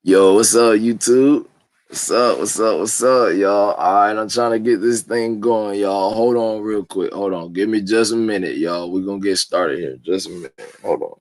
Yo, what's up, YouTube? What's up? What's up? What's up, y'all? All right, I'm trying to get this thing going, y'all. Hold on, real quick. Hold on. Give me just a minute, y'all. We're gonna get started here. Just a minute. Hold on.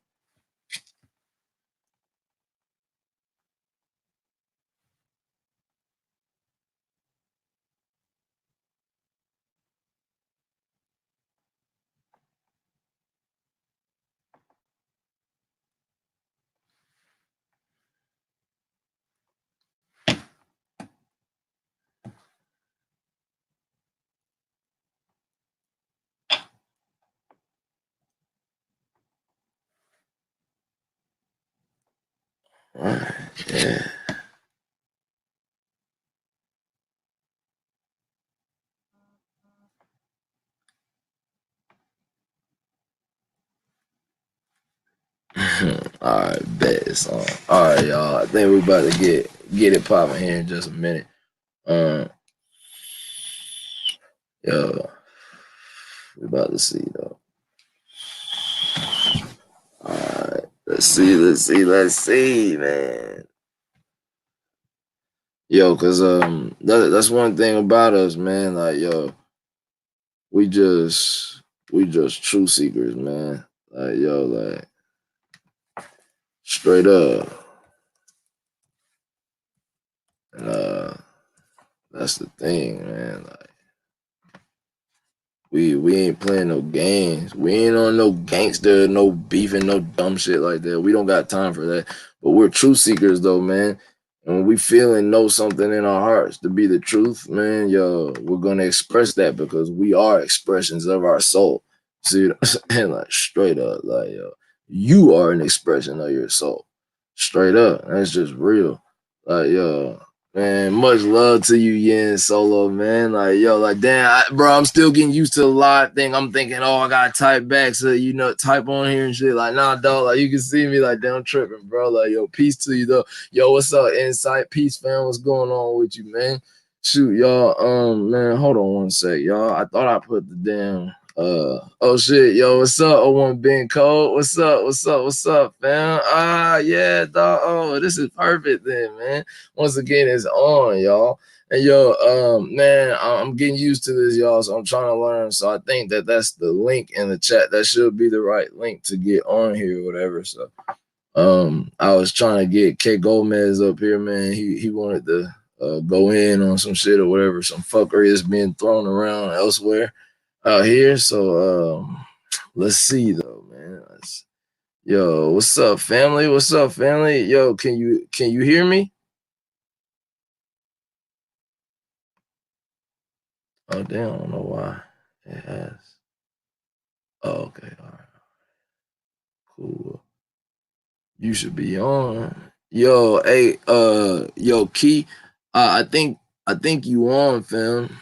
All right. Yeah. All right, bet it's on. All right, y'all. I think we're about to get it popping here in just a minute. Um, yo, we about to see though. All right, let's see, man. Yo, cause that's one thing about us, man. Like, yo, we just we just truth seekers, man. Like, yo, like straight up. And that's the thing, man. Like, we ain't playing no games. We ain't on no gangster, no beefing, no dumb shit like that. We don't got time for that. But we're truth seekers though, man. And when we feel and know something in our hearts to be the truth, man, yo, we're gonna express that because we are expressions of our soul. See what I'm saying? Like straight up, like yo, you are an expression of your soul. Straight up. That's just real. Like yo, man, much love to you, Yin Solo, man. Like, yo, like, damn, bro, I'm still getting used to the live thing. I'm thinking, oh, I gotta type back, so type on here and shit. Like, nah, dog, like, you can see me, like, damn, tripping, bro. Like, yo, peace to you, though. Yo, what's up, Insight? Peace, fam. What's going on with you, man? Shoot, y'all. Man, hold on one sec, y'all. I thought I put the damn. Oh shit, yo, what's up? 01Bincode. What's up? What's up? What's up, fam? Yeah, dog. Oh, this is perfect then, man. Once again, it's on, y'all. And yo, man, I'm getting used to this, y'all. So I'm trying to learn. So I think that's the link in the chat. That should be the right link to get on here, or whatever. So, I was trying to get K Gomez up here, man. He wanted to go in on some shit or whatever. Some fuckery is being thrown around elsewhere out here. So, let's see though, man. Yo, what's up, family? What's up, family? Yo, can you hear me? Oh damn, I don't know why it has. Oh, okay, all right, cool. You should be on. Yo, hey, yo, Key. I think you on, fam.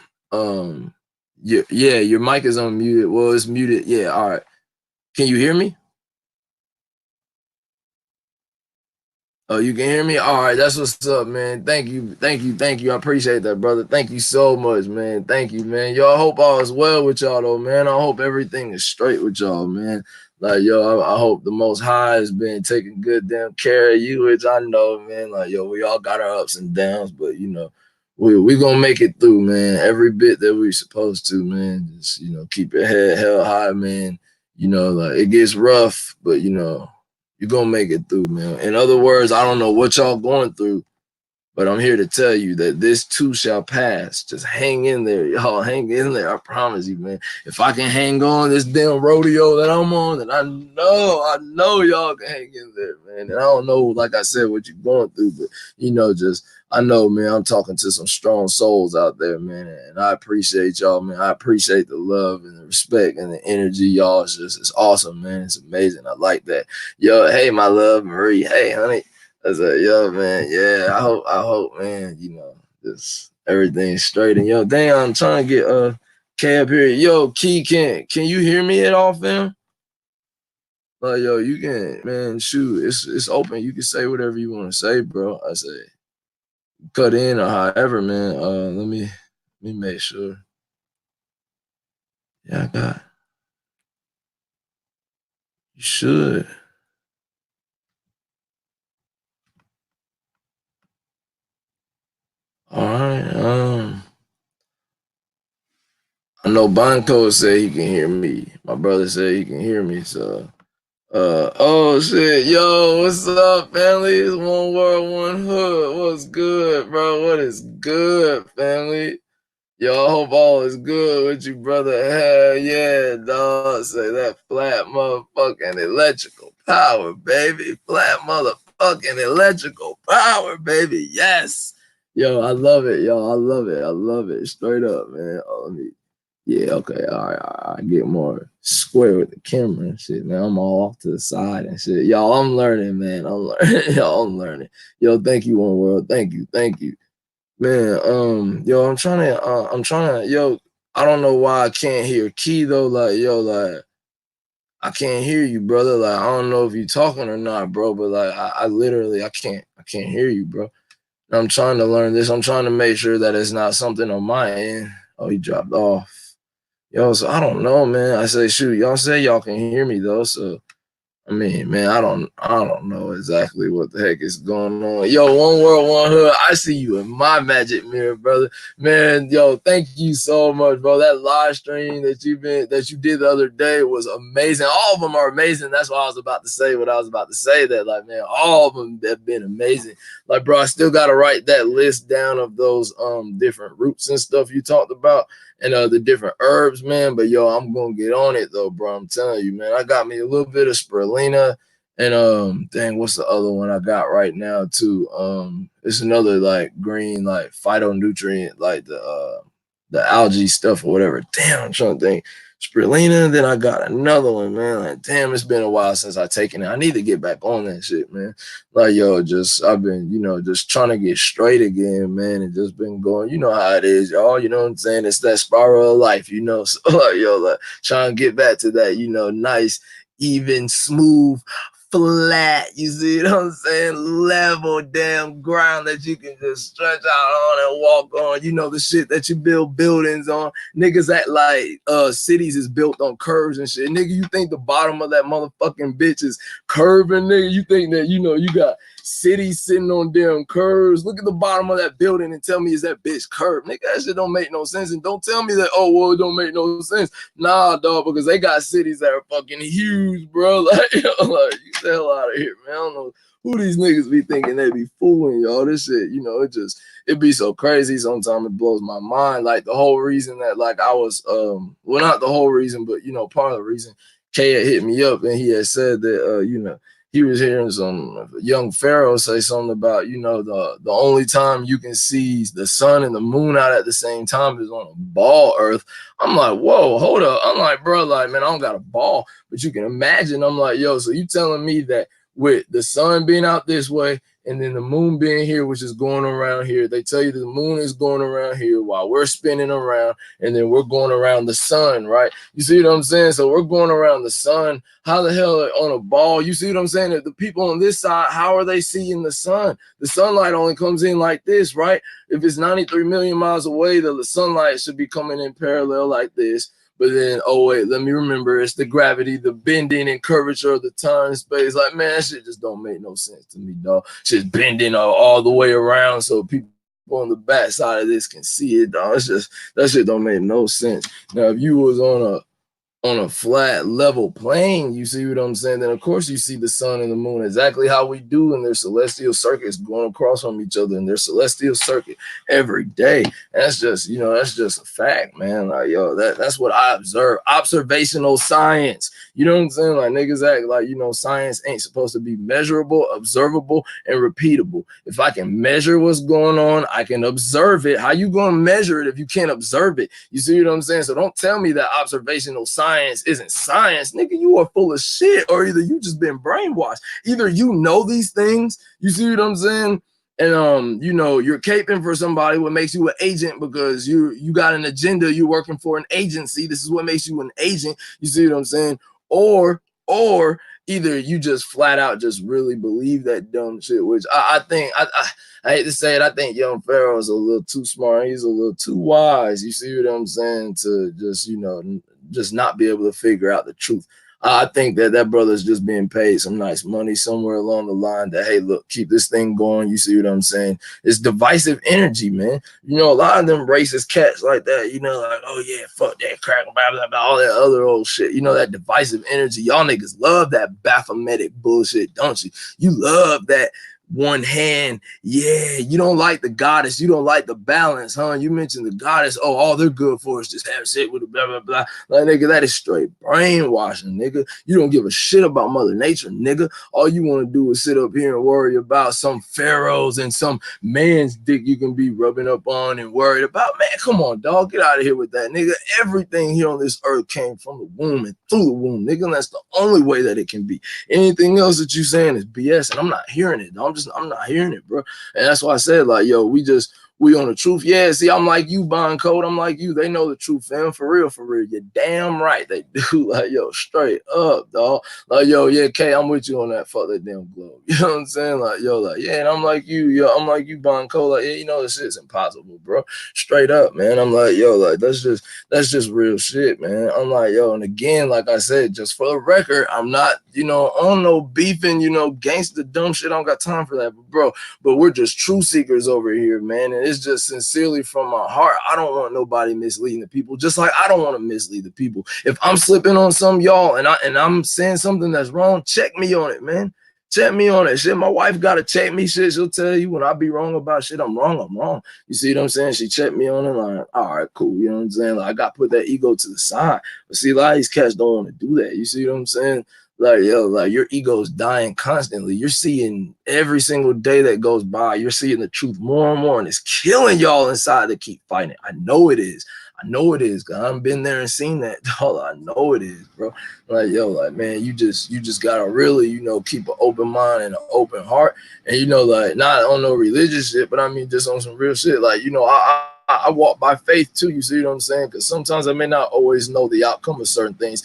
Yeah, your mic is unmuted. Well, it's muted. Yeah, all right. Can you hear me? Oh, you can hear me? All right, that's what's up, man. Thank you. I appreciate that, brother. Thank you so much, man. Thank you, man. Yo, I hope all is well with y'all, though, man. I hope everything is straight with y'all, man. Like, yo, I hope the Most High has been taking good damn care of you, which I know, man. Like, yo, we all got our ups and downs, but we gonna make it through, man. Every bit that we supposed to, man. Just keep your head held high, man. Like it gets rough, but you're gonna make it through, man. In other words, I don't know what y'all going through, but I'm here to tell you that this too shall pass. Just hang in there, y'all. Hang in there. I promise you, man. If I can hang on this damn rodeo that I'm on, then I know y'all can hang in there, man. And I don't know, like I said, what you're going through, but just I know, man. I'm talking to some strong souls out there, man, and I appreciate y'all, man. I appreciate the love and the respect and the energy, y'all. It's awesome, man. It's amazing. I like that. Yo, hey, my love, Marie. Hey, honey. I said, yo, man, yeah, I hope, man, just everything's straight. And yo, damn, I'm trying to get K up here. Yo, Key, can you hear me at all, fam? Like, yo, you can, man, shoot, it's open. You can say whatever you want to say, bro. I say cut in or however, man. Let me make sure. Yeah, I got you should. man. I know Bincode said he can hear me. My brother said he can hear me, so oh shit, yo, what's up, family? It's one world, one hood. What's good, bro? What is good, family? Yo, I hope all is good with you, brother. Hell yeah, dog. Say that flat motherfucking electrical power, baby. Flat motherfucking electrical power, baby. Yes. Yo, I love it, yo. I love it. I love it. Straight up, man. Oh, let me. Yeah, okay. All right, all right. I get more square with the camera and shit, man. I'm all off to the side and shit. Y'all, I'm learning, man. I'm learning. Y'all, I'm learning. Yo, thank you, One World. Thank you. Thank you. Man, yo, yo, I don't know why I can't hear Key though. Like, yo, like, I can't hear you, brother. Like, I don't know if you talking or not, bro, but like, I literally, I can't hear you, bro. And I'm trying to learn this. I'm trying to make sure that it's not something on my end. Oh, he dropped off. Yo, so I don't know, man. I say, shoot, y'all say y'all can hear me though, so I mean, man, I don't know exactly what the heck is going on. Yo, one world, one hood. I see you in my magic mirror, brother. Man, yo, thank you so much, bro. That live stream that you did the other day was amazing. All of them are amazing. That's what I was about to say. What I was about to say that, like, man, all of them have been amazing. Like, bro, I still gotta write that list down of those different roots and stuff you talked about and the different herbs, man. But yo, I'm gonna get on it though, bro. I'm telling you, man. I got me a little bit of spirulina and dang, what's the other one I got right now too? It's another like green, like phytonutrient, like the algae stuff or whatever. Damn, I'm trying to think. Spirulina, then I got another one, man. Like, damn, it's been a while since I taken it. I need to get back on that shit, man. Like, yo, I've been, just trying to get straight again, man, and just been going, you know how it is, y'all, you know what I'm saying? It's that spiral of life, you know? So, like, yo, like, trying to get back to that, nice, even, smooth, flat, you see what I'm saying? Level damn ground that you can just stretch out on and walk on. You know, the shit that you build buildings on. Niggas act like cities is built on curves and shit. Nigga, you think the bottom of that motherfucking bitch is curving, nigga? You think that, you got cities sitting on damn curves? Look at the bottom of that building and tell me, is that bitch curved? Nigga, that shit don't make no sense. And don't tell me that, oh, well, it don't make no sense. Nah, dog, because they got cities that are fucking huge, bro. Like, like, you the hell out of here, man. I don't know who these niggas be thinking they be fooling y'all. This shit, it be so crazy sometimes. It blows my mind. Like, the whole reason that, like, I was, well, not the whole reason, but, part of the reason Kay had hit me up and he had said that, he was hearing some young pharaoh say something about, the only time you can see the sun and the moon out at the same time is on a ball earth. I'm like, whoa, hold up. I'm like, bro, like, man, I don't got a ball, but you can imagine. I'm like, yo, so you telling me that with the sun being out this way and then the moon being here, which is going around here, they tell you the moon is going around here while we're spinning around and then we're going around the sun, right? You see what I'm saying? So we're going around the sun. How the hell on a ball? You see what I'm saying? If the people on this side, how are they seeing the sun? The sunlight only comes in like this, right? If it's 93 million miles away, the sunlight should be coming in parallel like this. But then, oh wait, let me remember, it's the gravity, the bending and curvature of the time space. Like, man, that shit just don't make no sense to me, dog. Shit's bending all the way around so people on the back side of this can see it, dog. It's just, that shit don't make no sense. Now, if you was on a flat level plane, you see what I'm saying, then of course you see the sun and the moon exactly how we do in their celestial circuits going across from each other in their celestial circuit every day. And that's just, that's just a fact, man. Like, yo, that's what I observe. Observational science. You know what I'm saying? Like, niggas act like, science ain't supposed to be measurable, observable, and repeatable. If I can measure what's going on, I can observe it. How you gonna measure it if you can't observe it? You see what I'm saying? So don't tell me that observational science isn't science. Nigga, you are full of shit, or either you just been brainwashed. Either you know these things, you see what I'm saying? And you're caping for somebody, what makes you an agent because you got an agenda, you're working for an agency. This is what makes you an agent. You see what I'm saying? Or either you just flat out just really believe that dumb shit, which I think I hate to say it, I think young Pharaoh is a little too smart. He's a little too wise. You see what I'm saying? To just, just not be able to figure out the truth I think that that brother's just being paid some nice money somewhere along the line that, hey, look, keep this thing going. You see what I'm saying? It's divisive energy, man. You know, a lot of them racist cats like that, you know, like, oh yeah, fuck that crack, blah, blah, blah, all that other old shit. You know, that divisive energy. Y'all niggas love that Baphometic bullshit, don't you? You love that one hand. Yeah, you don't like the goddess. You don't like the balance, huh? You mentioned the goddess. Oh, all they're good for is just have sex with a blah, blah, blah. Like, nigga, that is straight brainwashing, nigga. You don't give a shit about Mother Nature, nigga. All you want to do is sit up here and worry about some pharaohs and some man's dick you can be rubbing up on and worried about. Man, come on, dog. Get out of here with that, nigga. Everything here on this earth came from the womb and through the womb, nigga. And that's the only way that it can be. Anything else that you saying is BS, and I'm not hearing it. I'm not hearing it, bro. And that's why I said, like, yo, we on the truth. Yeah, see, I'm like you, Bincode. I'm like you. They know the truth, fam. For real, for real. You're damn right. They do. Like, yo, straight up, dog. Like, yo, yeah, K, I'm with you on that. Fuck that damn globe. You know what I'm saying? Like, yo, like, yeah, and I'm like you. Yo, I'm like you, Bincode. Like, yeah, you know, this shit's impossible, bro. Straight up, man. I'm like, yo, like, that's just real shit, man. I'm like, yo, and again, like I said, just for the record, I'm not, you know, on no beefing, you know, gangster dumb shit. I don't got time for that, but we're just truth seekers over here, man. And it's just sincerely from my heart. I don't want nobody misleading the people, just like I don't want to mislead the people. If I'm slipping on some y'all and I'm saying something that's wrong, check me on it, man. Check me on it. Shit, my wife gotta check me. Shit, she'll tell you when I be wrong about shit. I'm wrong. I'm wrong. You see what I'm saying? She checked me on it. Like, all right, cool. You know what I'm saying? Like, I got to put that ego to the side. But see, a lot of these cats don't want to do that. You see what I'm saying? Like, yo, like your ego is dying constantly. You're seeing every single day that goes by, you're seeing the truth more and more, and it's killing y'all inside to keep fighting. I know it is. I know it is, because I've been there and seen that. I know it is, bro. Like, yo, like, man, you just gotta really, you know, keep an open mind and an open heart. And, you know, like, not on no religious shit, but I mean just on some real shit. Like, you know, I walk by faith too. You see what I'm saying? Because sometimes I may not always know the outcome of certain things,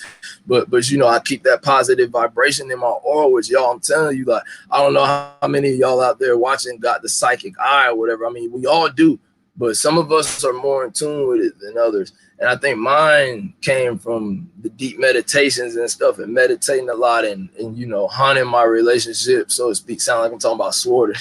but you know, I keep that positive vibration in my aura, which y'all, I'm telling you, like, I don't know how many of y'all out there watching got the psychic eye or whatever. I mean, we all do, but some of us are more in tune with it than others. And I think mine came from the deep meditations and stuff, and meditating a lot, and you know, haunting my relationship, so to speak. Sound like I'm talking about sword.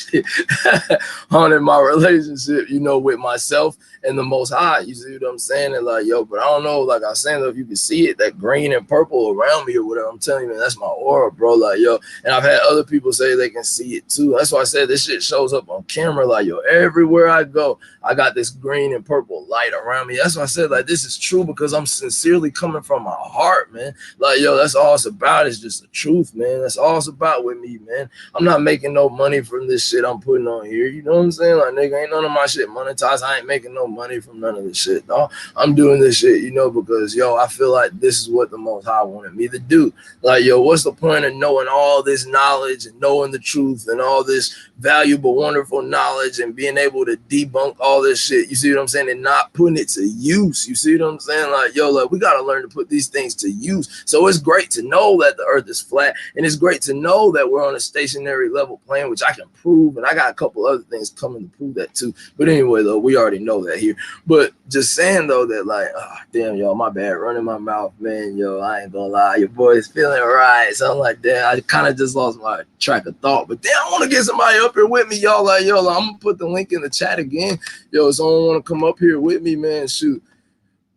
Haunting my relationship, you know, with myself and the Most High. You see what I'm saying? And like, yo, but I don't know, like I was saying, if you can see it, that green and purple around me or whatever, I'm telling you, man, that's my aura, bro. Like, yo, and I've had other people say they can see it too. That's why I said this shit shows up on camera. Like, yo, everywhere I go, I got this green and purple light around me. That's why I said, like, this is true, because I'm sincerely coming from my heart, man. Like, yo, that's all it's about. It's just the truth, man. That's all it's about with me, man. I'm not making no money from this shit I'm putting on here. You know what I'm saying? Like, nigga, ain't none of my shit monetized. I ain't making no money from none of this shit, dog. I'm doing this shit, you know, because, yo, I feel like this is what the Most High wanted me to do. Like, yo, what's the point of knowing all this knowledge and knowing the truth and all this valuable, wonderful knowledge and being able to debunk all this shit? You see what I'm saying? And not putting it to use. You see what I'm saying? Like, yo, like, we got to learn to put these things to use. So it's great to know that the earth is flat, and it's great to know that we're on a stationary level plane, which I can prove, and I got a couple other things coming to prove that too. But anyway, though, we already know that here. But just saying, though, that, like, oh, damn, y'all, my bad, running my mouth, man. Yo, I ain't gonna lie, your boy's feeling right. So I'm like, damn, I kind of just lost my track of thought. But damn, I want to get somebody up here with me, y'all. Like, yo, like, I'm gonna put the link in the chat again. Yo, someone want to come up here with me, man, shoot.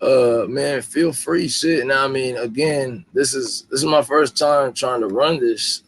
Man, feel free. Shit. Now, I mean, again, this is my first time trying to run this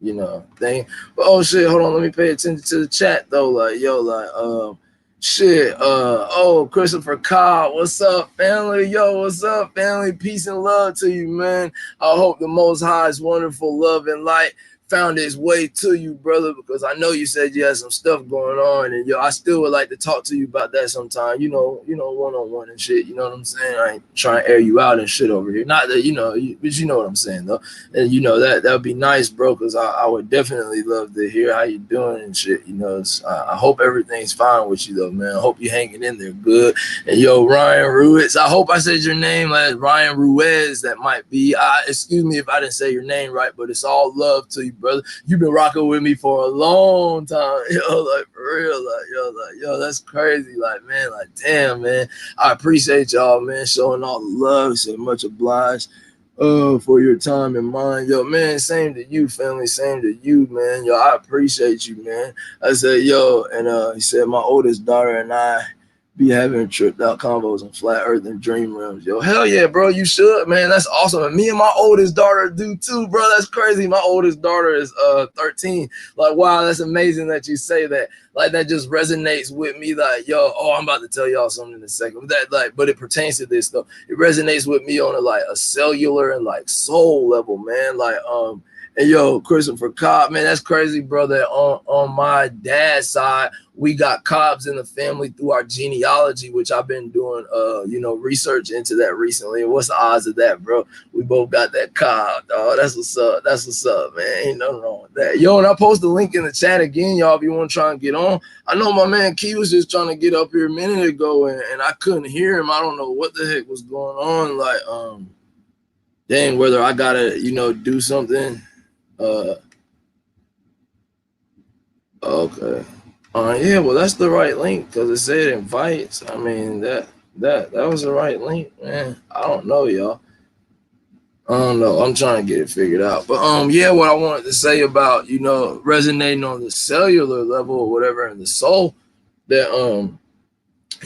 you know, thing. But oh shit, hold on, let me pay attention to the chat though. Like, yo, like shit, oh, Christopher Cobb, what's up, family? Yo, what's up, family? Peace and love to you, man. I hope the Most High's wonderful love and light found its way to you, brother, because I know you said you had some stuff going on, and yo, I still would like to talk to you about that sometime, you know, one-on-one and shit. You know what I'm saying? I ain't trying to air you out and shit over here. Not that, you know, but you know what I'm saying though. And you know, that would be nice, bro, because I would definitely love to hear how you doing and shit. You know, I hope everything's fine with you though, man. I hope you hanging in there good. And yo, Ryan Ruiz, I hope I said your name like Ryan Ruiz. That might be. Excuse me if I didn't say your name right, but it's all love to you, brother. You've been rocking with me for a long time. Yo, like, for real. Like, yo, that's crazy. Like, man, like, damn, man. I appreciate y'all, man, showing all the love. So much obliged. for your time and mind. Yo, man, same to you, family. Same to you, man. Yo, I appreciate you, man. I said, yo, and he said my oldest daughter and I be having tripped out combos on flat earth and dream realms. Yo, hell yeah, bro. You should, man. That's awesome. And me and my oldest daughter do too, bro. That's crazy. My oldest daughter is 13. Like, wow, that's amazing that you say that. Like, that just resonates with me. Like, yo, oh, I'm about to tell y'all something in a second. That, like, but it pertains to this though. It resonates with me on a cellular and like soul level, man. Like, and yo, Christopher Cobb, man, that's crazy, brother. On my dad's side, we got Cobbs in the family through our genealogy, which I've been doing, research into that recently. And what's the odds of that, bro? We both got that Cobb, dog. That's what's up. That's what's up, man. Ain't nothing wrong with that. Yo, and I post the link in the chat again, y'all, if you want to try and get on. I know my man Key was just trying to get up here a minute ago, and I couldn't hear him. I don't know what the heck was going on. Like, dang, whether I gotta, do something. Okay. Yeah, well, that's the right link because it said invites. I mean, that was the right link, man. I don't know, y'all. I don't know. I'm trying to get it figured out. But yeah, what I wanted to say about, resonating on the cellular level or whatever in the soul, that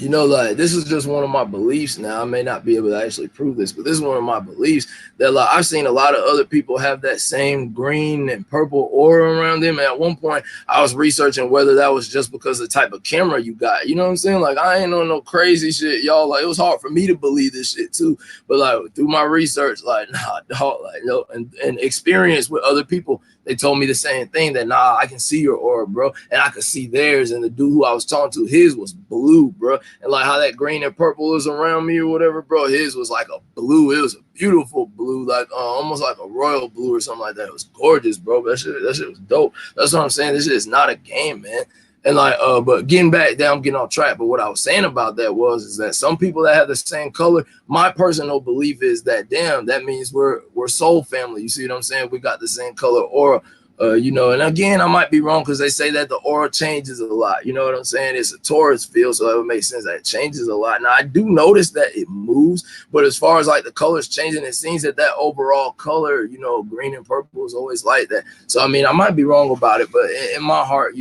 like this is just one of my beliefs now. I may not be able to actually prove this, but this is one of my beliefs that like I've seen a lot of other people have that same green and purple aura around them. And at one point I was researching whether that was just because of the type of camera you got. You know what I'm saying? Like I ain't on no crazy shit, y'all. Like it was hard for me to believe this shit too. But like through my research, like nah, dog, like no, and experience with other people, they told me the same thing that nah, I can see your aura, bro, and I could see theirs. And the dude who I was talking to, his was blue, bro. And like how that green and purple is around me or whatever, bro, his was like a blue. It was a beautiful blue, like almost like a royal blue or something like that. It was gorgeous, bro. That shit was dope. That's what I'm saying. This shit is not a game, man. And like, but getting back down, I'm getting off track. But what I was saying about that is that some people that have the same color, my personal belief is that damn, that means we're soul family. You see what I'm saying? We got the same color aura. And again, I might be wrong because they say that the aura changes a lot. You know what I'm saying? It's a Taurus field, so it would make sense that it changes a lot. Now, I do notice that it moves, but as far as like the colors changing, it seems that overall color, green and purple is always like that. So, I mean, I might be wrong about it, but in my heart,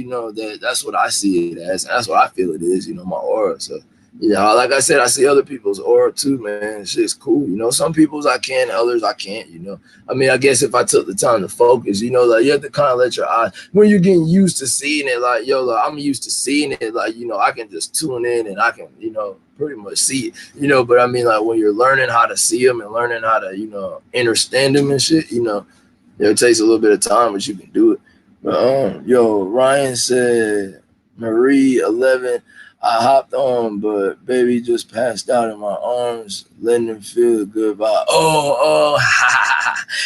that's what I see it as. And that's what I feel it is, my aura. So, like I said, I see other people's aura too, man. Shit's cool. Some people's I can, others I can't, I mean, I guess if I took the time to focus, like you have to kind of let your eyes, when you're getting used to seeing it, like, yo, like, I'm used to seeing it, like, I can just tune in and I can, pretty much see it, but I mean, like, when you're learning how to see them and learning how to, understand them and shit, it takes a little bit of time, but you can do it. But, yo, Ryan said, Marie 11, I hopped on, but baby just passed out in my arms, letting him feel a good vibe.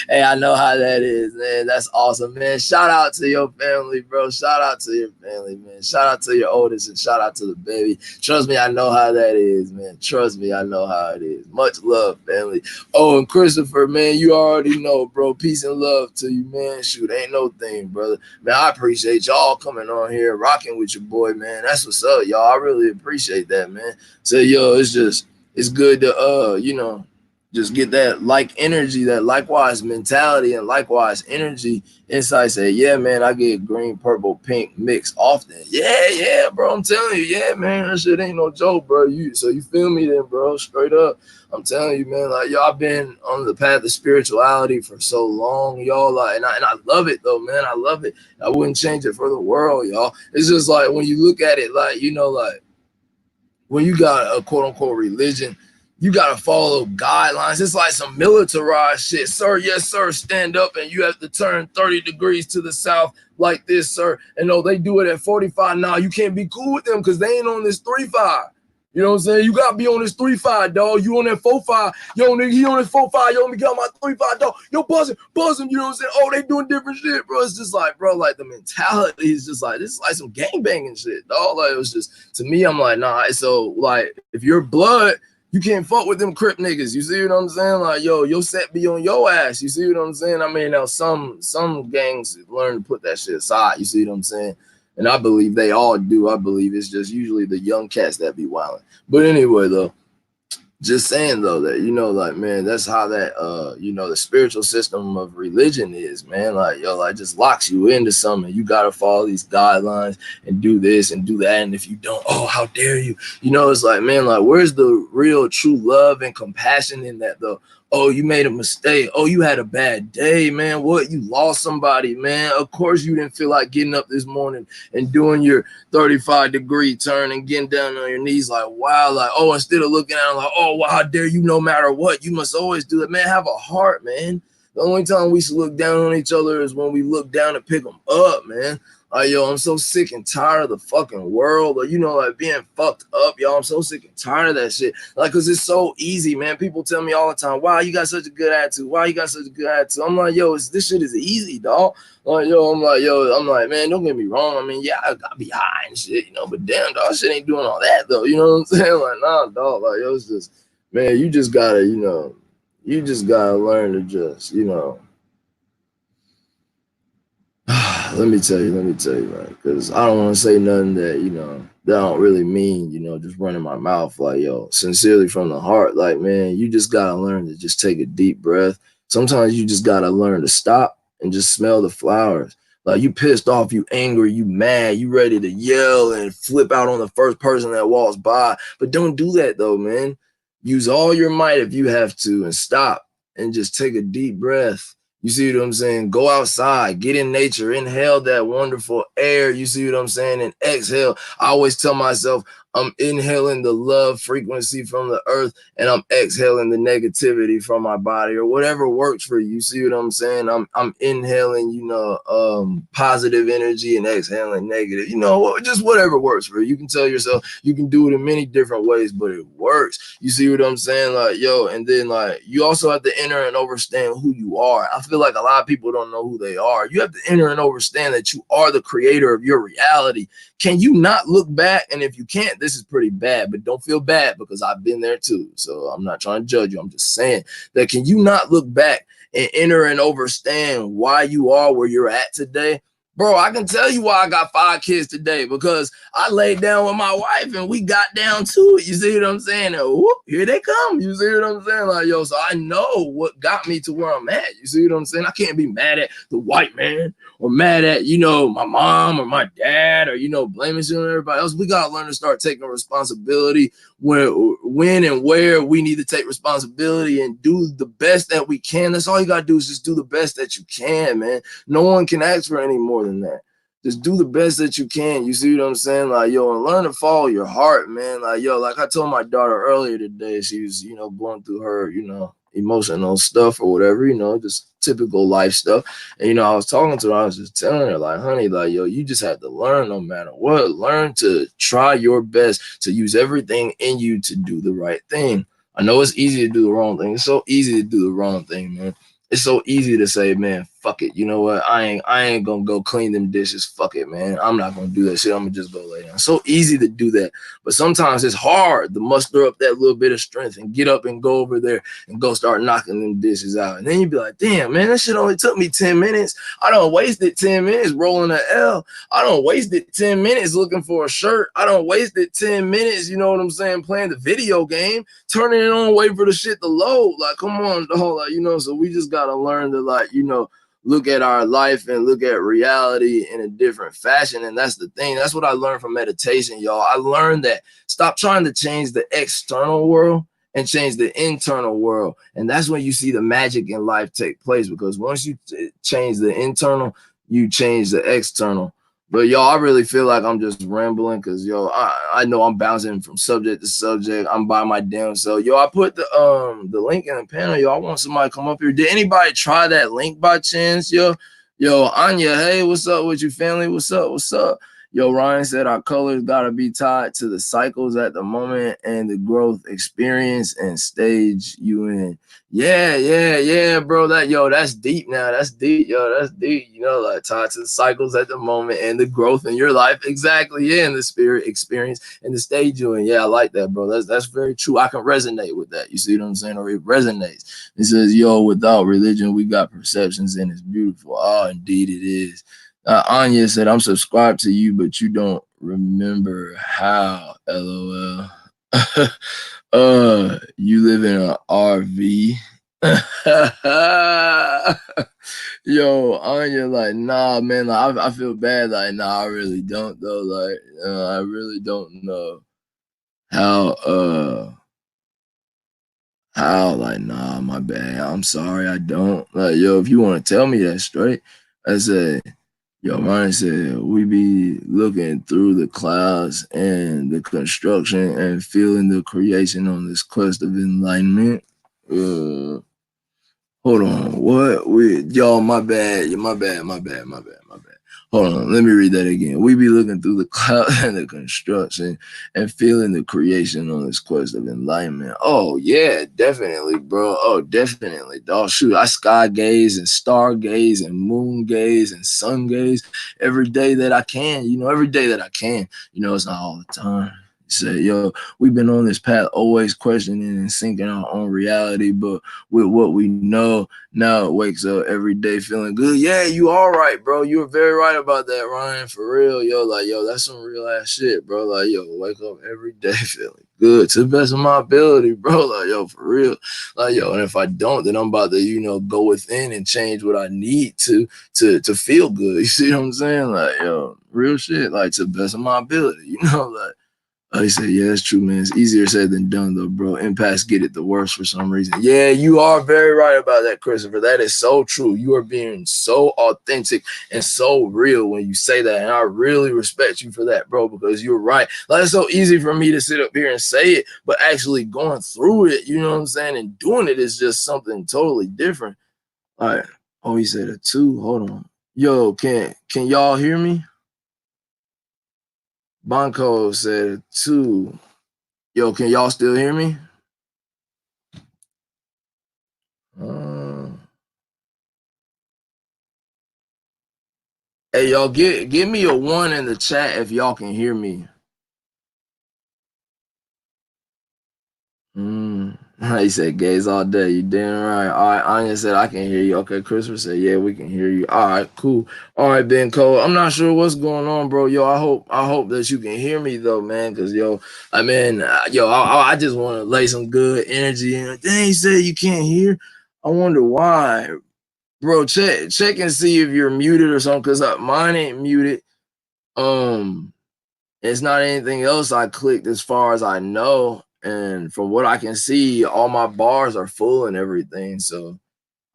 Hey, I know how that is, man. That's awesome, man. Shout out to your family, bro. Shout out to your family, man. Shout out to your oldest and shout out to the baby. Trust me, I know how that is, man. Trust me, I know how it is. Much love, family. Oh, and Christopher, man, you already know, bro. Peace and love to you, man. Shoot, ain't no thing, brother. Man, I appreciate y'all coming on here, rocking with your boy, man. That's what's up, y'all. I really appreciate that, man. So, yo, it's good to, just get that like energy, that likewise mentality and likewise energy inside. Say, yeah, man, I get green, purple, pink mix often. Yeah, bro. I'm telling you, yeah, man, that shit ain't no joke, bro. You feel me then, bro? Straight up. I'm telling you, man, like y'all been on the path of spirituality for so long, y'all. Like, and I love it though, man. I love it. I wouldn't change it for the world, y'all. It's just like when you look at it, like, like when you got a quote unquote religion, you got to follow guidelines. It's like some militarized shit. Sir, yes, sir, stand up and you have to turn 30 degrees to the south like this, sir. And no, they do it at 45. Now, you can't be cool with them because they ain't on this 3-5. You know what I'm saying? You got to be on this 3-5, dog. You on that 4-5. Yo, nigga, he on this 4-5. Yo, let me get on my 3-5, dog. Yo, buzzing. You know what I'm saying? Oh, they doing different shit, bro. It's just like, bro, like the mentality is just like, this is like some gangbanging shit, dog. Like, it was just, to me, I'm like, nah. So, like, if you're blood, you can't fuck with them Crip niggas. You see what I'm saying? Like, yo, your set be on your ass. You see what I'm saying? I mean, now some gangs learn to put that shit aside. You see what I'm saying? And I believe they all do. I believe it's just usually the young cats that be wilding. But anyway, though, just saying though that, you know, like, man, that's how that you know, the spiritual system of religion is, man. Like, yo, like, just locks you into something. You gotta follow these guidelines and do this and do that, and if you don't, oh, how dare you? You know, it's like, man, like, where's the real true love and compassion in that though? Oh, you made a mistake. Oh, you had a bad day, man. What? You lost somebody, man. Of course you didn't feel like getting up this morning and doing your 35-degree turn and getting down on your knees like, wow, like, oh, instead of looking at it like, oh, well, how dare you, no matter what, you must always do it. Man, have a heart, man. The only time we should look down on each other is when we look down and pick them up, man. Like, yo, I'm so sick and tired of the fucking world, or, you know, like, being fucked up, y'all. I'm so sick and tired of that shit. Like, because it's so easy, man. People tell me all the time, wow, you got such a good attitude. Wow, you got such a good attitude. I'm like, yo, this shit is easy, dog. Like, I'm like, man, don't get me wrong. I mean, yeah, I gotta be high and shit, you know, but damn, dog, shit ain't doing all that, though. You know what I'm saying? Like, nah, dog. Like, yo, it's just, man, you just gotta, you know, you just gotta learn to just, you know, let me tell you, right? Because I don't want to say nothing that, you know, that I don't really mean, you know, just running my mouth. Like, yo, sincerely from the heart, like, man, you just got to learn to just take a deep breath. Sometimes you just got to learn to stop and just smell the flowers. Like, you pissed off, you angry, you mad, you ready to yell and flip out on the first person that walks by. But don't do that, though, man. Use all your might if you have to and stop and just take a deep breath. You see what I'm saying? Go outside, get in nature, inhale that wonderful air. You see what I'm saying? And exhale. I always tell myself, I'm inhaling the love frequency from the earth and I'm exhaling the negativity from my body, or whatever works for you. You see what I'm saying? I'm inhaling, you know, positive energy and exhaling negative. You know, just whatever works for you. You can tell yourself you can do it in many different ways, but it works. You see what I'm saying? Like, yo, and then, like, you also have to enter and understand who you are. I feel like a lot of people don't know who they are. You have to enter and understand that you are the creator of your reality. Can you not look back? And if you can't, this is pretty bad, but don't feel bad because I've been there too. So I'm not trying to judge you. I'm just saying that, can you not look back and enter and understand why you are where you're at today? Bro, I can tell you why I got 5 kids today, because I laid down with my wife and we got down to it. You see what I'm saying? And whoop, here they come. You see what I'm saying? Like, yo, so I know what got me to where I'm at. You see what I'm saying? I can't be mad at the white man or mad at, you know, my mom or my dad, or, you know, blaming shit on everybody else. We got to learn to start taking responsibility when and where we need to take responsibility and do the best that we can. That's all you got to do, is just do the best that you can, man. No one can ask for any more than that. Just do the best that you can. You see what I'm saying? Like, yo, and learn to follow your heart, man. Like, yo, like I told my daughter earlier today, she was, you know, going through her, you know, emotional stuff or whatever, you know, just typical life stuff. And, you know, I was talking to her, I was just telling her, like, honey, like, yo, you just have to learn no matter what. Learn to try your best to use everything in you to do the right thing. I know it's easy to do the wrong thing. It's so easy to do the wrong thing, man. It's so easy to say, man, fuck it. You know what? I ain't gonna go clean them dishes. Fuck it, man. I'm not gonna do that shit. I'm gonna just go lay down. So easy to do that. But sometimes it's hard to muster up that little bit of strength and get up and go over there and go start knocking them dishes out. And then you'd be like, damn, man, that shit only took me 10 minutes. I don't wasted 10 minutes rolling an L. I don't wasted 10 minutes looking for a shirt. I don't wasted 10 minutes, you know what I'm saying, playing the video game, turning it on, waiting for the shit to load. Like, come on, dog. Like, you know, so we just gotta learn to, like, you know, look at our life and look at reality in a different fashion. And that's the thing. That's what I learned from meditation, y'all. I learned that stop trying to change the external world and change the internal world. And that's when you see the magic in life take place, because once you change the internal, you change the external. But y'all, I really feel like I'm just rambling because, yo, I know I'm bouncing from subject to subject. I'm by my damn self. Yo, I put the link in the panel. Yo, I want somebody to come up here. Did anybody try that link by chance? Yo, Anya, hey, what's up with you, family? What's up? What's up? Yo, Ryan said our colors got to be tied to the cycles at the moment and the growth experience and stage you in. Yeah, bro. That's deep now. That's deep, yo. That's deep. You know, like tied to the cycles at the moment and the growth in your life. Exactly. Yeah, and the spirit experience and the stage you in. Yeah, I like that, bro. That's very true. I can resonate with that. You see what I'm saying? Or it resonates. It says, yo, without religion, we got perceptions and it's beautiful. Oh, indeed it is. Anya said, I'm subscribed to you, but you don't remember how. LOL. You live in an RV. Yo, Anya, like, nah, man, like, I feel bad, like, nah, I really don't, though, like, I really don't know how, like, nah, my bad, I'm sorry, I don't, like, yo, if you want to tell me that straight, I said, yo, Ryan said, we be looking through the clouds and the construction and feeling the creation on this quest of enlightenment. Hold on. What? Y'all, my bad. My bad. Hold on. Let me read that again. We be looking through the cloud and the construction and feeling the creation on this quest of enlightenment. Oh, yeah, definitely, bro. Oh, definitely. Dog, shoot. I sky gaze and star gaze and moon gaze and sun gaze every day that I can. Every day that I can. It's not all the time. Say, yo, we've been on this path always questioning and sinking our own reality, but with what we know now, it wakes up every day feeling good. Yeah, you all right, bro. You were very right about that, Ryan. For real, yo, like, yo, that's some real ass shit, bro. Like, yo, wake up every day feeling good to the best of my ability, bro. Like, yo, for real. Like, yo, and if I don't, then I'm about to, go within and change what I need to feel good. You see what I'm saying? Like, yo, real shit, like to the best of my ability, like. He said, yeah, that's true, man. It's easier said than done, though, bro. Empaths get it the worst for some reason. Yeah, you are very right about that, Christopher. That is so true. You are being so authentic and so real when you say that. And I really respect you for that, bro, because you're right. Like, it's so easy for me to sit up here and say it, but actually going through it, you know what I'm saying, and doing it is just something totally different. Like, oh, he said a 2. Hold on. Yo, can y'all hear me? Banco said 2. Yo, can y'all still hear me? Uh, hey, y'all, give me a 1 in the chat if y'all can hear me. He said gays all day. You damn right. All right, Anya said I can hear you. Okay, Christopher said yeah, we can hear you. All right, cool. All right, Ben Cole. I'm not sure what's going on, bro. Yo, I hope that you can hear me though, man. Cause yo, I just want to lay some good energy in. Dang, he said you can't hear. I wonder why, bro. Check and see if you're muted or something. Cause mine ain't muted. It's not anything else I clicked as far as I know. And from what I can see, all my bars are full and everything. So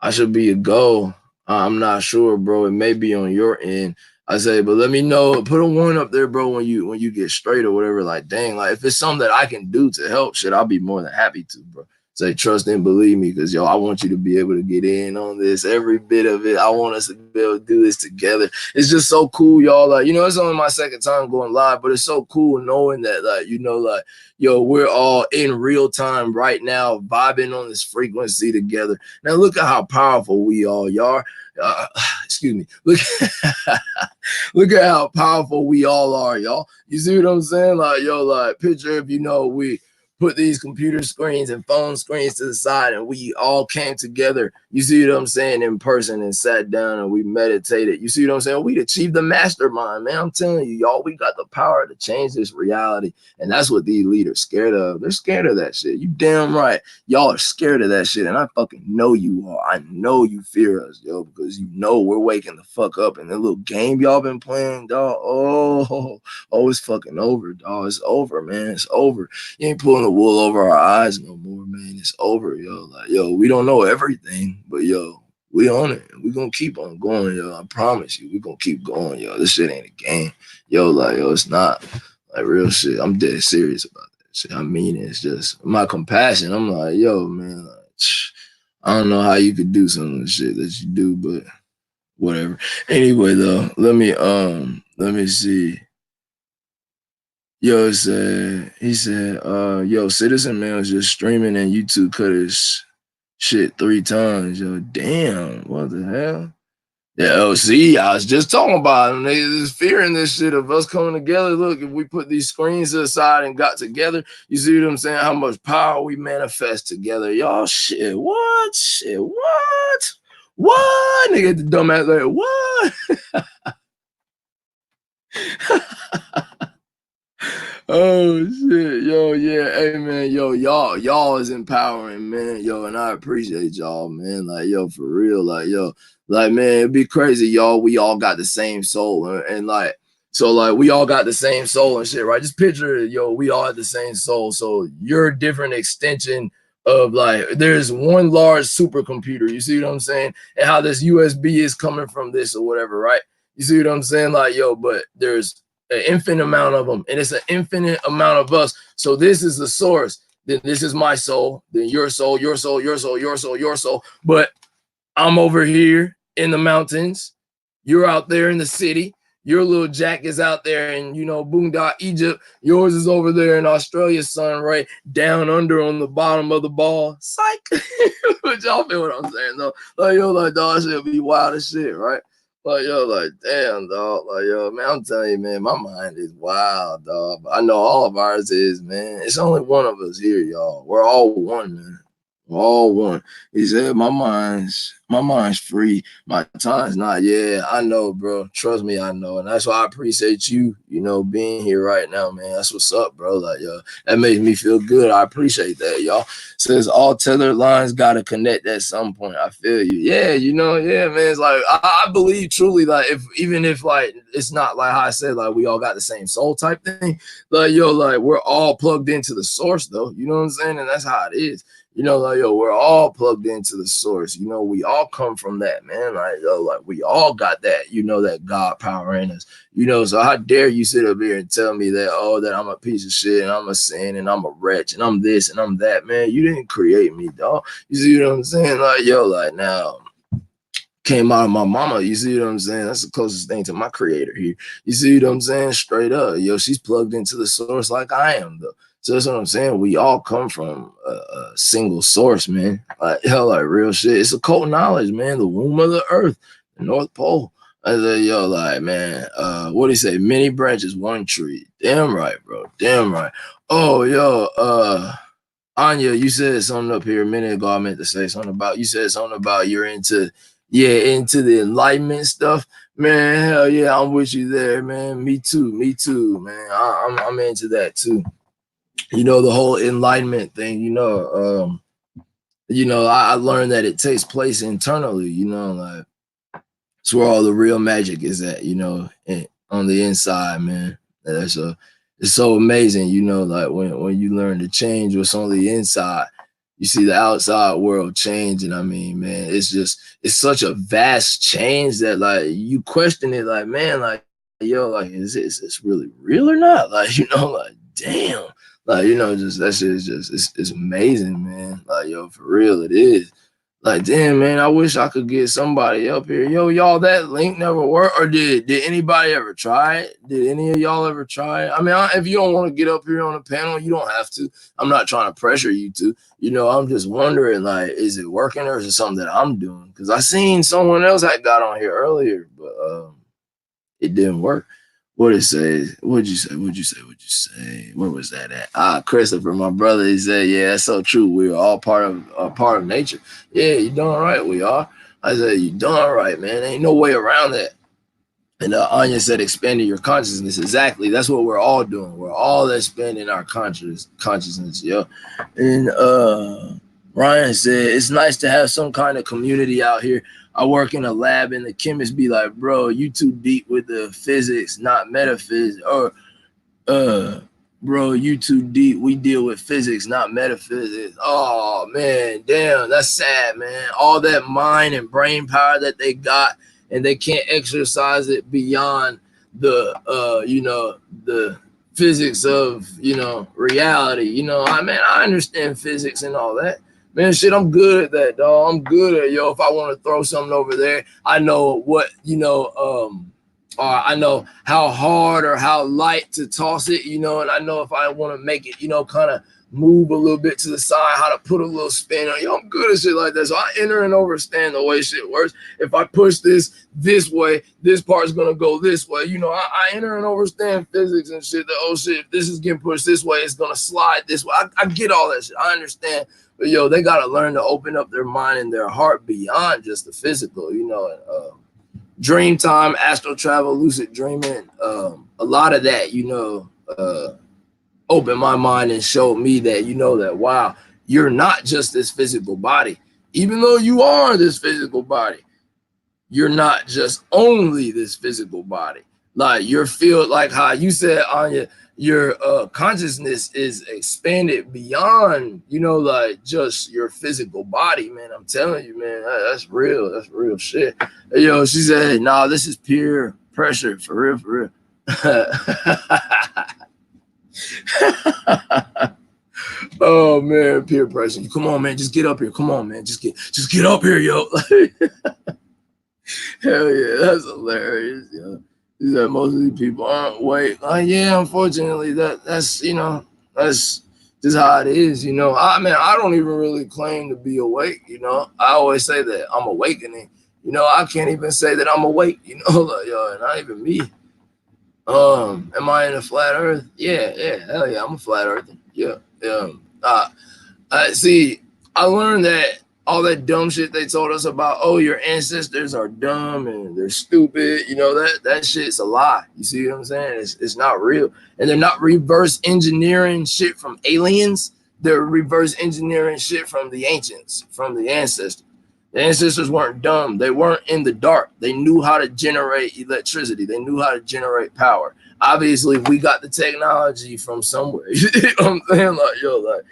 I should be a go. I'm not sure, bro. It may be on your end. I say, but let me know. Put a 1 up there, bro, when you get straight or whatever. Like, dang, like if it's something that I can do to help, shit, I'll be more than happy to, bro. Say trust and believe me, because yo, I want you to be able to get in on this, every bit of it. I want us to be able to do this together. It's just so cool, y'all. Like, it's only my second time going live, but it's so cool knowing that, like, like, yo, we're all in real time right now, vibing on this frequency together. Now look at how powerful we all are. Excuse me. Look at how powerful we all are, y'all. You see what I'm saying? Like, yo, like picture if we put these computer screens and phone screens to the side and we all came together, you see what I'm saying, in person and sat down and we meditated. You see what I'm saying? We'd achieve the mastermind, man. I'm telling you, y'all, we got the power to change this reality. And that's what these leaders scared of. They're scared of that shit. You damn right. Y'all are scared of that shit. And I fucking know you are. I know you fear us, yo, because we're waking the fuck up. And the little game y'all been playing, dog. Oh, it's fucking over, dog. It's over, man. It's over. You ain't pulling the wool over our eyes no more, man. It's over, yo. Like, yo, we don't know everything, but yo, we on it. We gonna keep on going, yo. I promise you, we gonna keep going, yo. This shit ain't a game, yo. Like, yo, it's not like real shit. I'm dead serious about that shit. I mean, it's just my compassion. I'm like, yo, man. Like, I don't know how you could do some of the shit that you do, but whatever. Anyway, though, let me see. Yo, he said, yo, Citizen Man was just streaming and YouTube cut his shit 3 times. Yo, damn, what the hell? Yeah, see, I was just talking about them. There's fear in this shit of us coming together. Look, if we put these screens aside and got together, you see what I'm saying? How much power we manifest together. Y'all, shit, what? Shit, what? What? Nigga, the dumbass like, what? Oh shit, yo, yeah, hey man, yo, y'all is empowering, man, yo, and I appreciate y'all, man, like, yo, for real, like, yo, like, man, it'd be crazy, y'all. We all got the same soul, and like, so, like, we all got the same soul and shit, right? Just picture it, yo, we all have the same soul, so you're a different extension of like, there's one large supercomputer. You see what I'm saying? And how this USB is coming from this or whatever, right? You see what I'm saying? Like, yo, but there's an infinite amount of them, and it's an infinite amount of us. So this is the source. Then this is my soul. Then your soul, your soul, your soul, your soul, your soul. But I'm over here in the mountains. You're out there in the city. Your little Jack is out there in, Boondock, Egypt. Yours is over there in Australia, son, right down under on the bottom of the ball. Psych. But y'all feel what I'm saying, though. Like, yo, like, dog, shit be wild as shit, right? Like, yo, like, damn, dog. Like, yo, man, I'm telling you, man, my mind is wild, dog. But I know all of ours is, man. It's only one of us here, y'all. We're all one, man. We're all one. He said, my mind's free. My time's not. Yeah, I know, bro. Trust me, I know. And that's why I appreciate you, being here right now, man. That's what's up, bro. Like, yo, that makes me feel good. I appreciate that, y'all. Says all tethered lines got to connect at some point. I feel you. Yeah, yeah, man. It's like, I believe truly, like, even if, like, it's not like how I said, like, we all got the same soul type thing. Like, yo, like, we're all plugged into the source, though. You know what I'm saying? And that's how it is. Like, yo, we're all plugged into the source. We all come from that, man. Like, yo, like, we all got that, that God power in us. So how dare you sit up here and tell me that, oh, that I'm a piece of shit and I'm a sin and I'm a wretch and I'm this and I'm that, man. You didn't create me, dog. You see what I'm saying? Like, yo, like, now, came out of my mama. You see what I'm saying? That's the closest thing to my creator here. You see what I'm saying? Straight up. Yo, she's plugged into the source like I am, though. So that's what I'm saying. We all come from a single source, man. Like, yo, like, real shit. It's occult knowledge, man. The womb of the earth, the North Pole. I said, yo, like, man, what do you say? Many branches, one tree. Damn right, bro. Damn right. Oh, yo, Anya, you said something up here a minute ago. I meant to say something about, you said something about you're into the enlightenment stuff. Man, hell yeah, I'm with you there, man. Me too, man. I'm into that too. The whole enlightenment thing, I learned that it takes place internally, like it's where all the real magic is at, on the inside, man. It's so amazing, like when you learn to change what's on the inside, you see the outside world change. And I mean, man, it's such a vast change that, like, you question it, like, man, like, yo, like, is this really real or not? Like, like, damn. Like, just that shit is it's amazing, man. Like, yo, for real, it is. Like, damn, man, I wish I could get somebody up here. Yo, y'all, that link never worked. Or did anybody ever try it? Did any of y'all ever try it? I mean, if you don't want to get up here on the panel, you don't have to. I'm not trying to pressure you to. I'm just wondering, like, is it working or is it something that I'm doing? Because I seen someone else that got on here earlier, but it didn't work. What it says? What'd you say? Where was that at? Christopher, my brother, he said, yeah, that's so true. We're all part of nature. Yeah, you're doing right. We are. I said, you're doing right, man. Ain't no way around that. And Anya said, expanding your consciousness. Exactly. That's what we're all doing. We're all expanding our consciousness. Yeah. And Ryan said, it's nice to have some kind of community out here. I work in a lab and the chemists be like, bro, you too deep with the physics, not metaphysics. Or, bro, you too deep. We deal with physics, not metaphysics. Oh, man, damn, that's sad, man. All that mind and brain power that they got, and they can't exercise it beyond the, the physics of, reality. I understand physics and all that. Man, shit, I'm good at that, dog. I'm good at, yo, if I want to throw something over there, I know what, or I know how hard or how light to toss it, and I know if I want to make it, kind of move a little bit to the side, how to put a little spin on. Yo, I'm good at shit like that. So I enter and understand the way shit works. If I push this way, this part's gonna go this way. I enter and understand physics and shit. That, oh shit, if this is getting pushed this way, it's gonna slide this way. I get all that shit. I understand. But yo, they gotta learn to open up their mind and their heart beyond just the physical, dream time, astral travel, lucid dreaming, a lot of that, opened my mind and showed me that, you know, that, wow, you're not just this physical body. Even though you are this physical body, you're not just only this physical body. Like you're feel like how you said, Anya, your consciousness is expanded beyond, you know, like just your physical body, man. I'm telling you, man, that's real. That's real shit. Yo, she said, nah, this is peer pressure for real, for real. Oh man, peer pressure. Come on, man, just get up here. Come on, man, just get up here, yo. Hell yeah, that's hilarious, yo. Is that most of these people aren't awake? Yeah, unfortunately, that's you know, that's just how it is, you know. I mean, I don't even really claim to be awake, you know. I always say that I'm awakening. You know, I can't even say that I'm awake, you know, like, yo, not even me. Am I in a flat earth? Yeah, hell yeah, I'm a flat earther. Yeah. I see, I learned that all that dumb shit they told us about, oh, your ancestors are dumb and they're stupid, you know, that shit's a lie. You see what I'm saying? It's not real. And they're not reverse engineering shit from aliens. They're reverse engineering shit from the ancients, from the ancestors. The ancestors weren't dumb. They weren't in the dark. They knew how to generate electricity. They knew how to generate power. Obviously, we got the technology from somewhere. You know what I'm saying? Like, yo, like,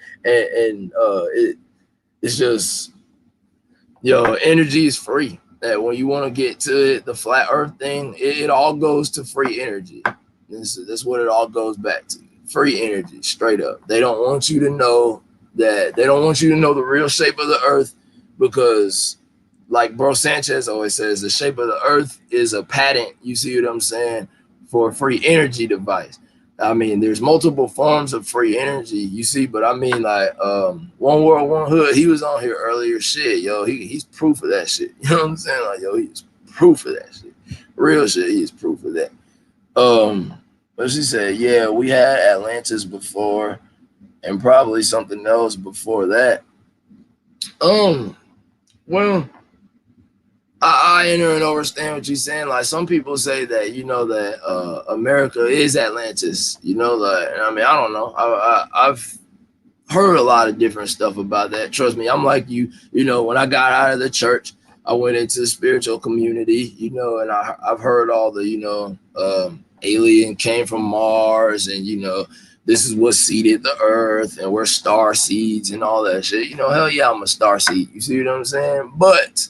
it's just, yo, energy is free. That when you want to get to it, the flat earth thing, it all goes to free energy. That's what it all goes back to. Free energy, straight up. They don't want you to know that. They don't want you to know the real shape of the earth, because like Bro Sanchez always says, the shape of the earth is a patent, you see what I'm saying, for a free energy device. I mean, there's multiple forms of free energy, you see, but I mean, like, One World, One Hood, he was on here earlier, shit, yo, he's proof of that shit, you know what I'm saying, like, yo, he's proof of that shit, real shit, he is proof of that. But she said, yeah, we had Atlantis before, and probably something else before that. Well, I enter and understand what you're saying. Like, some people say that, you know, that America is Atlantis, you know, like, I mean, I don't know. I've heard a lot of different stuff about that. Trust me, I'm like you know, when I got out of the church, I went into the spiritual community, you know, and I've heard all the, you know, alien came from Mars, and, you know, this is what seeded the earth, and we're star seeds and all that shit. You know, hell yeah, I'm a star seed. You see what I'm saying? But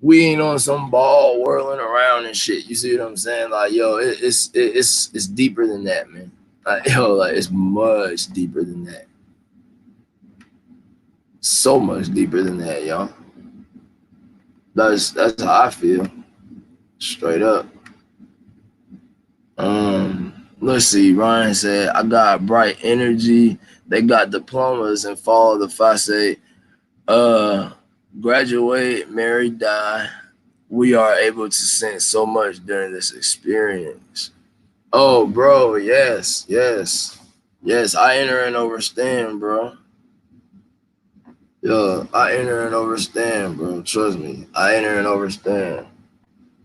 we ain't on some ball whirling around and shit. You see what I'm saying? Like, yo, it's deeper than that, man. Like, yo, like, it's much deeper than that. So much deeper than that, y'all. That's how I feel. Straight up. Let's see. Ryan said, I got bright energy. They got diplomas and follow the facet. Graduate, marry, die. We are able to sense so much during this experience. Oh, bro, yes. I enter and understand, bro. Yo, I enter and understand, bro. Trust me, I enter and understand.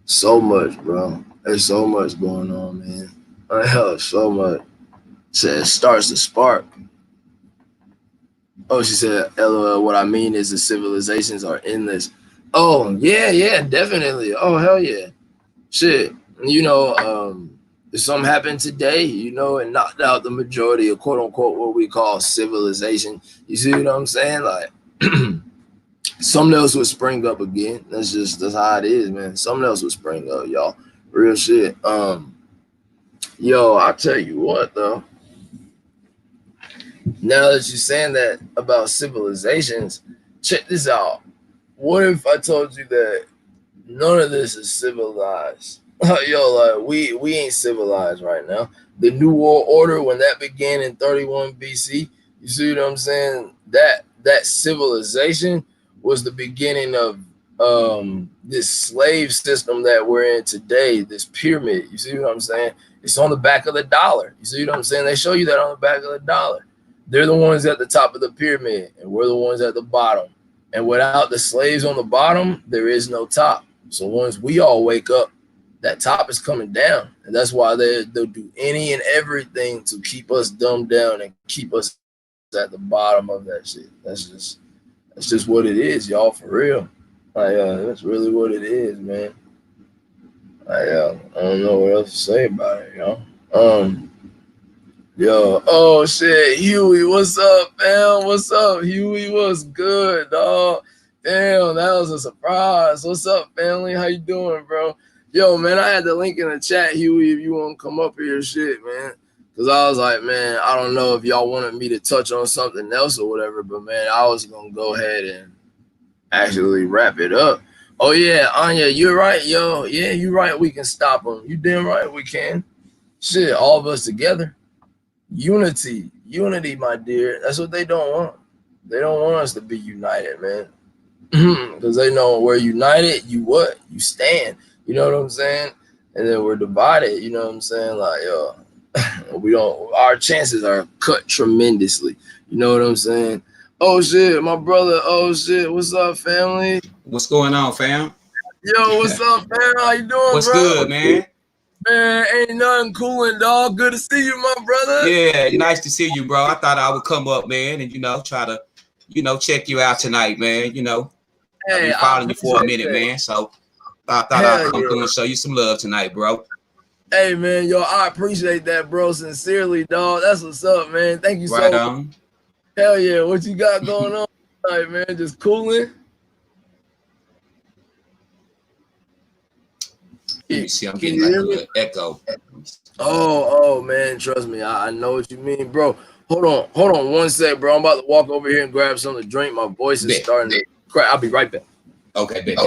So much, bro. There's so much going on, man. Hell, so much. Said starts to spark. Oh, she said, LOL, what I mean is the civilizations are endless. Oh, yeah, definitely. Oh, hell yeah. Shit. You know, if something happened today, you know, and knocked out the majority of quote unquote what we call civilization, you see what I'm saying? Like, something else would spring up again. That's how it is, man. Something else would spring up, y'all. Real shit. Yo, I'll tell you what though. Now that you're saying that about civilizations, check this out. What if I told you that none of this is civilized? Yo, like, we ain't civilized right now. The New World Order, when that began in 31 BC, you see what I'm saying? That civilization was the beginning of this slave system that we're in today, this pyramid. You see what I'm saying? It's on the back of the dollar. You see what I'm saying? They show you that on the back of the dollar. They're the ones at the top of the pyramid, and we're the ones at the bottom. And without the slaves on the bottom, there is no top. So once we all wake up, that top is coming down, and that's why they'll do any and everything to keep us dumbed down and keep us at the bottom of that shit. That's just what it is, y'all, for real. Like, that's really what it is, man. Like, I don't know what else to say about it, y'all. Yo, oh shit, Huey, what's up, man? What's up, Huey? What's good, dog? Damn, that was a surprise. What's up, family? How you doing, bro? Yo, man, I had the link in the chat, Huey, if you want to come up here, shit, man. Because I was like, man, I don't know if y'all wanted me to touch on something else or whatever, but, man, I was going to go ahead and actually wrap it up. Oh, yeah, Anya, you're right, yo. Yeah, you're right. We can stop them. You damn right we can. Shit, all of us together. Unity, my dear. That's what they don't want. They don't want us to be united, man. Because they know we're united, you what? You stand. You know what I'm saying? And then we're divided. You know what I'm saying? Like, we don't. Our chances are cut tremendously. You know what I'm saying? Oh shit, my brother. Oh shit, what's up, family? What's going on, fam? Yo, what's up, fam? How you doing, what's bro? What's good, man? Man, ain't nothing cooling, dog. Good to see you, my brother. Yeah, nice to see you, bro. I thought I would come up, man, and try to, check you out tonight, man. I've been following you for a minute, man. So I thought I'd come through and show you some love tonight, bro. Hey, man, yo, I appreciate that, bro. Sincerely, dog. That's what's up, man. Thank you so much. Right on. Hell yeah. What you got going on tonight, man? Just cooling? Let me see. I'm getting like a little echo. Oh, man. Trust me. I know what you mean, bro. Hold on 1 sec, bro. I'm about to walk over here and grab something to drink. My voice is starting to crack. I'll be right back. Okay, bet.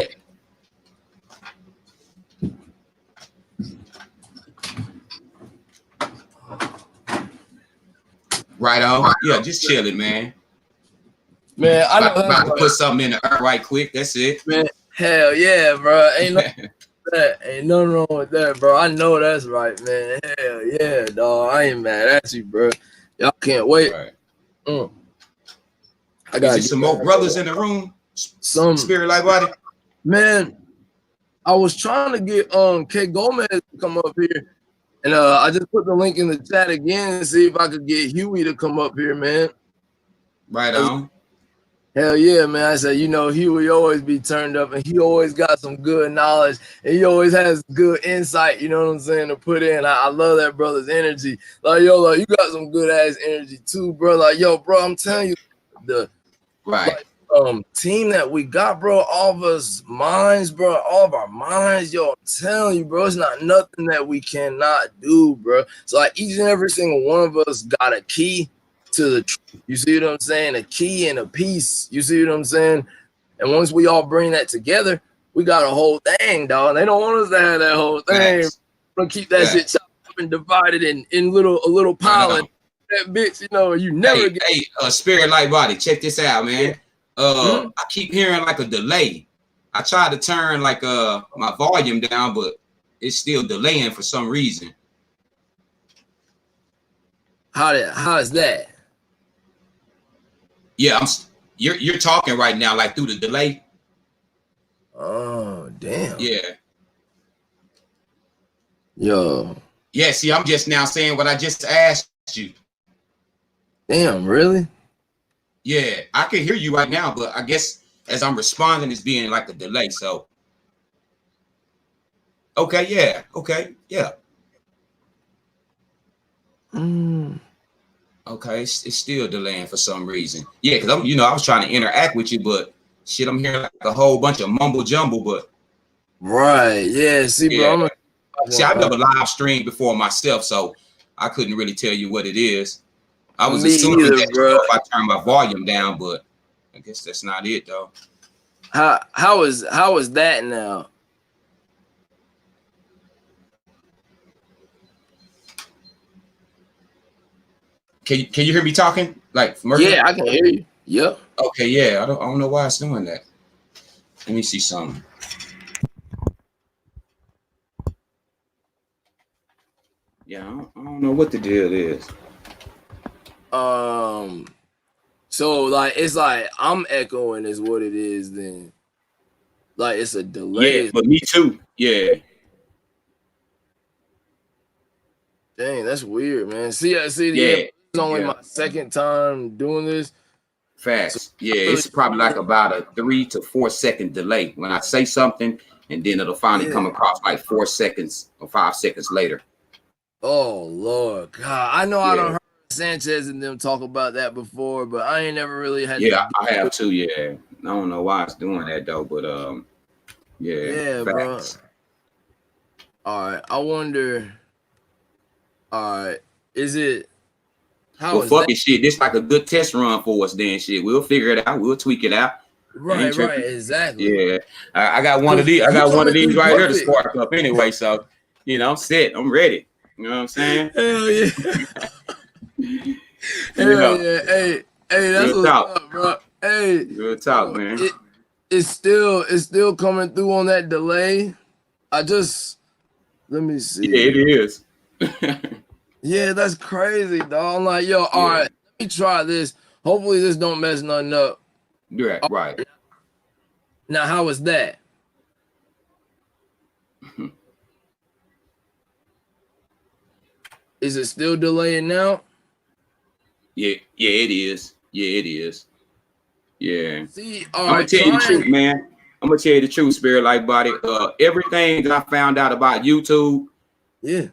Right on. Yeah, just chilling, man. Man, I know about to put something in the earth right quick. That's it. Man, hell yeah, bro. Ain't nothing wrong with that, bro. I know that's right, man. Hell yeah, dog. I ain't mad at you, bro. Y'all can't wait. Right. I got some more brothers in the room. Some spirit like body. Man, I was trying to get K Gomez to come up here, and I just put the link in the chat again and see if I could get Huey to come up here, man. Right on. Hell yeah, man. I said, Huey always be turned up, and he always got some good knowledge, and he always has good insight, you know what I'm saying, to put in. I love that brother's energy. Like, yo, like, you got some good ass energy too, bro. Like, yo, bro, I'm telling you, the team that we got, bro, all of us minds, bro, all of our minds, yo, I'm telling you, bro, it's not nothing that we cannot do, bro. So like each and every single one of us got a key to the truth. You see what I'm saying? A key and a piece. You see what I'm saying? And once we all bring that together, we got a whole thing, dog. They don't want us to have that whole thing. We're gonna keep that shit chopped up and divided in a little pile of that bitch, you never get. Hey, spirit light body, check this out, man. I keep hearing like a delay. I tried to turn like my volume down, but it's still delaying for some reason. How is that? Yeah, you're talking right now, like through the delay. Oh, damn. Yeah. Yo. Yeah, see, I'm just now saying what I just asked you. Damn, really? Yeah, I can hear you right now, but I guess as I'm responding, it's being like a delay. So, okay, yeah. Okay, it's still delaying for some reason. Yeah, because I was trying to interact with you, but shit, I'm hearing like a whole bunch of mumble jumble. But right, yeah. See, bro, I've never live streamed before myself, so I couldn't really tell you what it is. I was assuming that if I turn my volume down, but I guess that's not it though. How is that now? Can you hear me talking? Like yeah, I can hear you. Yep. Okay, yeah. I don't know why it's doing that. Let me see something. Yeah, I don't know what the deal is. So like it's like I'm echoing is what it is then. Like it's a delay. Yeah, but me too. Yeah. Dang, that's weird, man. See, yeah, Yeah, it's only yeah. my second time doing this. So Facts. Yeah, really, it's probably like about a 3 to 4 second delay when I say something, and then it'll finally come yeah. across like 4 seconds or 5 seconds later. Oh Lord, God, I know I don't Yeah, heard Sanchez and them talk about that before, but I ain't never really had to yeah, deal I have with. too. Yeah, I don't know why it's doing that though, but yeah, Yeah, bro. facts. All right, I wonder. All right, is it? Well, How is fuck that? it, shit. This like a good test run for us, then shit. We'll figure it out. We'll tweak it out. I Right, ain't right, tripping. exactly. Yeah, I got one of Cause these. I you got one of coming these through right here to perfect. spark up anyway. So, I'm set. I'm ready. You know what I'm saying? Hell yeah. Hell Yeah. yeah. Hey, hey, that's Good what's talk. up, bro. Hey, Good talk, bro, man. it's still coming through on that delay. I just let me Yeah, see. it is. Yeah, that's crazy, dog. I'm like, yo, all right, Yeah. let me try this. Hopefully this don't mess nothing up. Right, right. Now, how is that? Is it still delaying now? Yeah, yeah, it is. Yeah, it is. Yeah. See, all I'm gonna right, tell you the trying. truth, man. I'm gonna tell you the truth, spirit like body. Everything that I found out about YouTube, Yeah.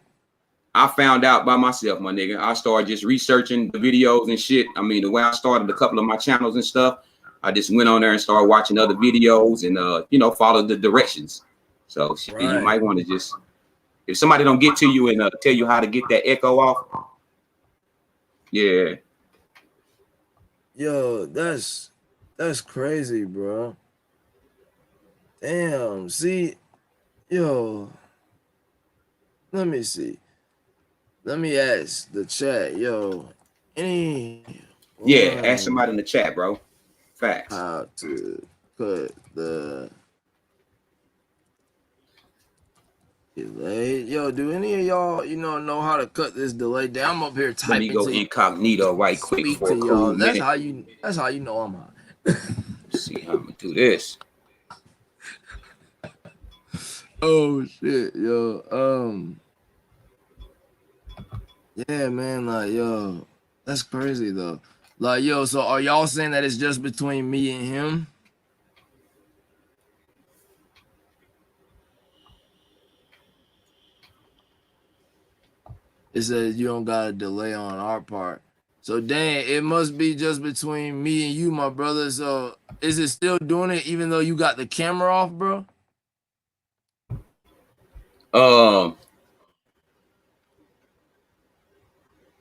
I found out by myself, my nigga. I started just researching the videos and shit. I mean, the way I started a couple of my channels and stuff, I just went on there and started watching other videos and follow the directions. So shit, you Right. might want to just, if somebody don't get to you and tell you how to get that echo off, yeah, Yo, that's crazy, bro. Damn. See, yo, let me see. Let me ask the chat, yo, yeah. Ask anyone somebody in the chat, bro. Facts. how to cut the delay? Yo, do any of y'all, know how to cut this delay down? I'm up here Let me typing go to you, incognito right quick speak for to a cool y'all. minute. That's how you know I'm hot. Let's see how I'm gonna do this. Oh shit, yo. Yeah, man, like yo, that's crazy though. Like yo, so are y'all saying that it's just between me and him? It says you don't got a delay on our part. So dang, it must be just between me and you, my brother. So is it still doing it even though you got the camera off, bro? Um,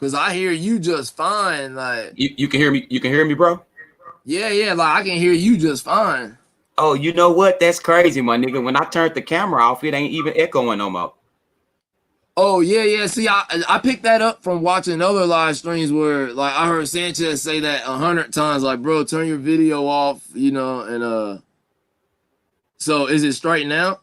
Cause I hear you just fine. Like, you can hear me. You can hear me, bro. yeah, yeah, like I can hear you just fine. Oh, you know what? That's crazy, my nigga. When I turned the camera off, it ain't even echoing no more. Oh yeah, yeah. See, I picked that up from watching other live streams where like I heard Sanchez say that 100 times. Like, bro, turn your video off, and so is it straight now?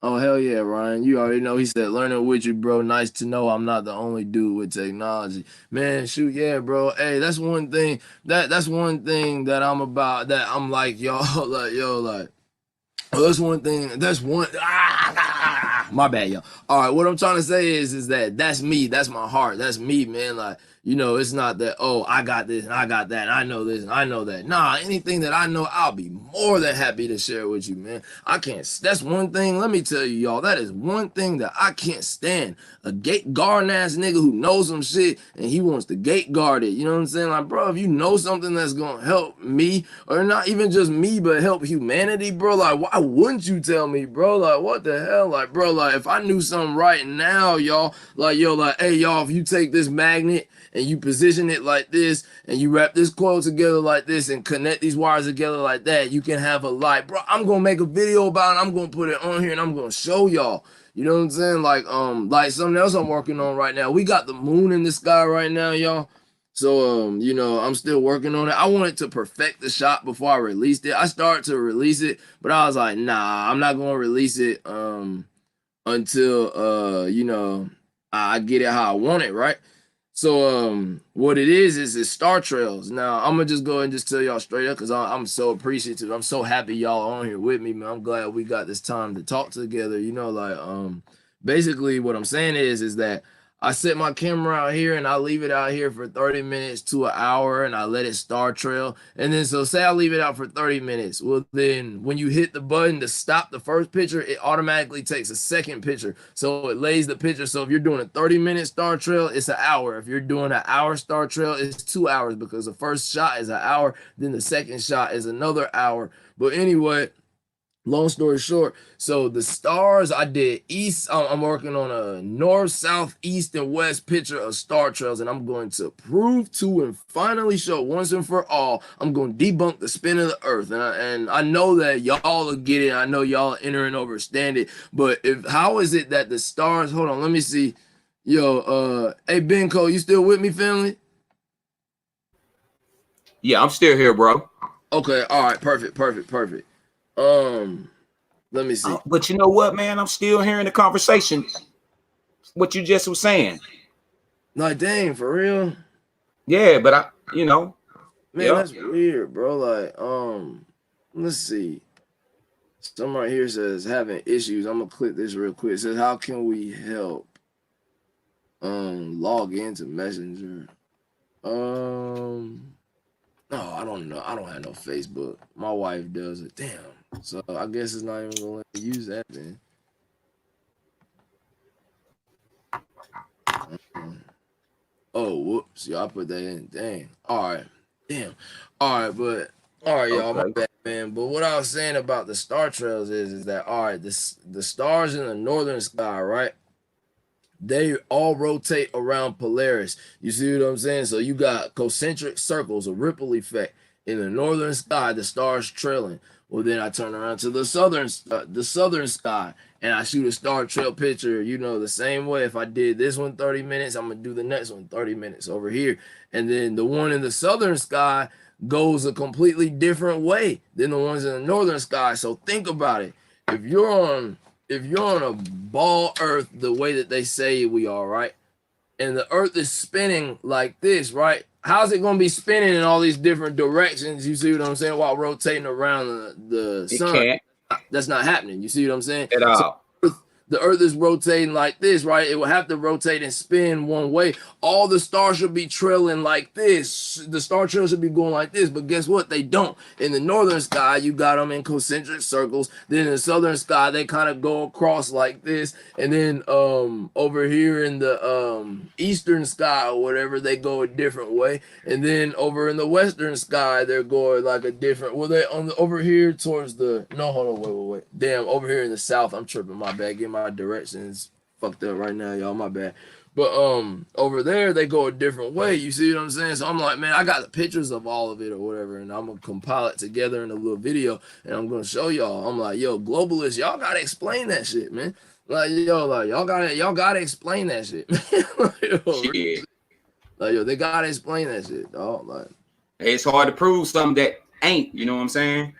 Oh hell yeah, Ryan. You already know he said learning with you, bro. Nice to know I'm not the only dude with technology. Man, shoot, yeah, bro. Hey, that's one thing that's one thing that I'm about that I'm like, y'all, like, yo, like, oh, that's one thing. That's one. My bad, y'all. All right, what I'm trying to say is that that's me. That's my heart. That's me, man. Like, it's not that. Oh, I got this and I got that. And I know this and I know that. Nah, anything that I know, I'll be more than happy to share with you, man. I can't. That's one thing. Let me tell you, y'all. That is one thing that I can't stand. A gate guarding ass nigga who knows some shit and he wants to gate guard it. You know what I'm saying? Like, bro, if you know something that's gonna help me, or not even just me, but help humanity, bro, like, why wouldn't you tell me, bro? Like, what the hell? Like, bro, like, if I knew something right now, y'all, like, yo, like, hey, y'all, if you take this magnet and you position it like this and you wrap this coil together like this and connect these wires together like that, you can have a light. Bro, I'm gonna make a video about it. I'm gonna put it on here and I'm gonna show y'all. You know what I'm saying? Like something else I'm working on right now. We got the moon in the sky right now, y'all. So I'm still working on it. I wanted to perfect the shot before I released it. I started to release it, but I was like, nah, I'm not gonna release it until I get it how I want it, right? what it is star trails. Now I'm gonna just go ahead and just tell y'all straight up because I'm so appreciative. I'm so happy y'all on here with me, man. I'm glad we got this time to talk together. You know, like basically what I'm saying is that I set my camera out here and I leave it out here for 30 minutes to an hour and I let it star trail. And then so say I leave it out for 30 minutes. Well, then when you hit the button to stop the first picture, it automatically takes a second picture. So it lays the picture. So if you're doing a 30-minute star trail, it's an hour. If you're doing an hour star trail, it's 2 hours because the first shot is an hour, then the second shot is another hour. But anyway, long story short, so the stars I did east, I'm working on a north, south, east, and west picture of star trails, and I'm going to prove to and finally show once and for all, I'm going to debunk the spin of the earth. And I know that y'all will get it. I know y'all enter and understand it. But how is it that the stars, hold on, let me see. Yo, hey BencOde, you still with me, family? Yeah, I'm still here, bro. Okay, all right, perfect. Let me see. But you know what, man? I'm still hearing the conversation. What you just was saying. Like, dang, for real? Yeah, but man, that's weird, bro. Like, let's see. Some right here says having issues. I'm gonna click this real quick. It says, how can we help? Log into Messenger. No, I don't know. I don't have no Facebook. My wife does it. Damn. So I guess it's not even gonna let me use that then. Oh, whoops. Y'all put that in. Dang. All right. Damn. All right, but all right, y'all. My bad, man. But what I was saying about the star trails is that all right, the stars in the northern sky, right? They all rotate around Polaris. You see what I'm saying? So you got concentric circles, a ripple effect in the northern sky. The stars trailing. Well, then I turn around to the southern sky, and I shoot a star trail picture. You know, the same way. If I did this one 30 minutes, I'm gonna do the next one 30 minutes over here, and then the one in the southern sky goes a completely different way than the ones in the northern sky. So think about it. If you're on a ball earth the way that they say we are, right? And the earth is spinning like this, right? How's it going to be spinning in all these different directions? You see what I'm saying? While rotating around the sun. That's not happening. You see what I'm saying? At all. So the earth is rotating like this, right? It will have to rotate and spin one way. All the stars should be trailing like this. The star trail should be going like this, but guess what? They don't. In the northern sky, you got them in concentric circles. Then in the southern sky, they kind of go across like this. And then over here in the eastern sky or whatever, they go a different way. And then over in the western sky, they're going like a different. Well, they over here towards the hold on, wait. Damn, over here in the south, I'm tripping. My bad. Get my directions fucked up right now, y'all. My bad. But over there they go a different way. You see what I'm saying? So I'm like, man, I got the pictures of all of it or whatever, and I'm gonna compile it together in a little video, and I'm gonna show y'all. I'm like, yo, globalists, y'all gotta explain that shit, man. Like, yo, like y'all gotta explain that shit, man. Like, yo, they gotta explain that shit, dog. Like, it's hard to prove something that ain't. You know what I'm saying?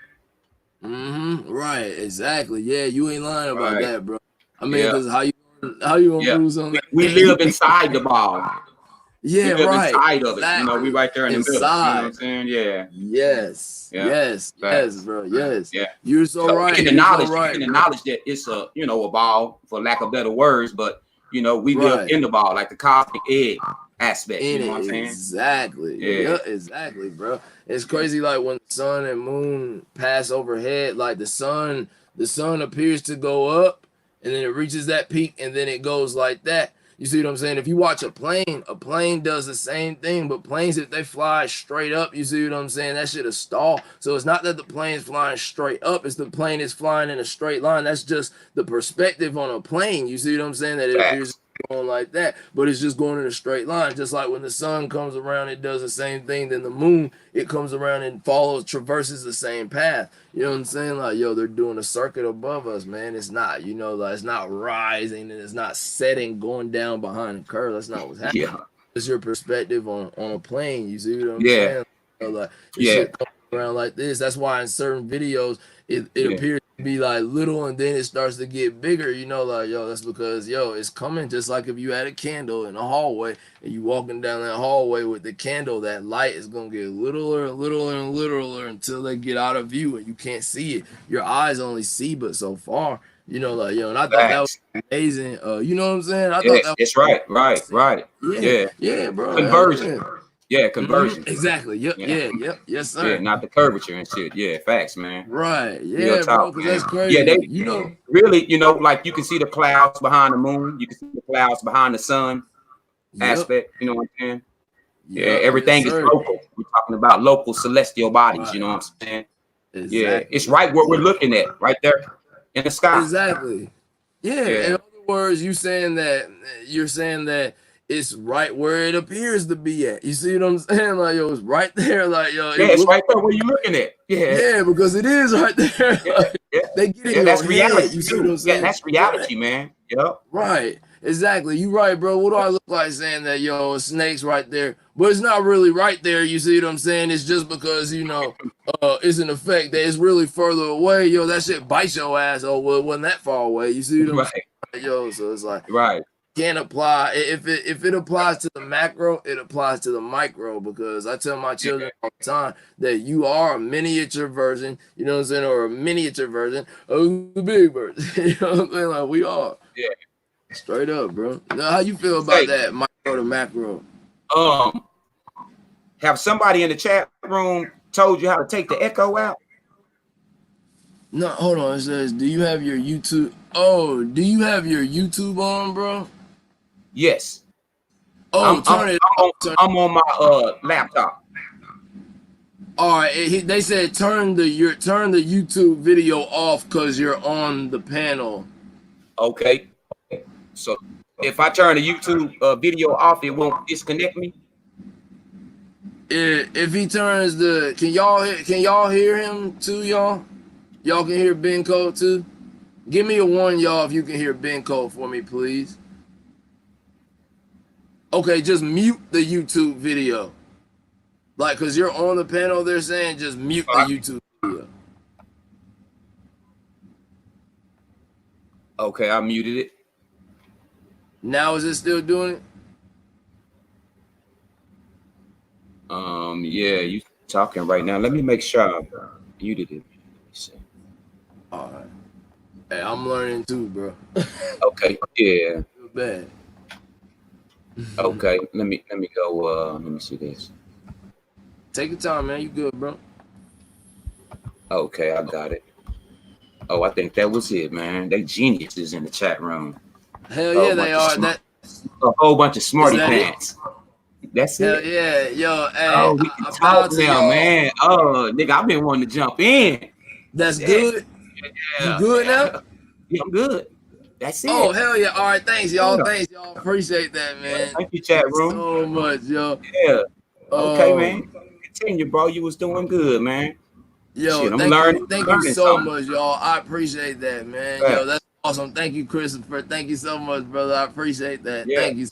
Right. Exactly. Yeah, you ain't lying about that, bro. I mean, because how you gonna prove something? We live inside the ball. Yeah, we live right. inside of it. You know, we right there in the middle. You know what I'm saying? Yeah. Yes, bro. Yes. Yeah. You're so right. In the knowledge that it's a ball, for lack of better words, but we live in the ball, like the cosmic egg aspect. You know what I'm saying? Exactly. Yeah, exactly, bro. It's crazy, like when the sun and moon pass overhead, like the sun appears to go up and then it reaches that peak and then it goes like that. You see what I'm saying? If you watch a plane does the same thing, but planes, if they fly straight up, you see what I'm saying? That shit is stall. So it's not that the plane's flying straight up, it's the plane is flying in a straight line. That's just the perspective on a plane. You see what I'm saying? That it appears going like that, but it's just going in a straight line. Just like when the sun comes around, it does the same thing. Then the moon, it comes around and traverses the same path. You know what I'm saying? Like, yo, they're doing a circuit above us, man. It's not, like it's not rising and it's not setting, going down behind the curve. That's not what's happening. It's your perspective on a plane. You see what I'm saying? Like, shit around like this. That's why in certain videos it appears to be like little and then it starts to get bigger, you know, like yo, that's because yo, it's coming just like if you had a candle in a hallway and you walking down that hallway with the candle, that light is gonna get littler and littler and littler until they get out of view and you can't see it. Your eyes only see but so far. You know, like yo, and I thought that was amazing. You know what I'm saying? I thought that it's right. Yeah, bro. Conversion. Yeah, conversion. Exactly. Yep. Yeah. Yes, sir. Yeah, not the curvature and shit. Yeah, facts, man. Right. Yeah, bro. Because that's crazy. Yeah, they you know really, you know, like you can see the clouds behind the moon. You can see the clouds behind the sun aspect. You know what I'm saying? Yeah, everything is local. We're talking about local celestial bodies. You know what I'm saying? Exactly. Yeah, it's right where we're looking at, right there in the sky. Exactly. Yeah. In other words, you're saying that it's right where it appears to be at. You see what I'm saying? Like yo, it's right there. Like yo, it's right there where you're looking at. Yeah, because it is right there. They get in your reality. You see what I'm saying? Yeah, that's reality, man. Yep. Right. Exactly. You right, bro. What do I look like saying that, yo, a snake's right there? But it's not really right there. You see what I'm saying? It's just because, you know, it's an effect that it's really further away. Yo, that shit bites your ass. Oh, well, it wasn't that far away. You see what I'm saying? Yo, so it's like, can't apply. If it applies to the macro, it applies to the micro, because I tell my children all the time that you are a miniature version, you know what I'm saying, or a miniature version of the big version. You know what I'm saying? Like we are. Yeah. Straight up, bro. Now, how you feel about that micro to macro? Have somebody in the chat room told you how to take the echo out? No, hold on. It says, do you have your YouTube? Oh, do you have your YouTube on, bro? Yes. Oh, I'm on my laptop. All right. They said turn the YouTube video off because you're on the panel. Okay. So if I turn the YouTube video off, it won't disconnect me. If he turns can y'all hear him too, y'all? Y'all can hear BinCode too? Give me a 1, y'all, if you can hear BinCode for me, please. Okay, just mute the YouTube video. Like, cause you're on the panel, they're saying just mute the YouTube video. Okay, I muted it. Now is it still doing it? Yeah, you talking right now. Let me make sure I muted it. All right. Hey, I'm learning too, bro. Okay, yeah. Feel bad. Okay, let me go. Let me see this. Take your time, man. You good, bro? Okay, I got it. Oh, I think that was it, man. They geniuses in the chat room. Hell yeah, they are. A whole bunch of smarty pants. That's it. Hell yeah, yo. Hey, we can talk now, man. Oh, nigga, I've been wanting to jump in. That's good. Yeah. You good now? Yeah, I'm good. That's it. Oh, hell yeah. All right, thanks, y'all. Yeah. Thanks, y'all. Appreciate that, man. Thank you, chat room. So much, yo. Yeah. Okay, man. Continue, bro. You was doing good, man. Yo, shit, thank you so much, y'all. I appreciate that, man. Yo, that's awesome. Thank you, Christopher. Thank you so much, brother. I appreciate that. Yeah. Thank you.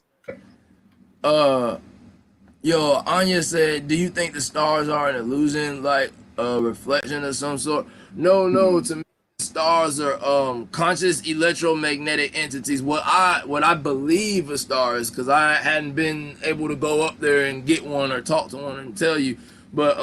Yo, Anya said, do you think the stars are an illusion, like a reflection of some sort? No, to me, stars are conscious electromagnetic entities. What I believe a star is, because I hadn't been able to go up there and get one or talk to one and tell you, but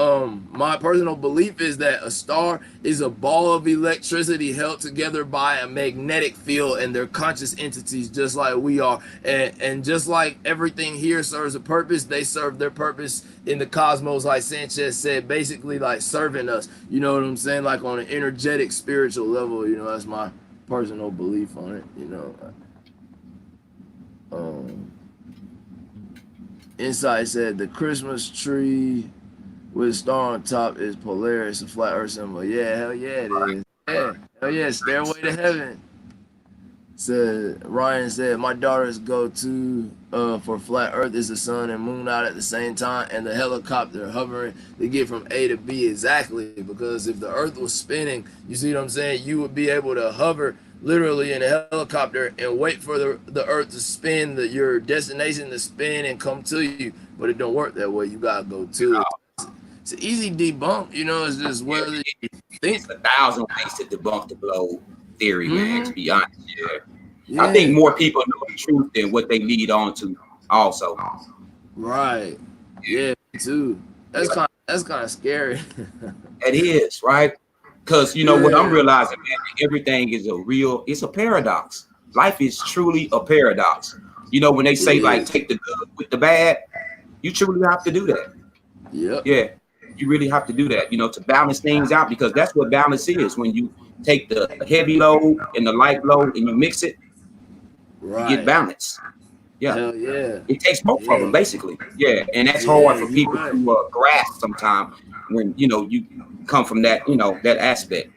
my personal belief is that a star is a ball of electricity held together by a magnetic field, and they're conscious entities just like we are, and just like everything here serves a purpose, they serve their purpose in the cosmos, like Sanchez said, basically like serving us, you know what I'm saying, like on an energetic spiritual level. You know, that's my personal belief on it, you know. Insight said the Christmas tree with a star on top is Polaris, a flat earth symbol. Yeah, hell yeah, it is. Yeah, hell yeah, Stairway to Heaven. Ryan said, my daughter's go-to for flat earth is the sun and moon out at the same time, and the helicopter hovering to get from A to B. Exactly, because if the earth was spinning, you see what I'm saying, you would be able to hover literally in a helicopter and wait for the earth to spin, your destination to spin and come to you. But it don't work that way. You gotta go to it. it's an easy debunk. You know, it's just whether you think. It's 1,000 ways to debunk the globe theory, man. To be honest, I think more people know the truth than what they lead on to. Also, right? Yeah, me too. That's kind of scary. It is, right? Because you know what I'm realizing, man. Everything is it's a paradox. Life is truly a paradox. You know, when they say like take the good with the bad, you truly have to do that. Yeah, you really have to do that, you know, to balance things out, because that's what balance is. When you take the heavy load and the light load and you mix it, you get balance. Hell yeah. It takes both of them, basically. Yeah, and that's hard for people to grasp sometimes when, you know, you come from that, you know, that aspect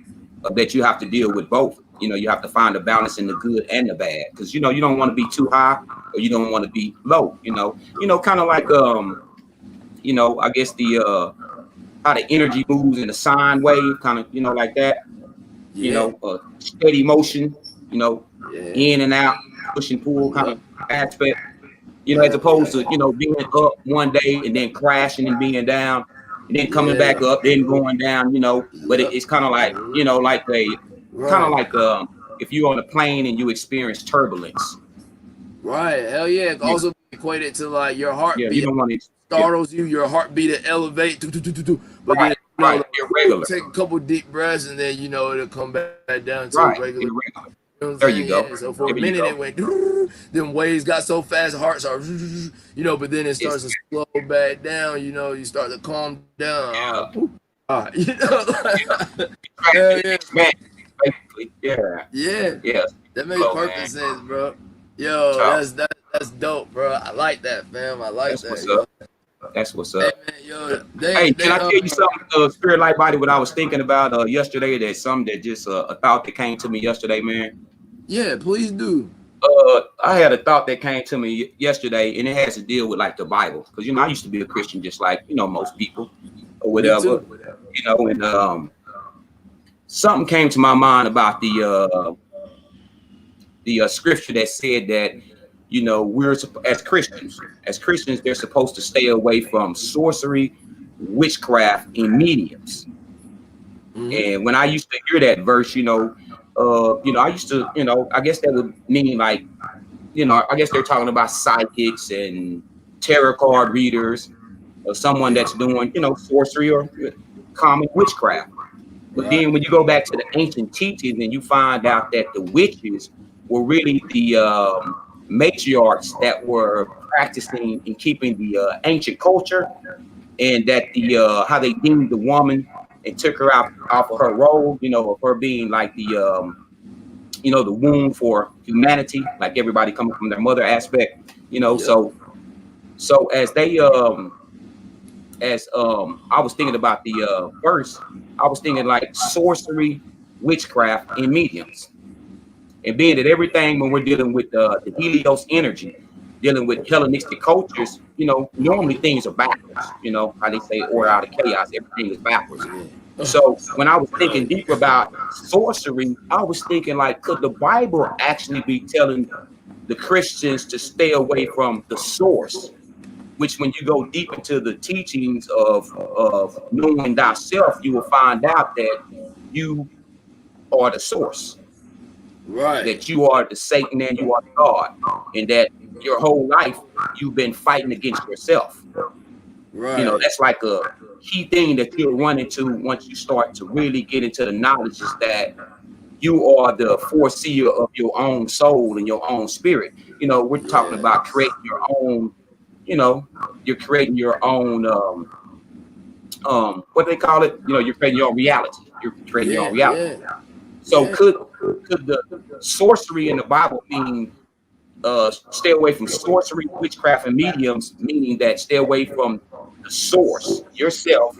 of that you have to deal with both. You know, you have to find a balance in the good and the bad, because, you know, you don't want to be too high or you don't want to be low, you know, kind of like, you know, I guess the how the energy moves in a sine wave, kind of, you know, like that, you know, steady motion, you know, in and out, push and pull kind of aspect, you know, as opposed to, you know, being up one day and then crashing and being down and then coming back up, then going down, you know, but it's kind of like, you know, like kind of like if you're on a plane and you experience turbulence. Right. Hell yeah. It also equated to like your heartbeat. Yeah, you don't want to startles you, your heartbeat to elevate, but then irregular. Take a couple deep breaths and then, you know, it'll come back down to regular. You know there you go. So for a minute it went, then waves got so fast, heart started, you know, but then it starts to slow back down, you know, you start to calm down. You know, yeah. That makes perfect sense, bro. Yo, that's dope, bro. I like that, fam. I like that. That's what's up. Hey, man, hey, can I tell you something, Spirit Light Body, what I was thinking about yesterday? That's something that just a thought that came to me yesterday, man. Yeah, please do. I had a thought that came to me yesterday, and it has to deal with like the Bible, because you know I used to be a Christian just like, you know, most people or whatever, you know, and something came to my mind about the scripture that said that, you know, we're as Christians, they're supposed to stay away from sorcery, witchcraft, and mediums. And when I used to hear that verse, you know, I used to, you know, I guess that would mean like, you know, I guess they're talking about psychics and tarot card readers or someone that's doing, you know, sorcery or common witchcraft. But then when you go back to the ancient teachings and you find out that the witches were really the matriarchs that were practicing and keeping the ancient culture, and that the how they deemed the woman and took her out off of her role, you know, of her being like the you know, the womb for humanity, like everybody coming from their mother aspect, you know. So as they I was thinking about the verse, I was thinking like sorcery, witchcraft, and mediums. And being that everything, when we're dealing with the Helios energy, dealing with Hellenistic cultures, you know, normally things are backwards. You know, how they say order out of chaos, everything is backwards. So when I was thinking deep about sorcery, I was thinking like, could the Bible actually be telling the Christians to stay away from the source? Which when you go deep into the teachings of knowing thyself, you will find out that you are the source. Right. That you are the Satan and you are God, and that your whole life you've been fighting against yourself. Right. You know, that's like a key thing that you'll run into once you start to really get into the knowledge, is that you are the foreseer of your own soul and your own spirit. You know, we're talking about creating your own, you know, you're creating your own what they call it, you know, you're creating your own reality. You're creating your own reality. So could the sorcery in the Bible mean stay away from sorcery, witchcraft, and mediums, meaning that stay away from the source, yourself?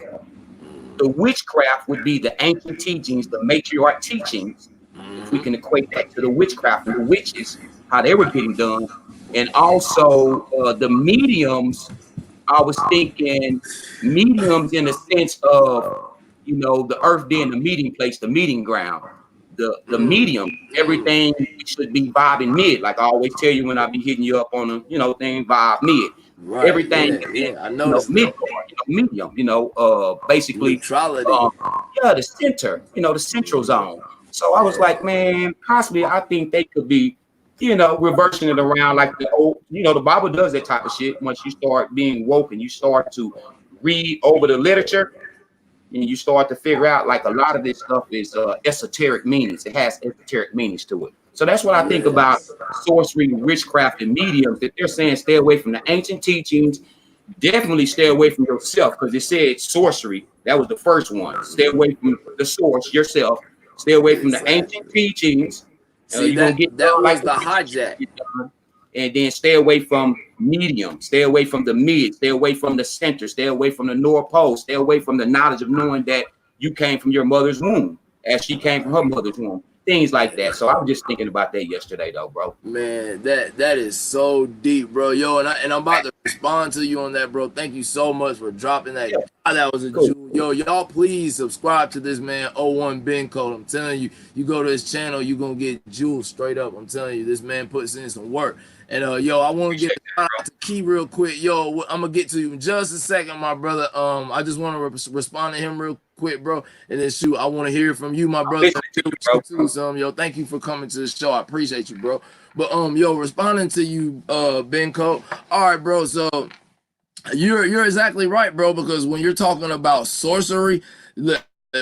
The witchcraft would be the ancient teachings, the matriarch teachings, if we can equate that to the witchcraft and the witches, how they were getting done. And also the mediums, I was thinking mediums in the sense of, you know, the earth being the meeting place, the meeting ground. The medium, everything should be vibing mid. Like I always tell you when I be hitting you up on the, you know, thing, vibe mid. Everything, I noticed medium, basically, neutrality. the center, the central zone. So I was like, man, possibly I think they could be, reversing it around like the old, the Bible does that type of shit. Once you start being woke and you start to read over the literature, and you start to figure out like a lot of this stuff is esoteric meanings. It has esoteric meanings to it. So that's what I think about sorcery, witchcraft, and mediums, that they're saying stay away from the ancient teachings. Definitely stay away from yourself, because it said sorcery. That was the first one. Stay away from the source, yourself. Stay away from the ancient teachings. See, you're gonna get that was like the hijack. And then stay away from medium, stay away from the mid, stay away from the center, stay away from the North Pole, stay away from the knowledge of knowing that you came from your mother's womb as she came from her mother's womb. Things like that. So I was just thinking about that yesterday, though, bro. Man, that is so deep, bro. Yo, and I'm about to respond to you on that, bro. Thank you so much for dropping that. That was a jewel. Yo, y'all please subscribe to this man 01Bincode. I'm telling you, you go to his channel, you gonna get jewels straight up. I'm telling you, this man puts in some work. And yo, I want to get to Key real quick. Yo, I'm gonna get to you in just a second, my brother. I just want to respond to him real quick, bro. And then shoot, I want to hear from you, my brother. Yo, thank you for coming to the show. I appreciate you, bro. But yo, responding to you, Bincode. All right, bro. So you're exactly right, bro. Because when you're talking about sorcery,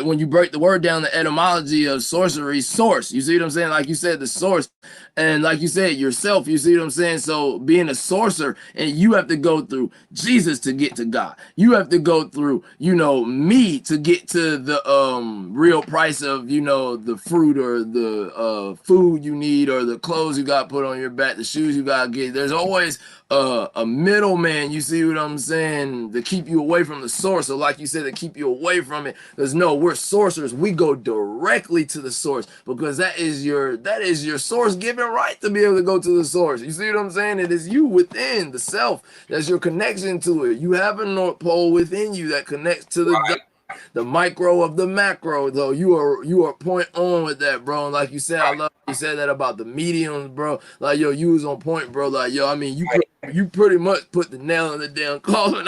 when you break the word down, the etymology of sorcery, source. You see what I'm saying? Like you said, the source, and like you said, yourself. You see what I'm saying? So being a sorcerer, and you have to go through Jesus to get to God. You have to go through, me to get to the real price of, the fruit or the food you need, or the clothes you got put on your back, the shoes you got to get. There's always a middleman, you see what I'm saying, to keep you away from the source. So like you said, to keep you away from it, there's no, we're sorcerers. We go directly to the source, because that is your source given right to be able to go to the source. You see what I'm saying? It is you within the self. That's your connection to it. You have a North Pole within you that connects to the micro of the macro. Though you are point on with that, bro. And like you said, I love you said that about the mediums, bro. Like, yo, you was on point, bro. Like, yo, I mean, you pretty much put the nail in the damn coffin.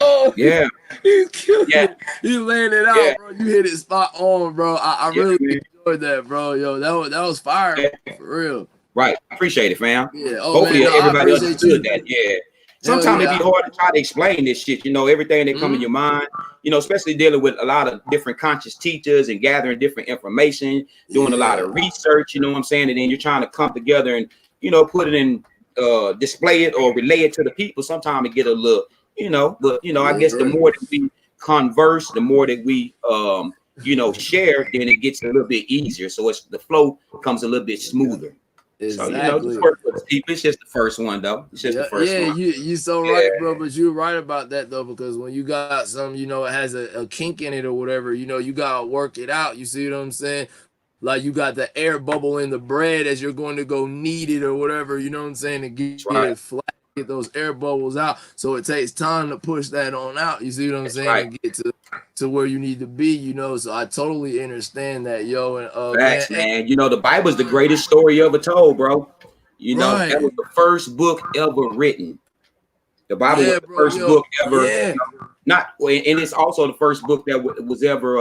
Oh yeah, you killed it. You laid it out, bro. You hit it spot on, bro. I really enjoyed that, bro. Yo, that was fire, for real. Right, appreciate it, fam. Yeah. Hopefully everybody understood that. Yeah. Sometimes it be hard to try to explain this shit, everything that come in your mind, especially dealing with a lot of different conscious teachers and gathering different information, doing a lot of research, you know what I'm saying? And then you're trying to come together and, put it in, display it or relay it to the people. Sometimes it get a little, but, I guess the more that we converse, the more that we, share, then it gets a little bit easier. So the flow comes a little bit smoother. Exactly. So, it's just the first one, though. It's just the first one. You so right, bro. But you're right about that, though, because when you got some, it has a kink in it or whatever, you gotta work it out. You see what I'm saying? Like, you got the air bubble in the bread as you're going to go knead it or whatever. You know what I'm saying? To get it flat, get those air bubbles out. So it takes time to push that on out. You see what I'm saying? To get to where you need to be, So I totally understand that, yo. And facts, man. The Bible's the greatest story ever told, bro. That was the first book ever written. The Bible was the first book ever. And it's also the first book that was ever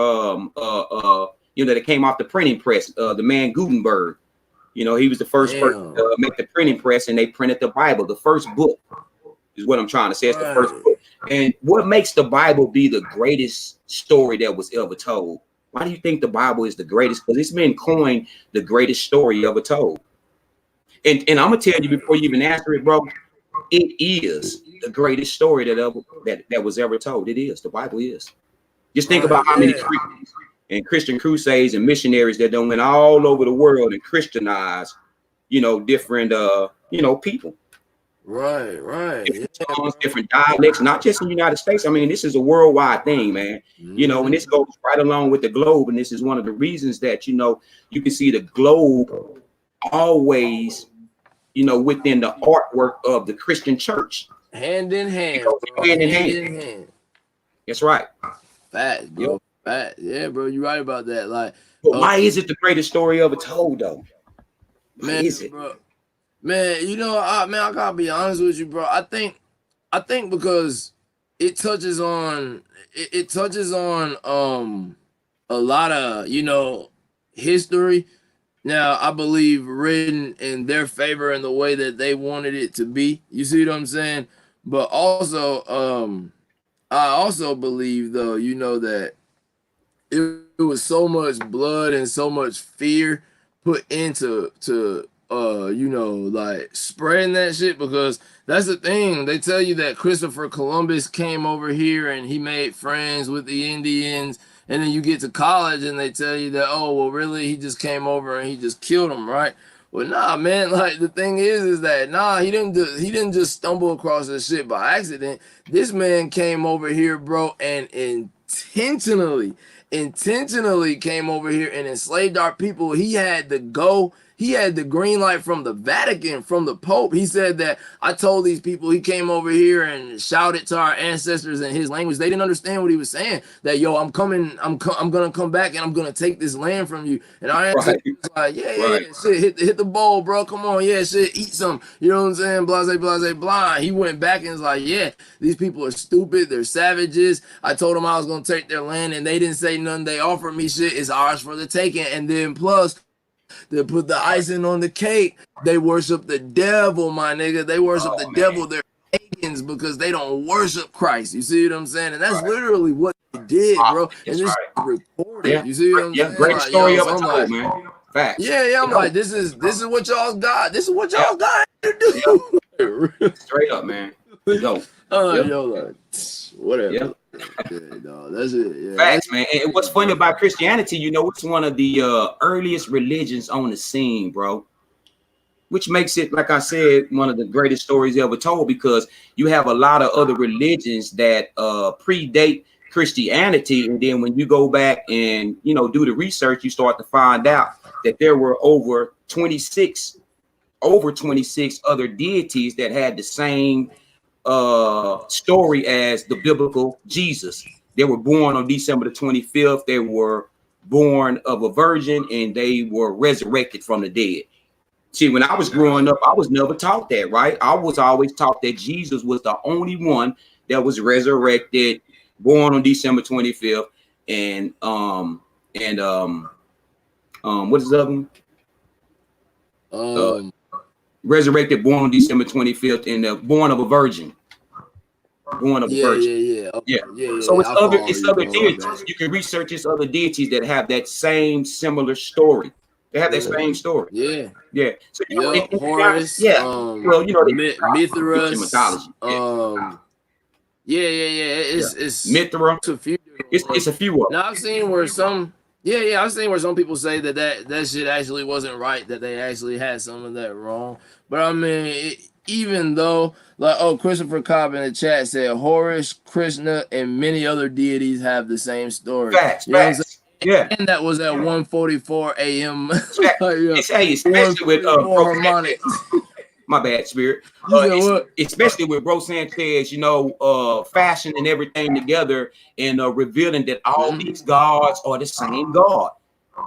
that came off the printing press. The man Gutenberg. He was the first person to make the printing press, and they printed the Bible. The first book is what I'm trying to say. It's the first book. And what makes the Bible be the greatest story that was ever told? Why do you think the Bible is the greatest? Because it's been coined the greatest story ever told. And I'm gonna tell you before you even answer it, bro. It is the greatest story that was ever told. It is. The Bible is. Just think about how many Christian crusades and missionaries that done went all over the world and Christianized, different people. Right. Different tongues, different dialects, not just in the United States. I mean, this is a worldwide thing, man. And this goes right along with the globe. And this is one of the reasons that, you can see the globe always, within the artwork of the Christian church. Hand in hand. Hand in hand. That's right. Fat, bro. Fat. Yeah, bro, you're right about that. Like, but why is it the greatest story ever told, though? Why is it? Bro. Man, I gotta be honest with you, bro. I think I think because it touches on a lot of, you know, history. Now, I believe written in their favor in the way that they wanted it to be. You see what I'm saying? But also, I also believe though, you know, that it was so much blood and so much fear put into you know, like spreading that shit, because that's the thing. They tell you that Christopher Columbus came over here and he made friends with the Indians, and then you get to college and they tell you that, oh well, really he just came over and he just killed them, right? Well, nah, man. Like the thing is that nah, he didn't just stumble across this shit by accident. This man came over here, bro, and intentionally came over here and enslaved our people. He had the green light from the Vatican, from the Pope. He said that I told these people, he came over here and shouted to our ancestors in his language. They didn't understand what he was saying. That, yo, I'm gonna come back and I'm gonna take this land from you. And our ancestors was like, yeah, shit, hit the bowl, bro. Come on, yeah, shit, eat some. You know what I'm saying? Blase, blase, blah. He went back and was like, yeah, these people are stupid. They're savages. I told them I was gonna take their land, and they didn't say nothing. They offered me shit. It's ours for the taking. And then plus, they put the icing on the cake. They worship the devil, my nigga. They worship the devil. They're pagans because they don't worship Christ. You see what I'm saying? And that's literally what they did, bro. And this is recorded. Yeah. You see what I'm saying? Great story of a told, man. Facts. Yeah. I'm like, this is what y'all got. This is what y'all got to do. Straight up, man. Yo. Yo, like, whatever. Yep. No, that's it. Yeah. Facts, man. And what's funny about Christianity, you know, it's one of the earliest religions on the scene, bro. Which makes it, like I said, one of the greatest stories ever told, because you have a lot of other religions that predate Christianity, and then when you go back and, you know, do the research, you start to find out that there were over 26 other deities that had the same story as the biblical Jesus. They were born on December the 25th. They were born of a virgin, and they were resurrected from the dead. See, when I was growing up, I was never taught that, right? I was always taught that Jesus was the only one that was resurrected, born on December 25th, and what is the other one? Resurrected, born on December 25th, and born of a virgin. Born of a virgin. Yeah. So it's other deities. You can research this other deities that have that same similar story. They have that same story. Yeah. So you know, Horus. Well, you know, Mithras. Mythology. It's Mithra. It's a few of them. Now I've seen where some. I've seen where some people say that shit actually wasn't right, that they actually had some of that wrong. But I mean, even though, like, Christopher Cobb in the chat said Horus, Krishna, and many other deities have the same story. Facts. Yeah, and that was at 1:44 a.m. Especially with harmonics. My bad, Spirit. Especially with Bro Sanchez, you know, fashioning everything together and revealing that all these gods are the same God.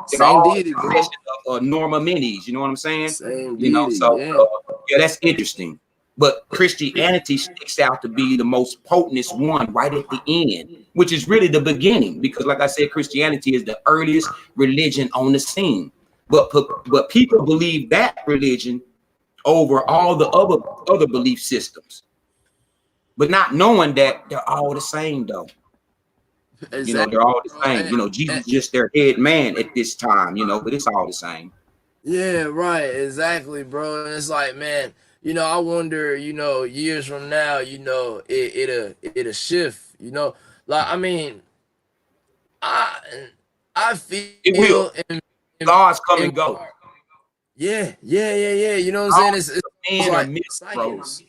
Same deity, Norma Minis, you know what I'm saying? Same deity, know, so that's interesting. But Christianity sticks out to be the most potentest one right at the end, which is really the beginning, because like I said, Christianity is the earliest religion on the scene. But people believe that religion over all the other belief systems, but not knowing that they're all the same though. Exactly. You know, they're all the same. You know, Jesus is just their head man at this time, you know, but it's all the same. Yeah, right. Exactly, bro. And it's like, man, you know, I wonder, you know, years from now, you know, it'll shift, you know. Like, I mean, I feel it will. God's come and go. Yeah. You know what I'm saying? It's like cycles.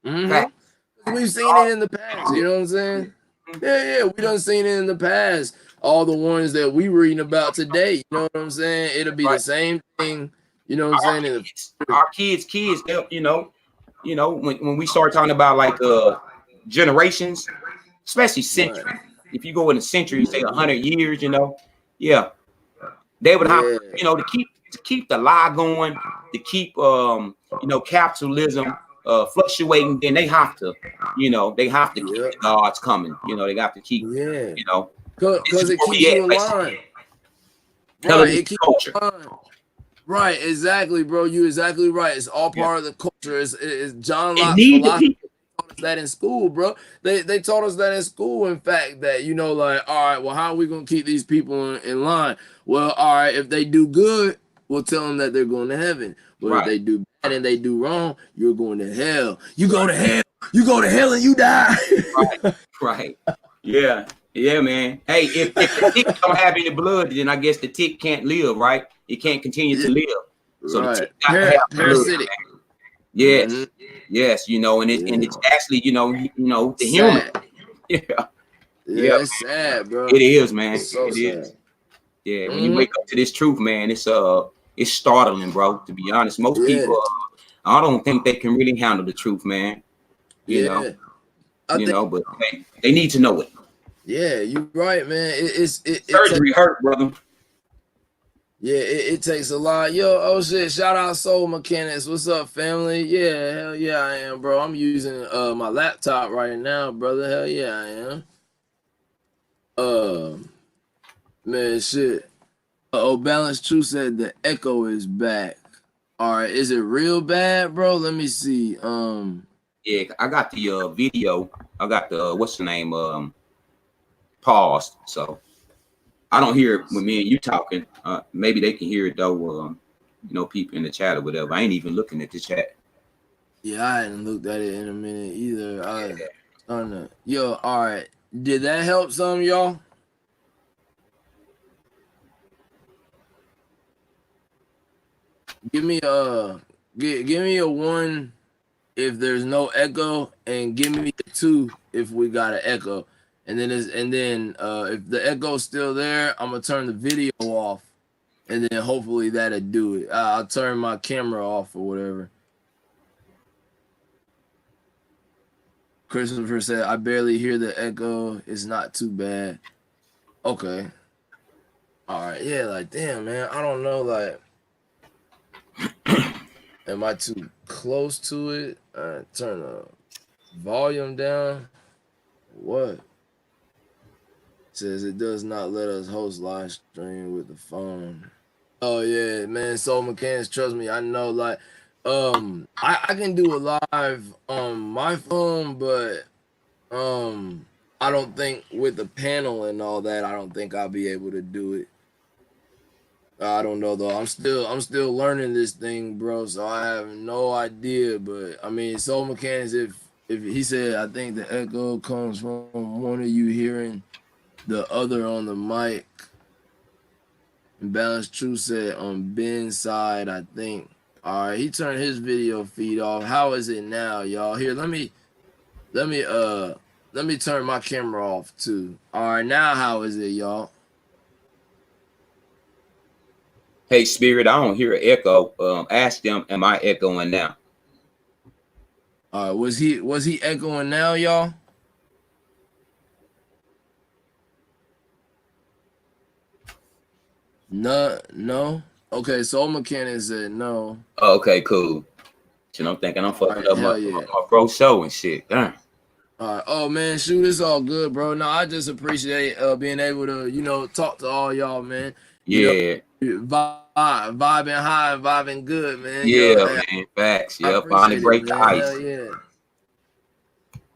We've seen it in the past. You know what I'm saying? Yeah. We done seen it in the past. All the ones that we reading about today. You know what I'm saying? It'll be the same thing. You know what I'm saying? Our kids, you know, when we start talking about like generations, especially century. Right. If you go in a century, say 100 years, you know, they would have, you know, to keep the lie going, to keep you know, capitalism fluctuating, then they have to, they have to keep the gods coming. They got to keep, because it keeps you in line. Right, it keeps you in line. Right, exactly, bro. You're exactly right. It's all part of the culture. It's John Locke's philosophy. Taught us that in school, bro. They taught us that in school. In fact, that like, all right, well, how are we gonna keep these people in line? Well, all right, if they do good, we'll tell them that they're going to heaven. But if they do bad and they do wrong, you're going to hell. You go to hell. You go to hell and you die. Right. Yeah, man. Hey, if the tick don't have any blood, then I guess the tick can't live, right? It can't continue to live. So the tick got to have parasitic. Blood, yes, yes, and it's actually, the human. Yeah, it's sad, bro. It is, man. It's so sad. Is. Yeah, when you wake up to this truth, man, it's startling, bro. To be honest, most people, I don't think they can really handle the truth, man. You know, but they need to know it. Yeah, you're right, man. Surgery hurt, brother. Yeah, it takes a lot. Yo, oh shit! Shout out Soul Mechanics. What's up, family? Yeah, hell yeah, I am, bro. I'm using my laptop right now, brother. Hell yeah, I am. Man, shit. Balance True said the echo is back. All right, is it real bad, bro? Let me see. Yeah, I got the video. I got the what's the name? Paused, so I don't hear it when me and you talking. Maybe they can hear it though. People in the chat or whatever. I ain't even looking at the chat. Yeah, I hadn't looked at it in a minute either. I don't know. Yo, all right. Did that help some, y'all? Give me a 1 if there's no echo, and give me a 2 if we got an echo. And then if the echo's still there, I'm gonna turn the video off, and then hopefully that'll do it. I'll turn my camera off or whatever. Christopher said, I barely hear the echo. It's not too bad. Okay. All right. Yeah, like, damn, man. I don't know, like, am I too close to it? Turn the volume down. What? Says it does not let us host live stream with the phone. Oh yeah, man. Soul Mechanics, trust me, I know. Like, I can do a live on my phone, but I don't think with the panel and all that, I don't think I'll be able to do it. I don't know though. I'm still learning this thing, bro. So I have no idea. But I mean, Soul Mechanics, if he said, I think the echo comes from one of you hearing the other on the mic. And Balance True said on Ben's side, I think. All right, he turned his video feed off. How is it now, y'all? Here, let me turn my camera off too. All right, now how is it, y'all? Hey, Spirit, I don't hear an echo. Ask them, am I echoing now? All right, was he echoing now, y'all? No. Okay, Soul Mechanic said no. Oh, okay, cool. So I'm thinking I'm fucking up my bro show and shit. Damn. All right. Oh man, shoot, it's all good, bro. No, I just appreciate being able to talk to all y'all, man. Yeah. Vibing high and vibing good, man. Yeah, man. Facts. Yeah, finally break the ice. Yeah.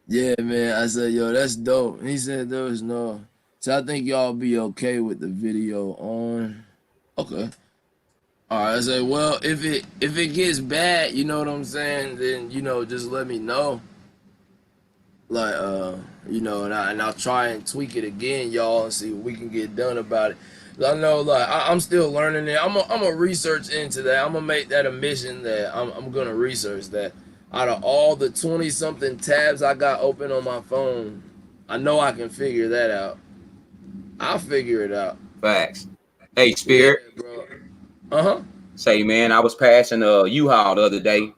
Yeah, man. I said, yo, that's dope. And he said there was no. So I think y'all be okay with the video on. Okay. All right. I said, well, if it gets bad, you know what I'm saying, then just let me know. Like and I'll try and tweak it again, y'all, and see what we can get done about it. I know, like, I'm still learning it. I'm a research into that. I'm gonna make that a mission that I'm gonna research that. Out of all the 20-something tabs I got open on my phone, I know I can figure that out. I'll figure it out. Facts. Hey, Spirit. Yeah, bro. Say, man, I was passing U-Haul the other day,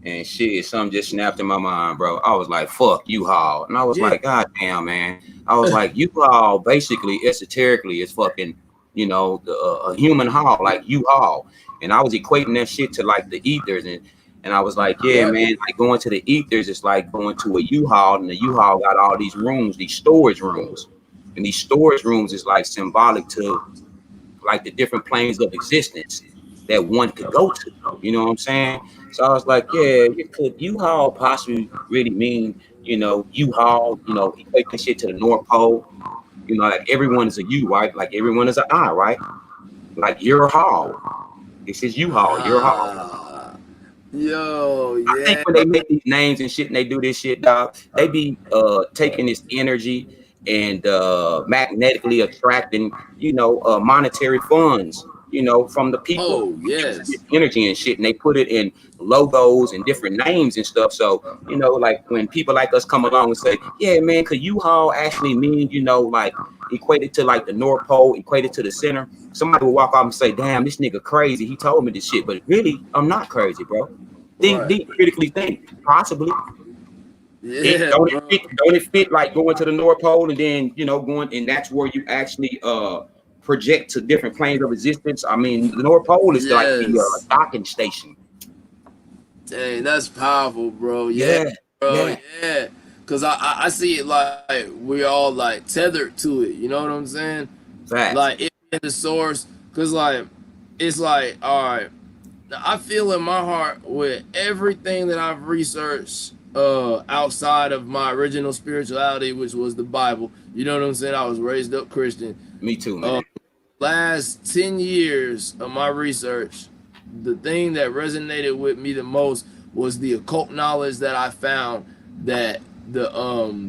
and shit, something just snapped in my mind, bro. I was like, fuck U-Haul. And I was like, God damn, man. I was like, U-Haul basically, esoterically, is fucking, a human haul, like U-Haul. And I was equating that shit to like the ethers. And And I was like, yeah, man, like going to the ethers, it's like going to a U-Haul, and the U-Haul got all these rooms, these storage rooms. And these storage rooms is like symbolic to like the different planes of existence that one could go to. You know what I'm saying? So I was like, yeah, could U-Haul possibly really mean, U-Haul, equate that shit to the North Pole? Like everyone is a U, right? Like everyone is an I, right? Like you're a Haul. This is U-Haul, you're a Haul. Yo, yeah. I think when they make these names and shit and they do this shit, dog, they be taking this energy and magnetically attracting, monetary funds, from the people. Oh, yes. Energy and shit, and they put it in logos and different names and stuff. So, like when people like us come along and say, yeah, man, could U-Haul actually mean, like equated to like the North Pole, equated to the center? Somebody will walk off and say, damn, this nigga crazy. He told me this shit, but really, I'm not crazy, bro. Think critically, think possibly. Yeah, don't it fit like going to the North Pole and then going, and that's where you actually project to different planes of existence? I mean, the North Pole is like the docking station. Dang, that's powerful, bro. Yeah, bro. Yeah. Cause I see it like we're all like tethered to it. You know what I'm saying? Fact. Like it in the source. Cause like it's like, all right, I feel in my heart with everything that I've researched outside of my original spirituality, which was the Bible. You know what I'm saying? I was raised up Christian. Me too, man. Last 10 years of my research, the thing that resonated with me the most was the occult knowledge that I found that the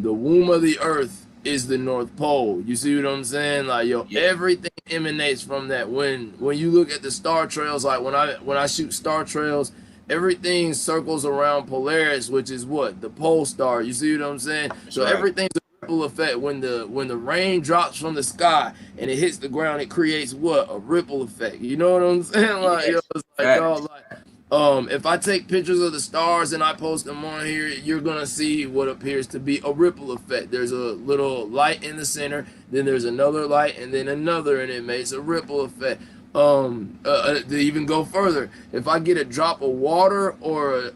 womb of the earth is the North Pole. You see what I'm saying? Like, everything emanates from that. When you look at the star trails, like when I shoot star trails, everything circles around Polaris, which is what? The pole star. You see what I'm saying? That's so everything's a ripple effect. When the rain drops from the sky and it hits the ground, it creates what? A ripple effect. You know what I'm saying? Like, it's like, if I take pictures of the stars and I post them on here, you're gonna see what appears to be a ripple effect. There's a little light in the center, then there's another light, and then another, and it makes a ripple effect. To even go further, if I get a drop of water or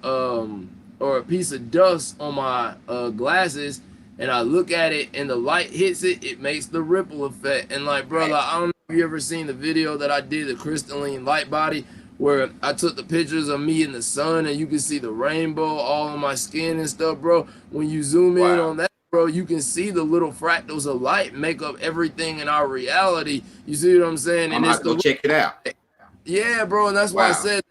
a piece of dust on my glasses, and I look at it and the light hits it, it makes the ripple effect. And like, bro, like, I don't know if you ever seen the video that I did, the crystalline light body, where I took the pictures of me in the sun and you can see the rainbow all on my skin and stuff, bro. When you zoom in on that, bro, you can see the little fractals of light make up everything in our reality. You see what I'm saying? And it's go check it out. Yeah, bro, and that's why I said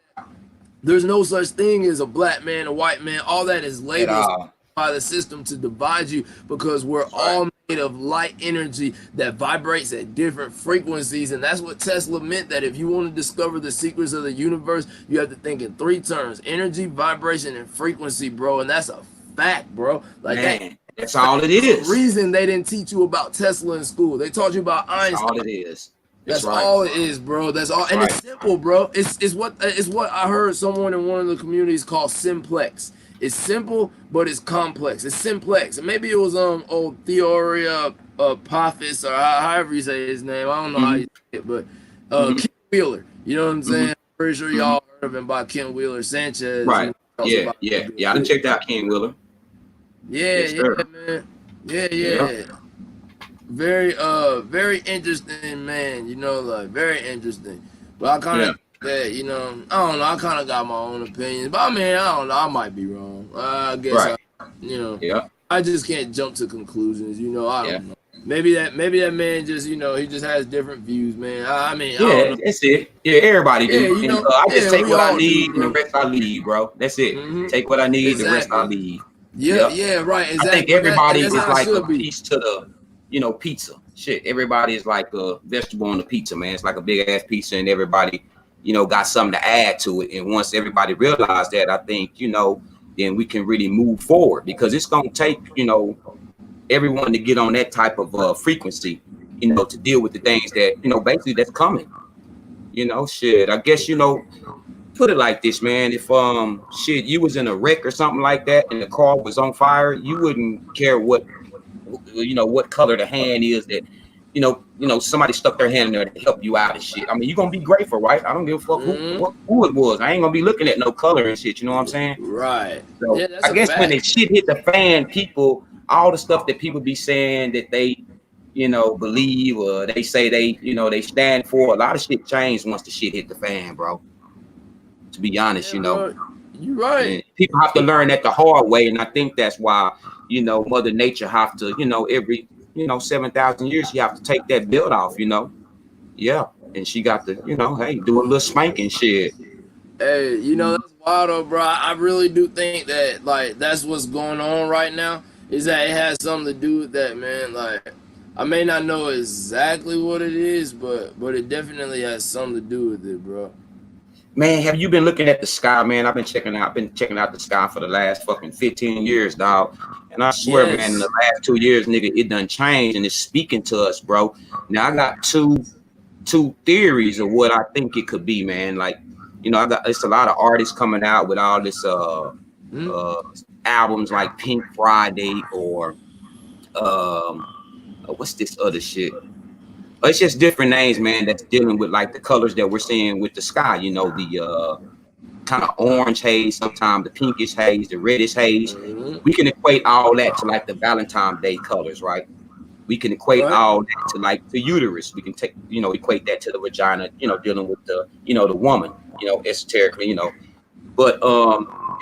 there's no such thing as a black man, a white man. All that is labeled by the system to divide you, because we're all made of light energy that vibrates at different frequencies. And that's what Tesla meant, that if you want to discover the secrets of the universe, you have to think in 3 terms: energy, vibration, and frequency, bro. And that's a fact, bro. Like, that's all it is. The reason they didn't teach you about Tesla in school. They taught you about Einstein. That's all it is. That's all it is, bro. That's all. And it's simple, bro. It's what I heard someone in one of the communities call simplex. It's simple, but it's complex. It's simplex. And maybe it was old Theoria Apophis, or however you say his name. I don't know how you say it, but Ken Wheeler. You know what I'm saying? I'm pretty sure y'all heard of him by Ken Wheeler Sanchez. Right. Yeah. I done checked out Ken Wheeler. Yeah, man. Yeah. Very interesting, man. Like, very interesting. But I kind of I don't know. I kind of got my own opinions. But I mean, I don't know. I might be wrong. I guess I just can't jump to conclusions. I don't know. Maybe that man just, he just has different views, man. I mean, I don't know. That's it. Yeah, everybody do. I just take what I need and the rest I leave, bro. That's it. Take what I need, the rest I leave. Yeah, right. Exactly. I think everybody is like a piece to the, pizza. Shit, everybody is like a vegetable on the pizza, man. It's like a big ass pizza, and everybody, got something to add to it. And once everybody realize that, I think, then we can really move forward, because it's gonna take, everyone to get on that type of frequency, to deal with the things that, basically that's coming. Shit. I guess, put it like this, man. If you was in a wreck or something like that and the car was on fire, you wouldn't care what color the hand is that somebody stuck their hand in there to help you out and shit. I mean, you're gonna be grateful, right? I don't give a fuck who it was. I ain't gonna be looking at no color and shit. You know what I'm saying? Right. So Yeah, that's I a guess fact. when the shit hit the fan, people, all the stuff that people be saying that they, believe or they say they stand for, a lot of shit changed once the shit hit the fan, bro. To be honest, Bro, you right. and people have to learn that the hard way, and I think that's why Mother Nature have to every 7,000 years she have to take that build off, yeah, and she got to hey, do a little spanking shit. Hey, that's wild though, bro. I really do think that like that's what's going on right now. Is that it has something to do with that, man. Like I may not know exactly what it is, but it definitely has something to do with it, bro. Man, have you been looking at the sky, man? I've been checking out the sky for the last fucking 15 years, dog. And I swear, man, in the last 2 years, nigga, it done changed and it's speaking to us, bro. Now I got two theories of what I think it could be, man. Like, it's a lot of artists coming out with all this albums like Pink Friday or what's this other shit? It's just different names, man, that's dealing with like the colors that we're seeing with the sky, the kind of orange haze, sometimes the pinkish haze, the reddish haze. We can equate all that to like the Valentine's Day colors, right? We can equate all that to like the uterus. We can take, equate that to the vagina, dealing with the, the woman, esoterically, But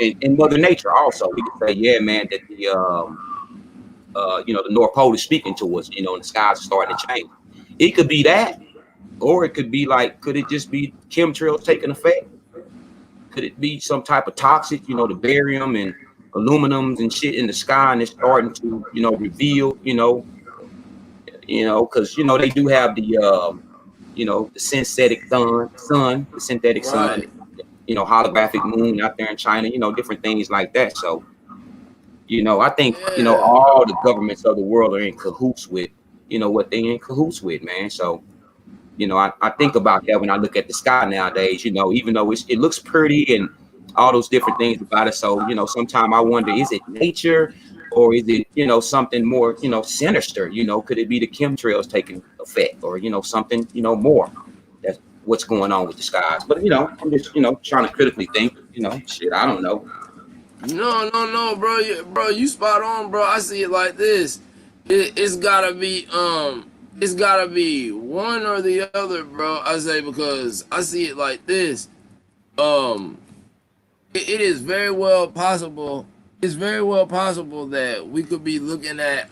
in Mother Nature also, we can say, yeah, man, that the North Pole is speaking to us, and the skies are starting to change. It could be that, or it could be like, could it just be chemtrails taking effect? Could it be some type of toxic, the barium and aluminums and shit in the sky, and it's starting to, reveal, because they do have the the synthetic sun, the synthetic sun, holographic moon out there in China, different things like that. So, I think all the governments of the world are in cahoots with, what they in cahoots with, man. So, I think about that when I look at the sky nowadays, even though it looks pretty and all those different things about it. So, sometimes I wonder, is it nature or is it, something more, sinister? Could it be the chemtrails taking effect or, something, more? That's what's going on with the skies. But, I'm just, trying to critically think, shit, I don't know. No, bro, you spot on, bro. I see it like this. It's gotta be one or the other, bro. I say because I see it like this. It is very well possible. It's very well possible that we could be looking at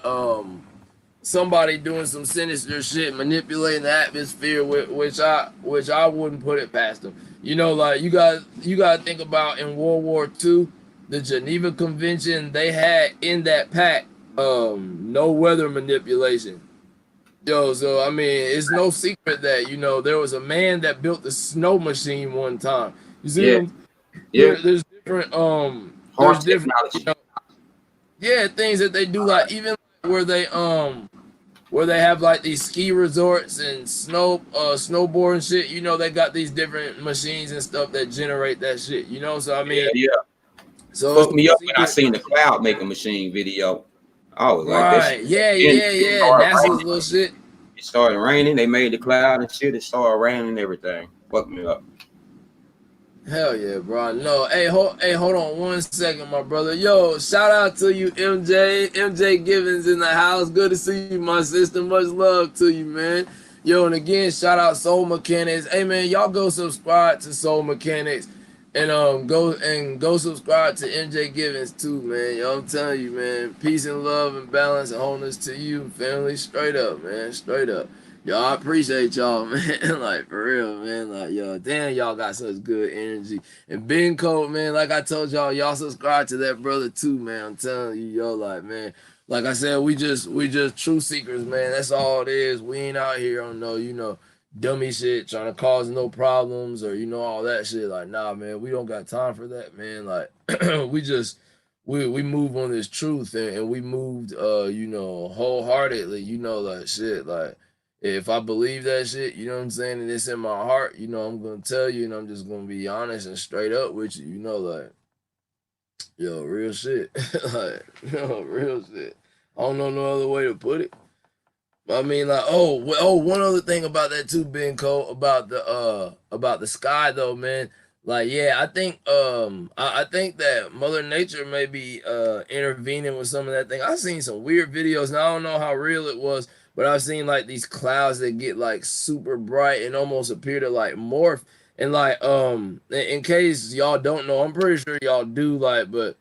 somebody doing some sinister shit, manipulating the atmosphere, which I wouldn't put it past them. Like you got to think about in World War II, the Geneva Convention, they had in that pact no weather manipulation. So I mean, it's no secret that there was a man that built the snow machine one time. You see him? Yeah. There's different hard technology. Things that they do, like even where they have like these ski resorts and snowboard and shit. They got these different machines and stuff that generate that shit. So I mean, yeah. So fucked me up when I seen the cloud making machine video. I was like, that shit. Yeah. NASA's little shit. It started raining. They made the cloud and shit. It started raining and everything. Fucked me up. Hell yeah, bro. No, hey, hold on 1 second, my brother. Yo, shout out to you, MJ. MJ Givens in the house. Good to see you, my sister. Much love to you, man. Yo, and again, shout out Soul Mechanics. Hey, man, y'all go subscribe to Soul Mechanics, and go subscribe to MJ Givens too, man. Yo, I'm telling you, man. Peace and love and balance and wholeness to you, family. Straight up, man. Straight up. Yo, I appreciate y'all, man. Like, for real, man. Like, yo, damn, y'all got such good energy. And BinCode, man, like I told y'all subscribe to that brother too, man. I'm telling you, yo, like, man. Like I said, we just truth seekers, man. That's all it is. We ain't out here on no, dummy shit, trying to cause no problems or, all that shit. Like, nah, man, we don't got time for that, man. Like, we move on this truth and we moved, wholeheartedly, like, shit, like, if I believe that shit, you know what I'm saying, and it's in my heart, I'm gonna tell you, and I'm just gonna be honest and straight up with you, like, yo, real shit. Like, real shit. I don't know no other way to put it. I mean, like, one other thing about that too, Ben Cole, about the sky though, man. Like, yeah, I think that Mother Nature may be intervening with some of that thing. I've seen some weird videos, and I don't know how real it was, but I've seen like these clouds that get like super bright and almost appear to like morph. And like, in case y'all don't know, I'm pretty sure y'all do, like, but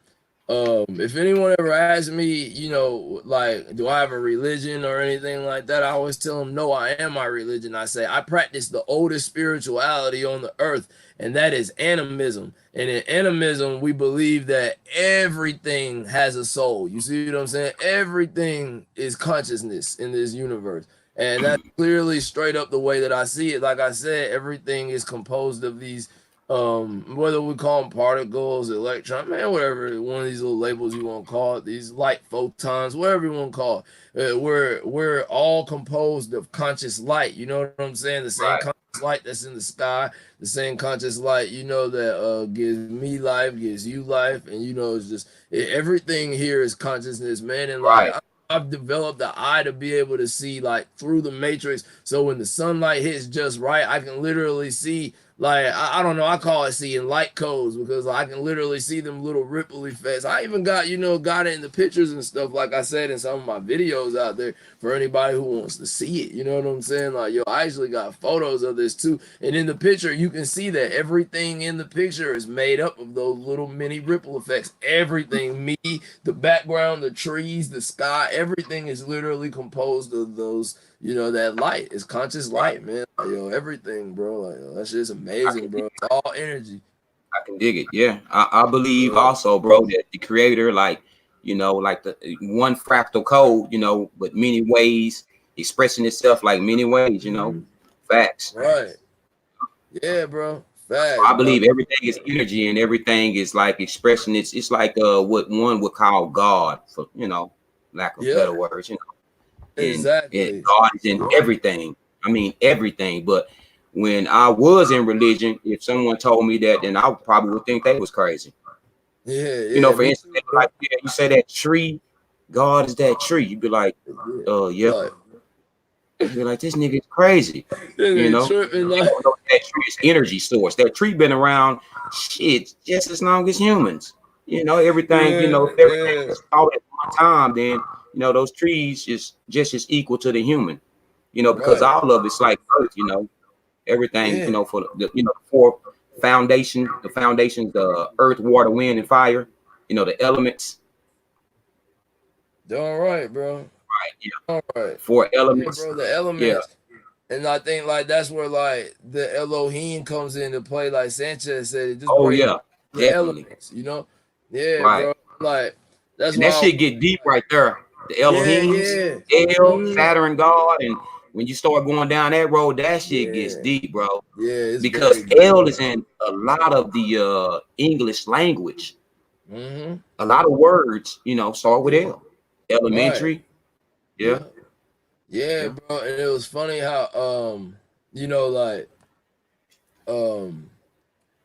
if anyone ever asks me, you know, like, do I have a religion or anything like that, I always tell them, no, I am my religion. I say, I practice the oldest spirituality on the earth, and that is animism. And in animism, we believe that everything has a soul. You see what I'm saying? Everything is consciousness in this universe. And that's clearly straight up the way that I see it. Like I said, everything is composed of these whether we call them particles, electron, man, whatever one of these little labels you want to call it, these light photons, whatever you want to call it, we're all composed of conscious light. You know what I'm saying? The same conscious light that's in the sky, the same conscious light, you know, that gives me life, gives you life, and you know, it's just everything here is consciousness, man. And like I've developed the eye to be able to see like through the matrix. So when the sunlight hits just right, I can literally see, like, I don't know, I call it seeing light codes, because I can literally see them little ripple effects. I even got, you know, got it in the pictures and stuff, like I said in some of my videos out there for anybody who wants to see it. You know what I'm saying? Like, yo, I actually got photos of this too. And in the picture, you can see that everything in the picture is made up of those little mini ripple effects. Everything, me, the background, the trees, the sky, everything is literally composed of those, you know, that light. It's conscious light, man. Like, yo, everything, bro. Like, yo, that shit's amazing, bro. It's all energy. I can dig it. Yeah, I believe also, bro, that the creator, like, you know, like the one fractal code, you know, but many ways expressing itself like many ways, you know. Facts. Right. Yeah, bro. Facts, I bro. believe everything is energy and everything is like expression. It's like what one would call God, for, you know, lack of better words, you know. And God is in everything. I mean everything. But when I was in religion, if someone told me that, then I probably would think they was crazy. Yeah, you know, for instance, like, yeah, you say that tree, God is that tree. You'd be like, yeah. You'd be like, this nigga is crazy. You know, you know that tree is energy source. That tree been around shit just as long as humans. You know, everything, you know, if everything is thought at one time, then you know, those trees is just as equal to the human. You know, because all of it's like earth, you know, everything, you know, for the, you know, for the foundations, earth, water, wind, and fire, you know, the elements. All right, bro. Right, yeah. All right. 4 elements. Yeah, bro, the elements. Yeah. And I think like that's where like the Elohim comes into play, like Sanchez said. It just the elements, you know? Yeah, bro. Like that's and why that shit get deep right there. The Elohims, El, Saturn, God, and when you start going down that road, that shit gets deep, bro. Yeah, because El is in a lot of the English language. A lot of words, you know, start with L. Elementary. Yeah, bro. And it was funny how you know, like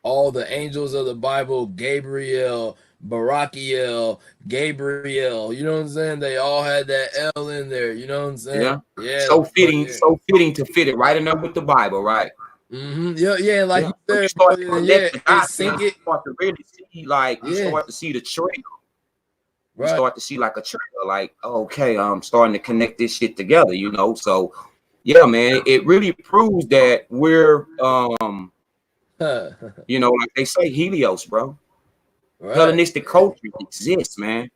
all the angels of the Bible, Gabriel, Barachiel, Gabriel, you know what I'm saying? They all had that L in there, you know what I'm saying? Yeah. So fitting to fit it right in there with the Bible, right? Yeah, like you said, you start to really see, like, you start to see the trail. You start to see like a trail, like, okay, I'm starting to connect this shit together, you know. So yeah, man, it really proves that we're you know, like they say, Helios, bro. Hellenistic culture exists, man.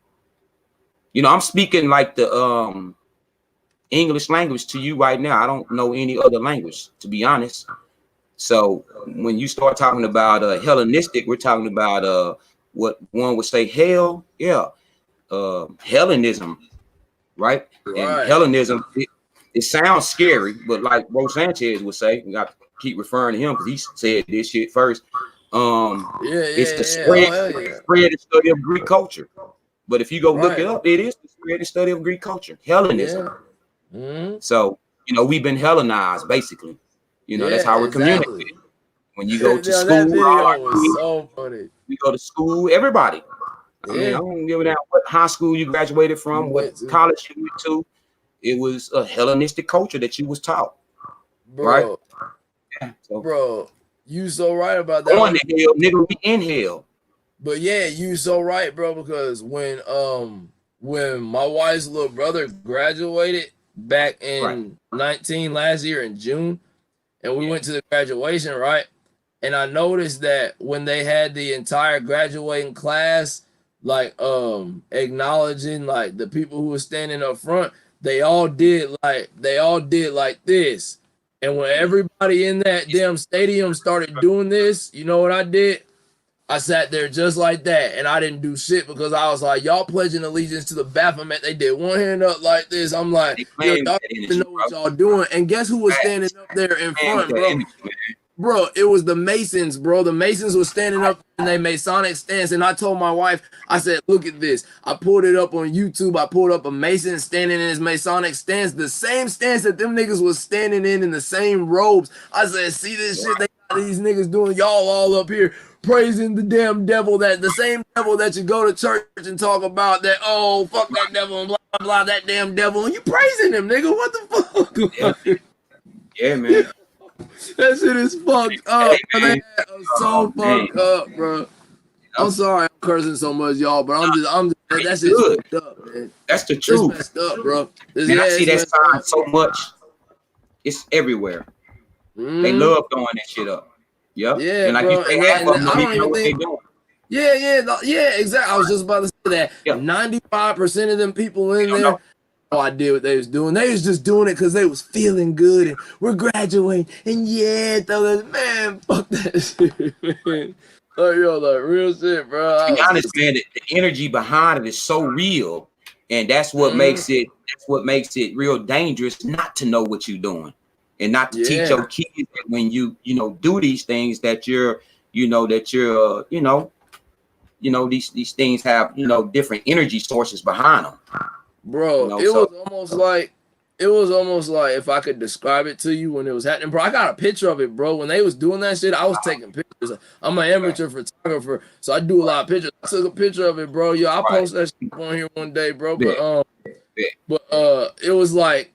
You know, I'm speaking like the English language to you right now. I don't know any other language, to be honest. So when you start talking about Hellenistic, we're talking about what one would say hell, Hellenism, right? And Hellenism, it sounds scary, but like Rose Sanchez would say, we got to keep referring to him because he said this shit first. It's the spread and study of Greek culture. But if you go look it up, it is the spread and study of Greek culture, Hellenism. So, you know, we've been Hellenized, basically. You know, that's how we're communicating. When you go to school, so funny. We go to school, everybody. I mean, I don't give a damn what high school you graduated from, what college you went to. it was a Hellenistic culture that you was taught, bro. Right? Yeah, so bro, you so right about that. Going to hell, nigga, we in hell. But yeah, you so right, bro. Because when my wife's little brother graduated back in 19 last year in June, and we went to the graduation, right? And I noticed that when they had the entire graduating class, like acknowledging like the people who were standing up front, they all did like this. And when everybody in that damn stadium started doing this, you know what I did? I sat there just like that, and I didn't do shit because I was like, y'all pledging allegiance to the Baphomet. They did one hand up like this. I'm like, yo, y'all don't even know what y'all doing. And guess who was standing up there in front, bro? Bro, it was the Masons, bro. The Masons were standing up in their Masonic stance, and I told my wife, I said, look at this. I pulled it up on YouTube. I pulled up a Mason standing in his Masonic stance, the same stance that them niggas was standing in the same robes. I said, see this shit they got these niggas doing? Y'all all up here praising the damn devil, that the same devil that you go to church and talk about that, oh, fuck that devil and blah, blah, blah, that damn devil. And you praising him, nigga. What the fuck? Yeah, man. That shit is fucked up. Hey, so fucked up, bro. I'm sorry I'm cursing so much, y'all, but I'm just that shit's fucked up, man. That's the truth. It's messed up, bro. And I see that sign so much. It's everywhere. They love throwing that shit up. Yep. Yeah, and like bro. you say, half of them don't even know what they doing. Yeah, exactly. I was just about to say that. 95% of them people in there, no idea what they was doing. They was just doing it because they was feeling good and we're graduating. And man, fuck that shit, man. Like, yo, like real shit, bro. To be honest, man, the energy behind it is so real, and that's what makes it. That's what makes it real dangerous not to know what you're doing, and not to teach your kids that when you do these things that you're these things have different energy sources behind them. Bro, it was almost like if I could describe it to you when it was happening, bro. I got a picture of it, bro. When they was doing that shit, I was taking pictures. I'm an amateur photographer, so I do a lot of pictures. I took a picture of it, bro. Yo, I'll post that shit on here one day, bro. But it was like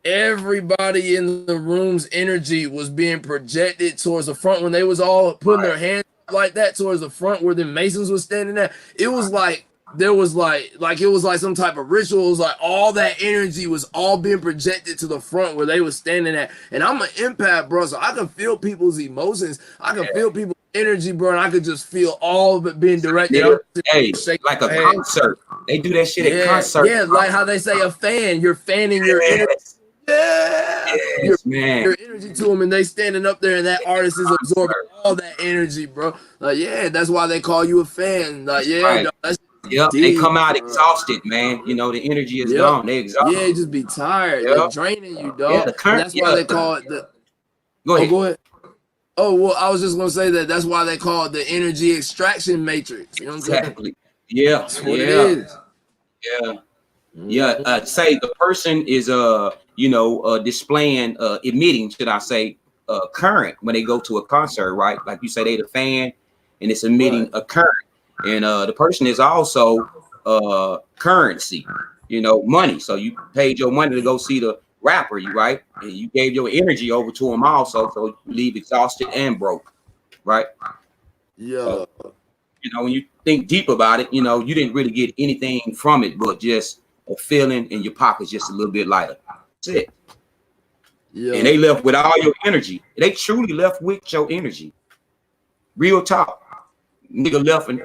everybody in the room's energy was being projected towards the front when they was all putting their hands like that towards the front where the Masons was standing there. It was like there was like it was like some type of ritual. It was like all that energy was all being projected to the front where they was standing at. And I'm an empath, bro, so I can feel people's emotions. I can feel people's energy, bro, and I could just feel all of it being directed. Hey, like a concert. They do that shit at concert. Yeah, like how they say a fan. You're fanning your energy. Your energy to them, and they standing up there, and that artist is absorbing all that energy, bro. Like, that's why they call you a fan. Like, that's deep, they come out exhausted, man. The energy is gone. They exhausted. Yeah, just be tired. They're draining you, dog. That's why they call it the. Go ahead. Go ahead. Oh, well, I was just gonna say that's why they call it the energy extraction matrix. You know what I'm saying? Exactly. Yeah. That's what it is. Yeah. Say the person is displaying emitting, should I say, current when they go to a concert, right? Like you say, they the fan, and it's emitting a current, and the person is also currency, money. So you paid your money to go see the rapper, right? And you gave your energy over to him also, so you leave exhausted and broke, right? Yeah. So, when you think deep about it, you didn't really get anything from it, but just a feeling in your pockets just a little bit lighter. That's it. Yeah. And they left with all your energy. They truly left with your energy. Real talk. Nigga left and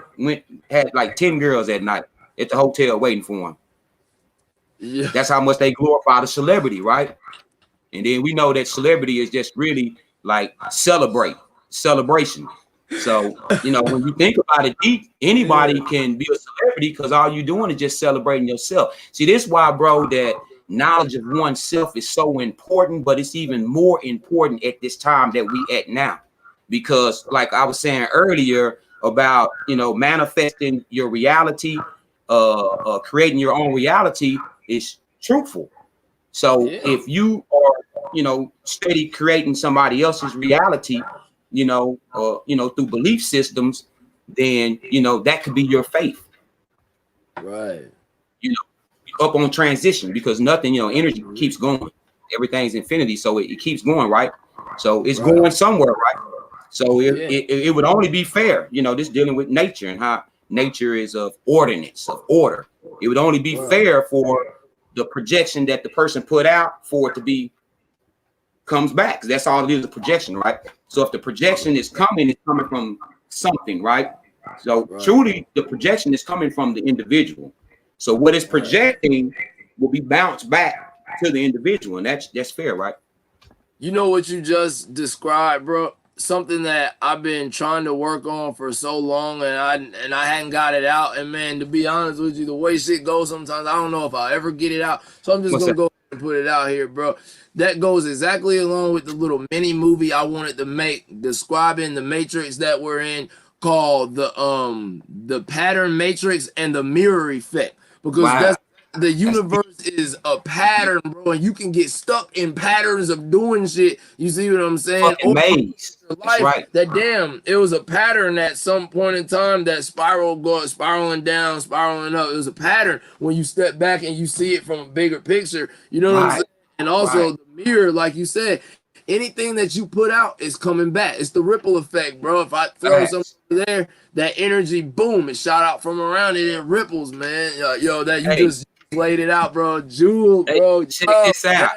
had like 10 girls that night at the hotel waiting for him. Yeah. That's how much they glorify the celebrity, right? And then we know that celebrity is just really like celebration. So, when you think about it deep, anybody can be a celebrity because all you're doing is just celebrating yourself. See, this is why, bro, that knowledge of oneself is so important, but it's even more important at this time that we at now. Because like I was saying earlier about, manifesting your reality, creating your own reality is truthful. So if you are, steady creating somebody else's reality, through belief systems, then, that could be your faith. Right. up on transition because nothing, energy keeps going. Everything's infinity, so it keeps going, right? So it's going somewhere, right? So it would only be fair, this dealing with nature and how nature is of ordinance, of order. It would only be fair for the projection that the person put out for it to be comes back. Because that's all it is, a projection, right? So if the projection is coming, it's coming from something, right? So truly the projection is coming from the individual. So what is projecting will be bounced back to the individual, and that's fair, right? You know what you just described, bro? Something that I've been trying to work on for so long, and I hadn't got it out. And man, to be honest with you, the way shit goes sometimes, I don't know if I'll ever get it out. So I'm just gonna go and put it out here, bro. That goes exactly along with the little mini movie I wanted to make describing the matrix that we're in, called the pattern matrix and the mirror effect, because that's the universe is a pattern, bro, and you can get stuck in patterns of doing shit. You see what I'm saying? Maze. That's right. That damn, it was a pattern at some point in time that spiraling down, spiraling up. It was a pattern when you step back and you see it from a bigger picture. You know what I'm saying? And also the mirror, like you said, anything that you put out is coming back. It's the ripple effect, bro. If I throw something there, that energy, boom, it shot out from around it. It ripples, man. Yo, that you just laid it out, bro. Jewel, bro. Check this out.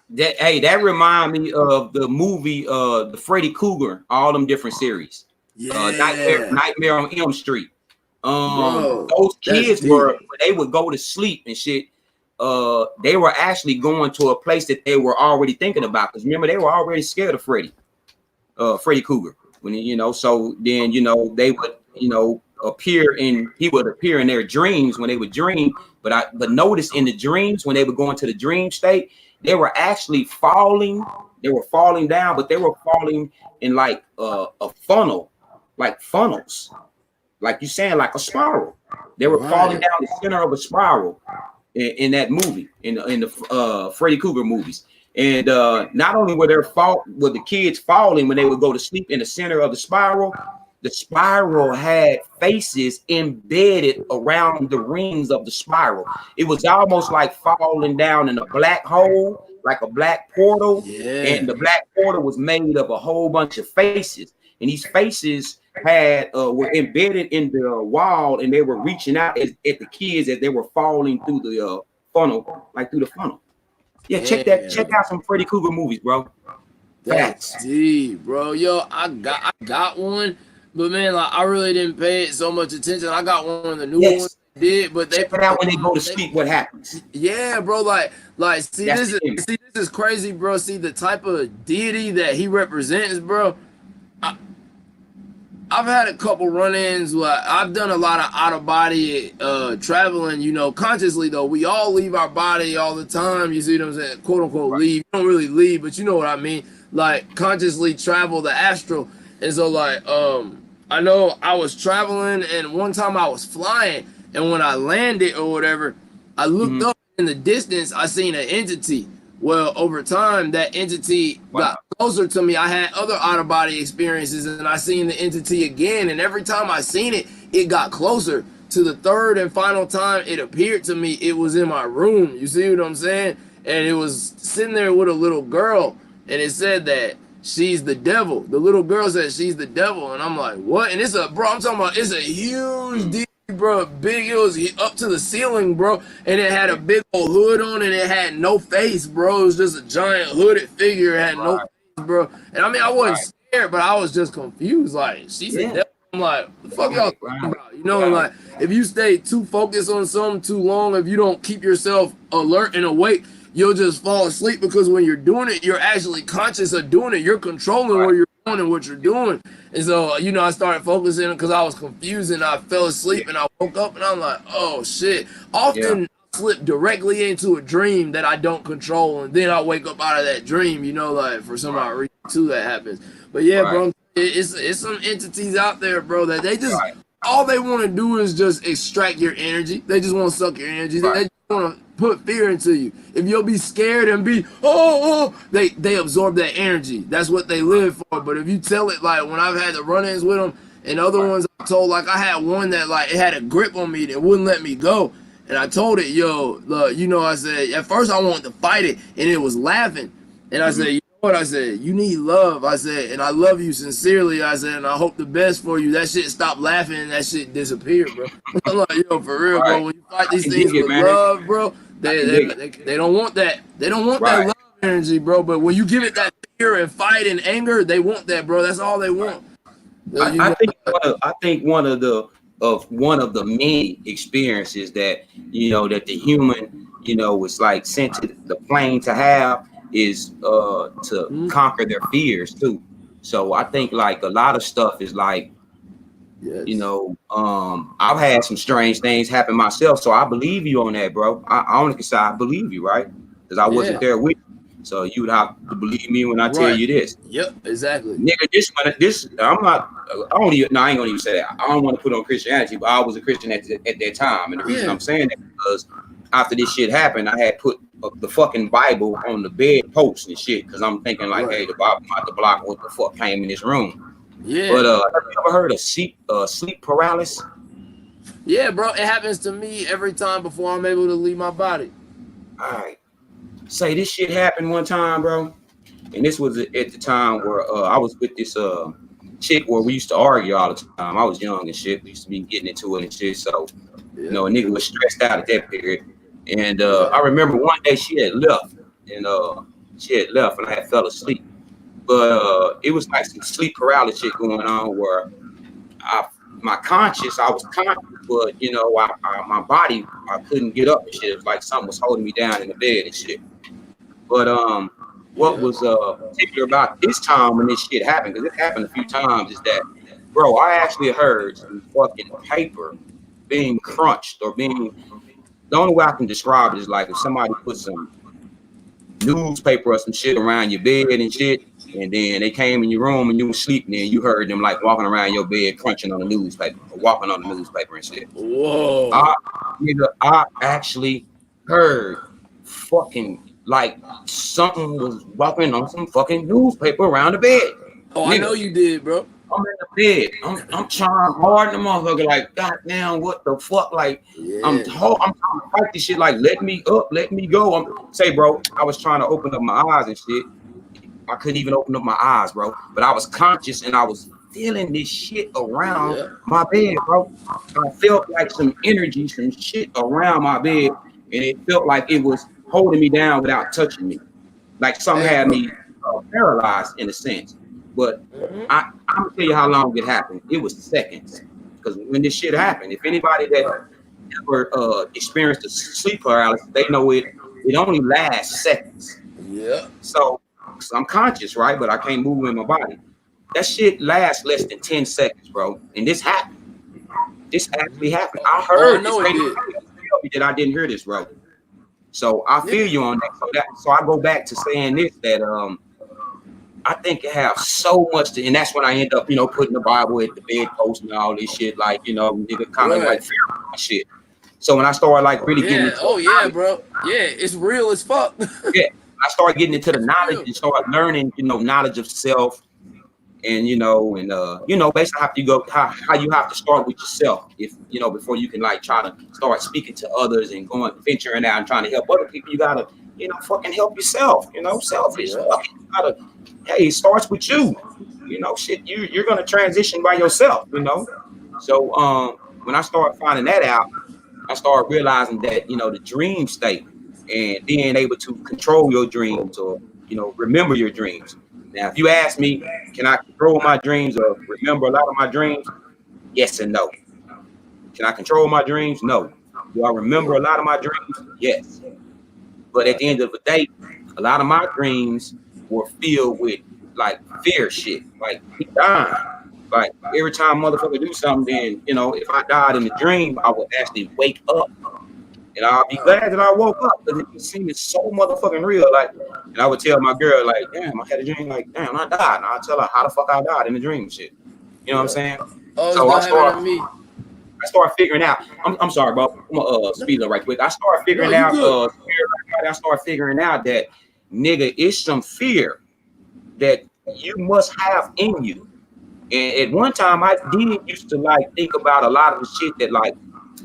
That remind me of the movie, the Freddy Krueger, all them different series. Nightmare on Elm Street. Those kids they would go to sleep and shit. They were actually going to a place that they were already thinking about. Because remember, they were already scared of Freddy Krueger. When so then they would he would appear in their dreams when they would dream. But notice in the dreams when they would go into the dream state, they were actually falling. They were falling down, but they were falling in like a funnel, like funnels, like you're saying, like a spiral. They were falling down the center of a spiral in that movie, in the Freddy Krueger movies. And not only were the kids falling when they would go to sleep in the center of the spiral had faces embedded around the rings of the spiral. It was almost like falling down in a black hole, like a black portal. And the black portal was made of a whole bunch of faces. And these faces were embedded in the wall, and they were reaching out at the kids as they were falling through the funnel, like through the funnel. Yeah, check out some Freddy Krueger movies, bro. That's deep, bro. Yo, I got one, but man, like I really didn't pay it so much attention. I got one of the new ones but they put out when they go to sleep. What happens? Yeah, bro. Like this is crazy, bro. See the type of deity that he represents, bro. I've had a couple run-ins. I've done a lot of out-of-body traveling, consciously, though. We all leave our body all the time. You see what I'm saying? Quote-unquote leave. You don't really leave, but you know what I mean. Like, consciously travel the astral. And so, like, I know I was traveling, and one time I was flying, and when I landed or whatever, I looked up in the distance, I seen an entity. Well, over time, that entity got closer to me. I had other out-of-body experiences, and I seen the entity again. And every time I seen it, it got closer. To the third and final time it appeared to me, it was in my room. You see what I'm saying? And it was sitting there with a little girl, and it said that she's the devil. The little girl said she's the devil, and I'm like, what? And it's I'm talking about, it's a huge deal. Bro, big, it was up to the ceiling, bro, and it had a big old hood on, and it had no face, bro. It was just a giant hooded figure. It had no face, bro. And I mean, I wasn't scared, but I was just confused. Like, she's a devil. I'm like, what the fuck y'all talking about? Like, if you stay too focused on something too long, if you don't keep yourself alert and awake, you'll just fall asleep, because when you're doing it, you're actually conscious of doing it. You're controlling where you're going and what you're doing. And so, I started focusing because I was confused, and I fell asleep, and I woke up, and I'm like, oh shit. Often I slip directly into a dream that I don't control, and then I wake up out of that dream, like for some odd reason too that happens. But yeah, bro, it's some entities out there, bro, that they just all they want to do is just extract your energy. They just want to suck your energy. They just want to put fear into you. If you'll be scared and be they absorb that energy. That's what they live for. But if you tell it, like when I've had the run-ins with them, and other ones I told, like I had one that like it had a grip on me that wouldn't let me go, And I told it, yo, look, you know, I said, at first I wanted to fight it, and it was laughing. And I said, you know what? I said, you need love. I said, and I love you sincerely. I said, and I hope the best for you. That shit stopped laughing, and that shit disappeared, bro. I'm like, yo, for real, bro. When you fight these things with love, bro, they don't want that. They don't want that love energy, bro. But when you give it that fear and fight and anger, they want that, bro. That's all they want. I think one of the many experiences that that the human was like sent to the plane to have is to conquer their fears too. So I think like a lot of stuff is like I've had some strange things happen myself, so I believe you on that, bro. I only can say I believe you, right? Because I wasn't there with you. So you would have to believe me when I tell you this. Yep, exactly. Nigga, I ain't gonna even say that. I don't want to put on Christianity, but I was a Christian at that time. And the reason I'm saying that because after this shit happened, I had put the fucking Bible on the bed post and shit. Cause I'm thinking like, hey, the Bible might to block what the fuck came in this room. Yeah. But have you ever heard of sleep paralysis? Yeah, bro. It happens to me every time before I'm able to leave my body. All right. Say this shit happened one time, bro, and this was at the time where I was with this chick where we used to argue all the time. I was young and shit. We used to be getting into it and shit. So, a nigga was stressed out at that period. And I remember one day she had left, and I had fell asleep. But it was like some sleep paralysis going on where I was conscious, but my body, I couldn't get up and shit. It was like something was holding me down in the bed and shit. But what was particular about this time when this shit happened, because it happened a few times, is that, bro, I actually heard some fucking paper being crunched or being. The only way I can describe it is like if somebody put some newspaper or some shit around your bed and shit, and then they came in your room and you were sleeping and you heard them like walking around your bed crunching on the newspaper or walking on the newspaper and shit. Whoa. I actually heard fucking like something was walking on some fucking newspaper around the bed. Oh, nigga, I know you did, bro. I'm in the bed. I'm trying hard in the motherfucker, like, goddamn, what the fuck? Like, I'm trying to fight this shit, like, let me up, let me go. Say, bro, I was trying to open up my eyes and shit. I couldn't even open up my eyes, bro. But I was conscious and I was feeling this shit around my bed, bro. I felt like some energy, some shit around my bed, and it felt like it was holding me down without touching me. Like something had me paralyzed in a sense. But I'm gonna tell you how long it happened. It was seconds. Because when this shit happened, if anybody that ever experienced a sleep paralysis, they know it only lasts seconds. Yeah. So I'm conscious, right? But I can't move in my body. That shit lasts less than 10 seconds, bro. And this happened. This actually happened. I heard this. They didn't tell me that I didn't hear this, bro. So I feel you on that. So I go back to saying this, that I think it has so much to, and that's when I end up, putting the Bible at the bedpost and all this shit, like, nigga kind of like fear shit. So when I started like really getting into bro. Yeah, it's real as fuck. Yeah. I started getting into the knowledge and started learning, knowledge of self, and basically how you have to start with yourself, if before you can like try to start speaking to others and going venturing out and trying to help other people. You gotta fucking help yourself. Selfish. Hey, it starts with you. Shit, you're gonna transition by yourself. So when I started finding that out, I started realizing that the dream state and being able to control your dreams or remember your dreams. Now, if you ask me, can I control my dreams or remember a lot of my dreams? Yes and no. Can I control my dreams? No. Do I remember a lot of my dreams? Yes. But at the end of the day, a lot of my dreams were filled with like fear shit, like he dying. Like every time motherfucker do something, then if I died in the dream, I would actually wake up. And I'll be glad that I woke up because it seemed so motherfucking real. Like, and I would tell my girl, like, damn, I had a dream, like, damn, I died. And I'll tell her how the fuck I died in the dream and shit. You know what I'm saying? So I started figuring out. I'm sorry, bro. I'm gonna speed up right quick. I started figuring out. I started figuring out that, nigga, it's some fear that you must have in you. And at one time, I did used to like think about a lot of the shit that like,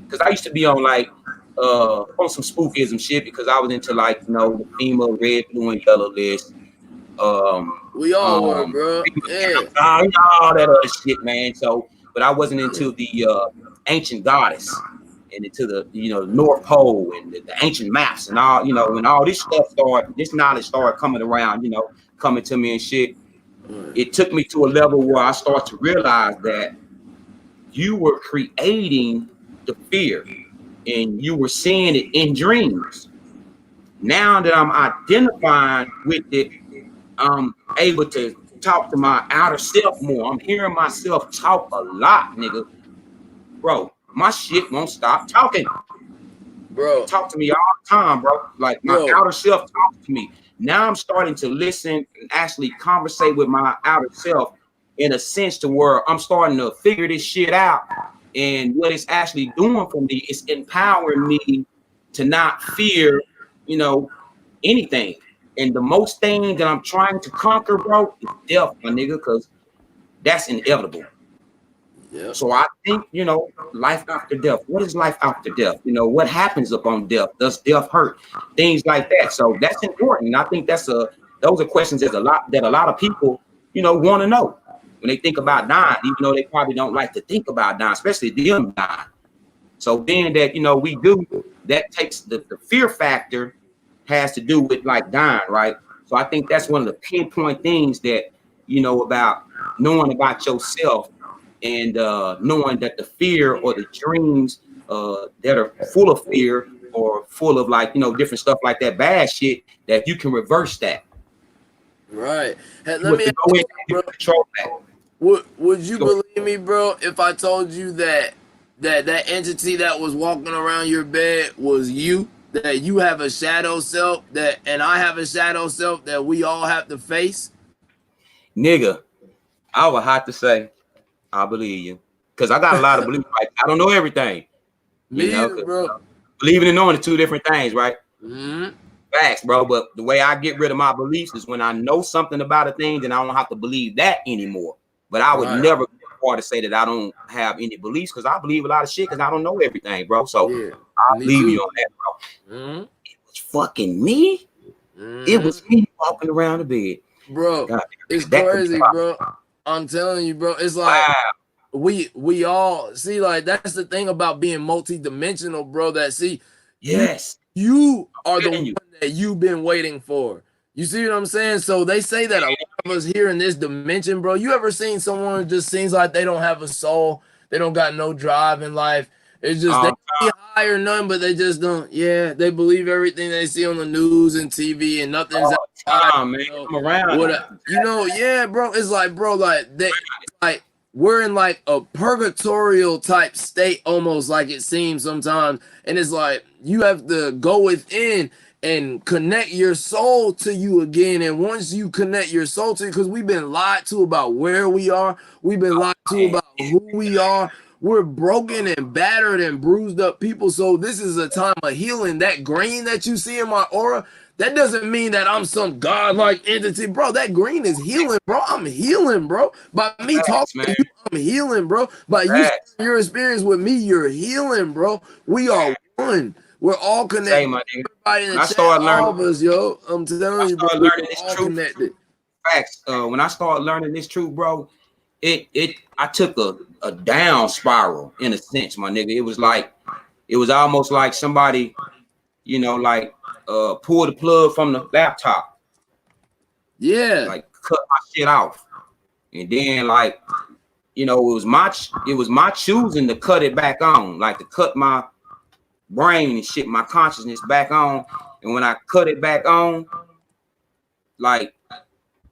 because I used to be on like on some spookism shit because I was into like, you know, the FEMA red, blue, and yellow list. We all were, bro. Yeah. All that other shit, man. So, but I wasn't into the ancient goddess and into the, you know, North Pole and the ancient maps and all, you know, when all this stuff started, this knowledge started coming around, you know, coming to me and shit. It took me to a level where I started to realize that you were creating the fear and you were seeing it in dreams. Now that I'm identifying with it, I'm able to talk to my outer self more. I'm hearing myself talk a lot, nigga. Bro, my shit won't stop talking. Bro, talk to me all the time, bro. Like my outer self talks to me. Now I'm starting to listen and actually conversate with my outer self in a sense to where I'm starting to figure this shit out. And what it's actually doing for me is empowering me to not fear, you know, anything. And the most thing that I'm trying to conquer, bro, is death, my nigga, because that's inevitable. Yeah. So I think, you know, life after death. What is life after death? You know, what happens upon death? Does death hurt? Things like that. So that's important. And I think those are questions that a lot of people, you know, want to know when they think about dying, even though they probably don't like to think about dying, especially them dying. So being that, you know, we do, that takes the fear factor has to do with like dying, right? So I think that's one of the pinpoint things that, you know, about knowing about yourself and knowing that the fear or the dreams that are full of fear or full of like, you know, different stuff like that, bad shit, that you can reverse that. Right. Hey, let me ask you, bro, control that. Would you believe me, bro, if I told you that entity that was walking around your bed was you? That you have a shadow self and I have a shadow self that we all have to face? Nigga, I would have to say I believe you, because I got a lot of belief. Like, I don't know everything. Me either, bro. Believing and knowing are two different things, right? Mm-hmm. Facts, bro. But the way I get rid of my beliefs is when I know something about a thing, then I don't have to believe that anymore. But I would never go far to say that I don't have any beliefs, because I believe a lot of shit because I don't know everything, bro. So I believe you on that, bro. Mm-hmm. It was fucking me. Mm-hmm. It was me walking around the bed, bro. God, it's crazy, bro. I'm telling you, bro. It's like we all see, like, that's the thing about being multidimensional, bro. That you are the one that you've been waiting for. You see what I'm saying? So they say that a lot of us here in this dimension, bro. You ever seen someone who just seems like they don't have a soul? They don't got no drive in life. It's just they see high or none, but they just don't. Yeah, they believe everything they see on the news and TV, and nothing's man. I'm around. Yeah, bro. It's like, bro, like we're in like a purgatorial type state, almost, like it seems sometimes. And it's like you have to go within and connect your soul to you again. And once you connect your soul to you, because we've been lied to about where we are, we've been lied to about who we are. We're broken and battered and bruised up people. So this is a time of healing. That green that you see in my aura, that doesn't mean that I'm some godlike entity, bro. That green is healing, bro. I'm healing, bro. By me talking to you, I'm healing, bro. By you, your experience with me, you're healing, bro. We are one. We're all connected. Everybody in the chat, all of us, yo. I'm telling you, bro. We're all connected. Facts. When I started learning this truth, bro, I took a down spiral in a sense, my nigga. It was almost like somebody, you know, like pull the plug from the laptop. Yeah. Like cut my shit off. And then, like, you know, it was my choosing to cut it back on, like to cut my brain and shit, my consciousness back on. And when I cut it back on, like,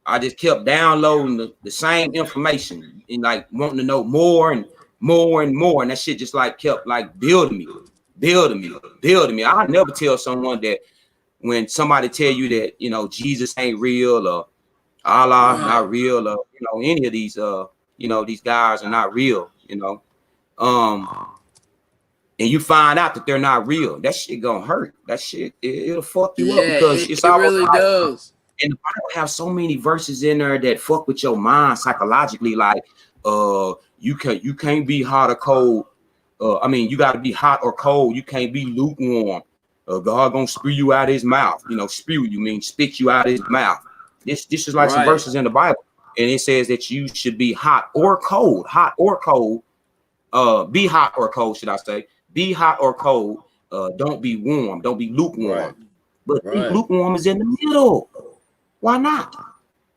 I just kept downloading the same information and like wanting to know more and more and more. And that shit just like kept like building me. I never tell someone that when somebody tell you that, you know, Jesus ain't real or Allah not real, or, you know, any of these you know, these guys are not real, you know. And you find out that they're not real, that shit gonna hurt. That shit, it'll fuck you up, because it really does. And the Bible have so many verses in there that fuck with your mind psychologically, like you can't be hot or cold I mean, you got to be hot or cold. You can't be lukewarm. God gonna spew you out of his mouth. You know, spew you mean spit you out of his mouth. This is like some verses in the Bible, and it says that you should be hot or cold. Hot or cold. Be hot or cold, should I say? Be hot or cold. Don't be warm. Don't be lukewarm. But lukewarm is in the middle. Why not?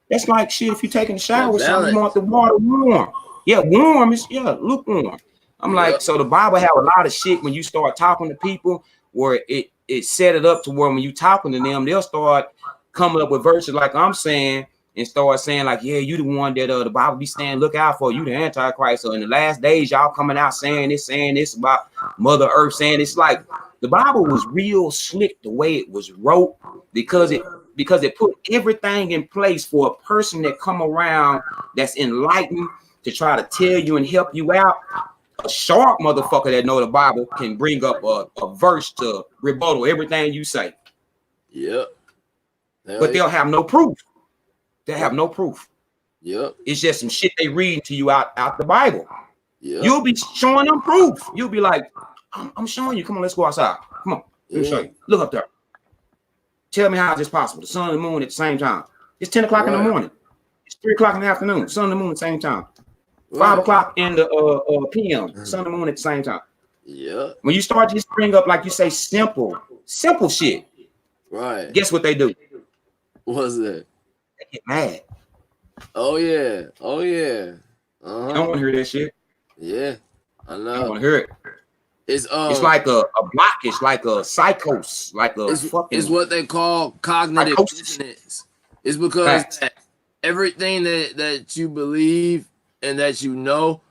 That's like shit. If you're taking a shower with something, you want the water warm. Yeah, warm is lukewarm. I'm like, so the Bible have a lot of shit when you start talking to people where it set it up to where when you talking to them, they'll start coming up with verses like I'm saying and start saying like, yeah, you the one that the Bible be saying, look out for, you the Antichrist. So in the last days, y'all coming out saying this about Mother Earth, saying it's like the Bible was real slick the way it was wrote because it put everything in place for a person that come around that's enlightened to try to tell you and help you out. A sharp motherfucker that know the Bible can bring up a verse to rebuttal everything you say. Yep. But they'll have no proof. They have no proof. Yep. It's just some shit they read to you out the Bible. Yep. You'll be showing them proof. You'll be like, I'm showing you. Come on, let's go outside. Come on, let me show you. Look up there. Tell me how is this possible? The sun and the moon at the same time. It's 10 o'clock in the morning. It's 3 o'clock in the afternoon. Sun and the moon at the same time. 5 o'clock in the PM. Sun and the moon at the same time. Yeah. When you start to just bring up, like you say, simple shit. Right. Guess what they do? What's that? They get mad. Oh yeah. Oh yeah. You don't want to hear that shit. Yeah. I know. I don't want to hear it. It's like a blockage, like a psychos, like a fucking. It's what they call cognitive dissonance. It's because everything that you believe and that you know,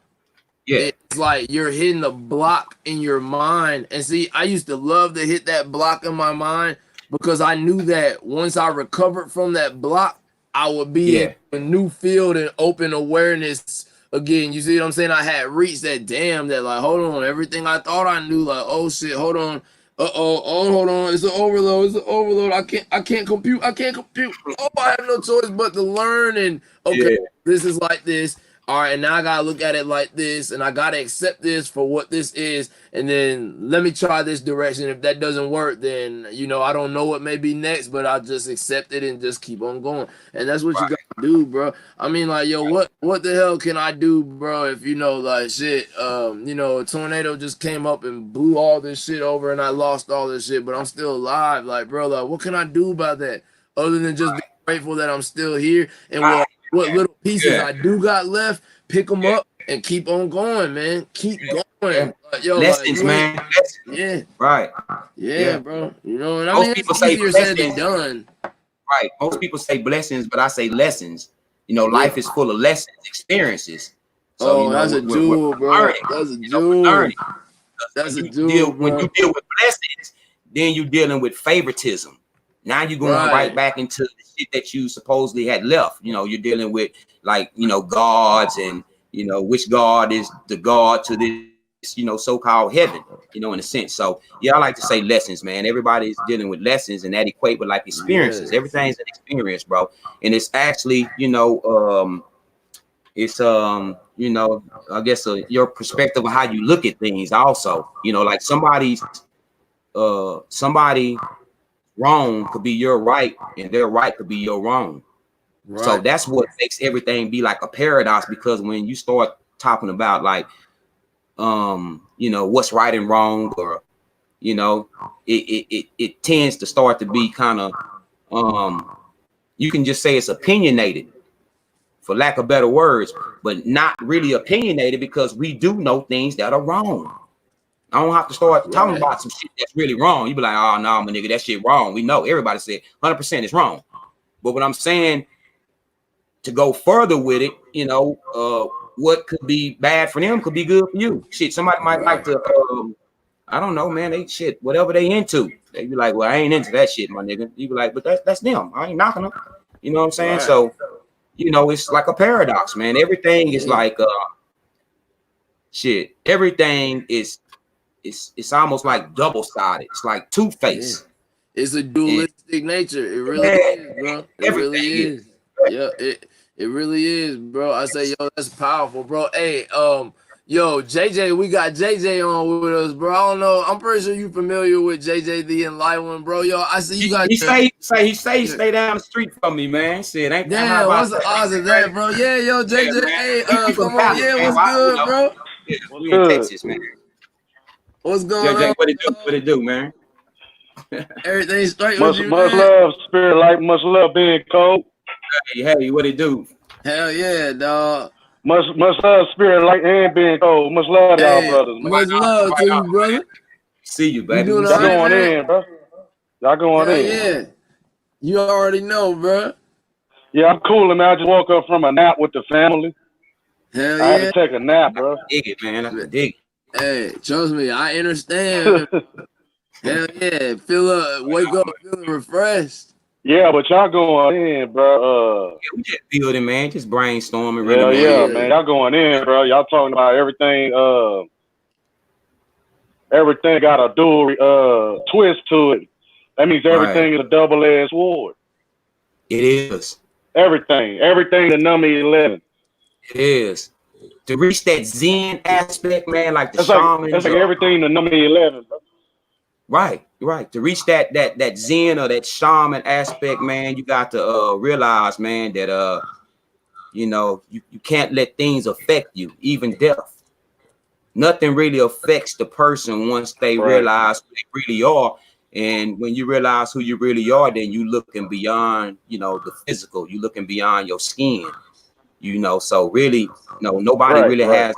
it's like you're hitting a block in your mind. And see, I used to love to hit that block in my mind because I knew that once I recovered from that block, I would be in a new field and open awareness again. You see what I'm saying? I had reached that that like, hold on, everything I thought I knew, like, oh shit, hold on. Hold on, it's an overload. I can't compute. Oh, I have no choice but to learn. And this is like this. All right, and now I gotta look at it like this, and I gotta accept this for what this is, and then let me try this direction. If that doesn't work, then I don't know what may be next, but I'll just accept it and just keep on going. And that's what you gotta do, bro. I mean, like, yo, what the hell can I do, bro? If like shit, a tornado just came up and blew all this shit over, and I lost all this shit, but I'm still alive. Like, bro, like, what can I do about that other than just be grateful that I'm still here and what little pieces I do got left, pick them up and keep on going, man. Keep going. Lessons, man. Yeah. Right. Yeah, bro. And I Most mean, people it's say easier said than done. Right. Most people say blessings, but I say lessons. Life is full of lessons, experiences. So, that's a jewel, bro. That's a jewel. That's a jewel, bro. When you deal with blessings, then you're dealing with favoritism. Now you're going right back into the shit that you supposedly had left. You're dealing with gods and which God is the God to this so-called heaven, in a sense. So I like to say lessons, man. Everybody's dealing with lessons, and that equate with like experiences. Everything's an experience, bro. And it's actually it's I guess your perspective of how you look at things also. Like somebody wrong could be your right, and their right could be your wrong. Right. So that's what makes everything be like a paradox, because when you start talking about like what's right and wrong, or it tends to start to be kind of you can just say it's opinionated, for lack of better words, but not really opinionated, because we do know things that are wrong. I don't have to start talking about some shit that's really wrong. You be like, oh no, my nigga, that shit wrong. We know, everybody said 100% is wrong. But what I'm saying, to go further with it, what could be bad for them could be good for you. Shit, somebody might like to, I don't know, man. They shit, whatever they into. They be like, well, I ain't into that shit, my nigga. You be like, but that's them. I ain't knocking them. You know what I'm saying? Right. So, it's like a paradox, man. Everything is like, shit. Everything is. It's almost like double-sided. It's like two-faced. Yeah. It's a dualistic nature. It really is, bro. It really is. Yeah, it really is, bro. I say, yo, that's powerful, bro. Hey, Yo, JJ, we got JJ on with us, bro. I don't know. I'm pretty sure you familiar with JJ the Enlightened, bro. Yo, I see you got. He stay down the street from me, man. Shit, ain't that Damn, what's the odds of that, bro? Yeah, yo, JJ, Yeah, hey, we from come on, Dallas, yeah, man. what's good, bro? Yeah, we in Texas, man. What's going JJ, on? what it do? What it do, man? Everything straight much, with you, much man? love, spirit light, much love, being cold. Hey, what it do? Hell yeah, dog. Much love, spirit light, and being cold. Much love, y'all brothers, man. Much love to you, brother. See you, baby. You doing Y'all all right, going man? in, bro. Y'all going Hell in. yeah. You already know, bro. Yeah, I'm coolin', man. I just woke up from a nap with the family. Hell I had yeah. to take a nap, bro. I dig it, man. I can dig it. Hey, trust me, I understand. Hell yeah. Wake up feeling refreshed. Yeah, but y'all going in, bro. Yeah, we just building, man. Just brainstorming, Hell really, yeah, man. man. Y'all going in, bro. Y'all talking about everything. Everything got a dual twist to it. That means everything is a double-edged sword. It is. Everything the number 11. It is. To reach that Zen aspect, man, like the shaman. That's like everything the number 11, bro. Right. To reach that Zen or that shaman aspect, man, you got to realize, man, that you know, you can't let things affect you, even death. Nothing really affects the person once they realize who they really are. And when you realize who you really are, then you looking beyond, you know, the physical. You looking beyond your skin. You know, so really, you know, nobody really has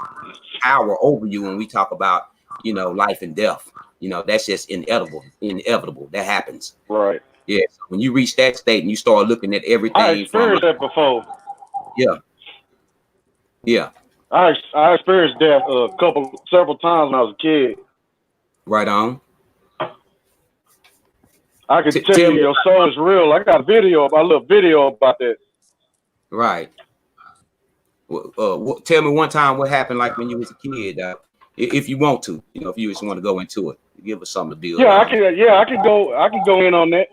power over you when we talk about, you know, life and death. You know, that's just inevitable. That happens. Right. Yeah. So when you reach that state and you start looking at everything, I experienced that before. Yeah. I experienced death several times when I was a kid. Right on. I can tell you your soul is real. I got a little video about that. Right. Tell me one time what happened, like when you was a kid, if you want to, you know, if you just want to go into it, give us something to build. Yeah, I can go in on that.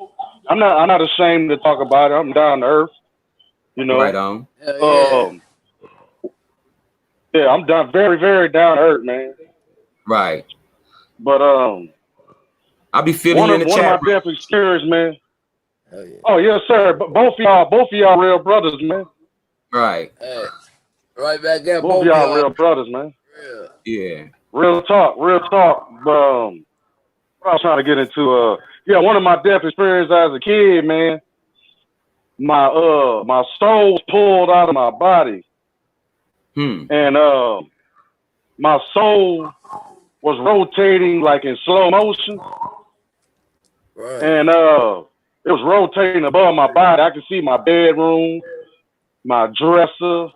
I'm not ashamed to talk about it. I'm down to earth. You know. Right on. Yeah, I'm down, very, very down to earth, man. Right. But I'll be feeling you in the chat. One of my death experiences, man. Oh yes, sir. But both of y'all real brothers, man. Right. Hey, right back at both of y'all real brothers, man. Yeah. Real talk. But what I was trying to get into, one of my death experiences as a kid, man. My soul was pulled out of my body. And my soul was rotating like in slow motion. Right. And it was rotating above my body. I could see my bedroom, my dresser,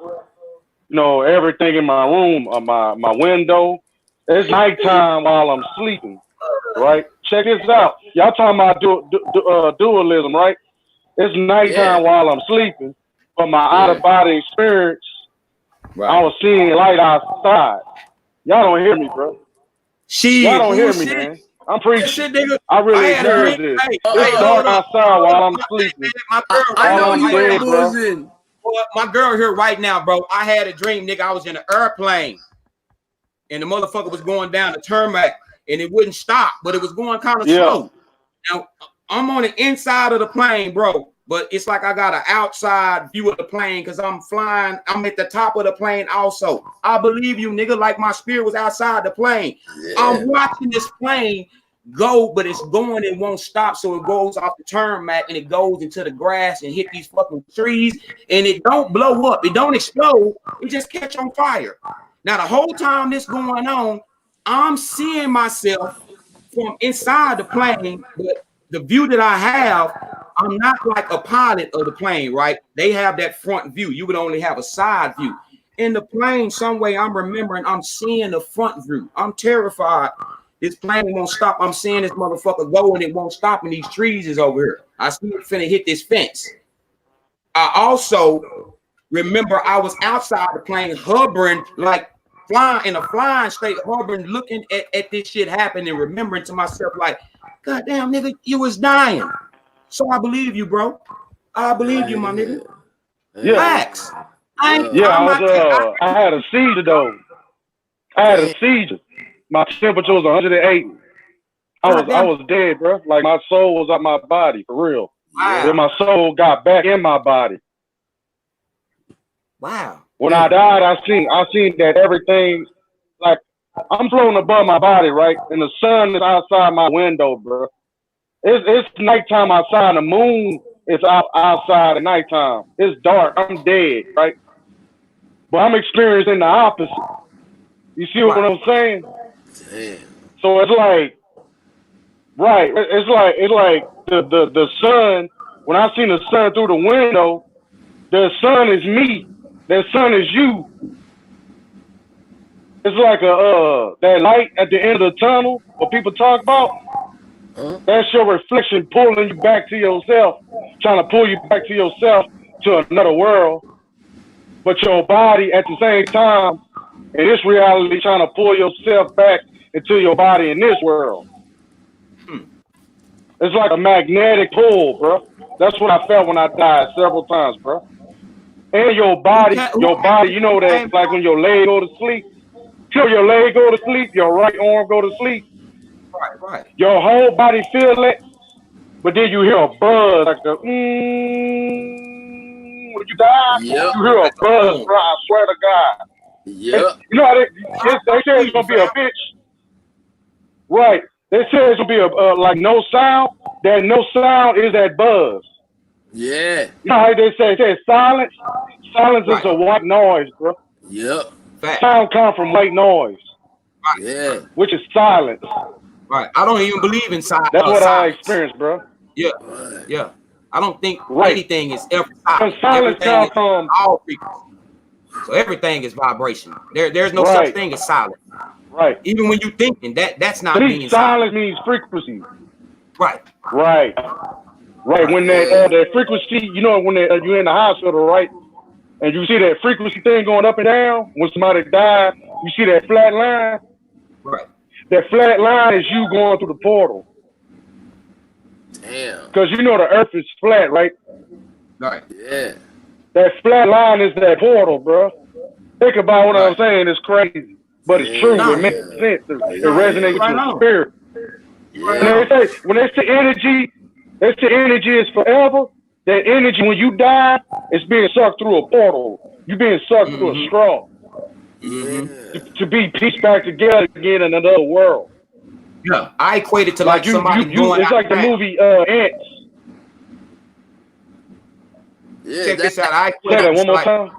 you know, everything in my room, my window. It's nighttime while I'm sleeping, right? Check this out. Y'all talking about dualism, right? It's nighttime while I'm sleeping, but my out-of-body experience, I was seeing light outside. Y'all don't hear me, bro. Y'all don't hear me, man. I'm preaching. I really experienced this. It's dark outside while I'm sleeping. I know you ain't bullshitting. My girl here right now, bro. I had a dream, nigga. I was in an airplane, and the motherfucker was going down the tarmac, and it wouldn't stop, but it was going kind of slow. Now I'm on the inside of the plane, bro, but it's like I got an outside view of the plane because I'm flying. I'm at the top of the plane also. I believe you, nigga, like my spirit was outside the plane. I'm watching this plane go, but it's going and won't stop, so it goes off the tarmac and it goes into the grass and hit these fucking trees, and it don't blow up, it don't explode, it just catch on fire. Now the whole time this going on, I'm seeing myself from inside the plane, but the view that I have, I'm not like a pilot of the plane, right? They have that front view. You would only have a side view. In the plane, some way I'm remembering I'm seeing the front view. I'm terrified. This plane won't stop. I'm seeing this motherfucker go and it won't stop, and these trees is over here. I see it finna hit this fence. I also remember I was outside the plane hovering, like flying in a flying state, hovering, looking at this shit happen and remembering to myself like, God damn, nigga, you was dying. So I believe you, bro. I believe you, my nigga. Facts. I had a seizure though. I had a seizure. My temperature was 108. I was dead, bro. Like my soul was out my body for real. Wow. Then my soul got back in my body. Wow. When I died, I seen that everything, like I'm floating above my body, right? And the sun is outside my window, bro. It's nighttime outside. The moon is outside at nighttime. It's dark. I'm dead, right? But I'm experiencing the opposite. You see what I'm saying? Damn. So it's like, right? It's like the sun. When I seen the sun through the window, the sun is me. That sun is you. It's like that light at the end of the tunnel. What people talk about. That's your reflection pulling you back to yourself, trying to pull you back to yourself to another world. But your body at the same time, in this reality, trying to pull yourself back into your body in this world. It's like a magnetic pull, bro. That's what I felt when I died several times, bro. And your body, you know that like when your leg go to sleep, till your leg go to sleep, your right arm go to sleep. Right. Your whole body feel it, but then you hear a buzz, like the when you die, you hear a buzz, bro. I swear to God. Yep. You know how they say it's gonna be a bitch, right? They say it's gonna be a like no sound. That no sound is that buzz. Yeah. You know how they say silence. Silence is a white noise, bro. Yep. Sound comes from white noise. Yeah. Which is silence. Right. I don't even believe in silence. That's what I experienced, bro. Yeah. Yeah. I don't think anything is ever silent. Silence comes from all frequency. So everything is vibration. There's no such thing as silence. Right. Even when you thinking that's not being silence means frequency. Right. Right. When that frequency, you know, when you're in the hospital, right? And you see that frequency thing going up and down. When somebody died, you see that flat line. Right. That flat line is you going through the portal. Damn. Because you know the earth is flat, right? Right. Yeah. That flat line is that portal, bro. Think about what I'm saying. It's crazy, but it's true. It makes sense. It resonates with your spirit. Yeah. When they say energy, is forever. That energy, when you die, it's being sucked through a portal. You're being sucked through a straw. To be pieced back together again in another world. Yeah, I equate it to like somebody going. It's like the movie Ants. Yeah, check this out. I say that one more time.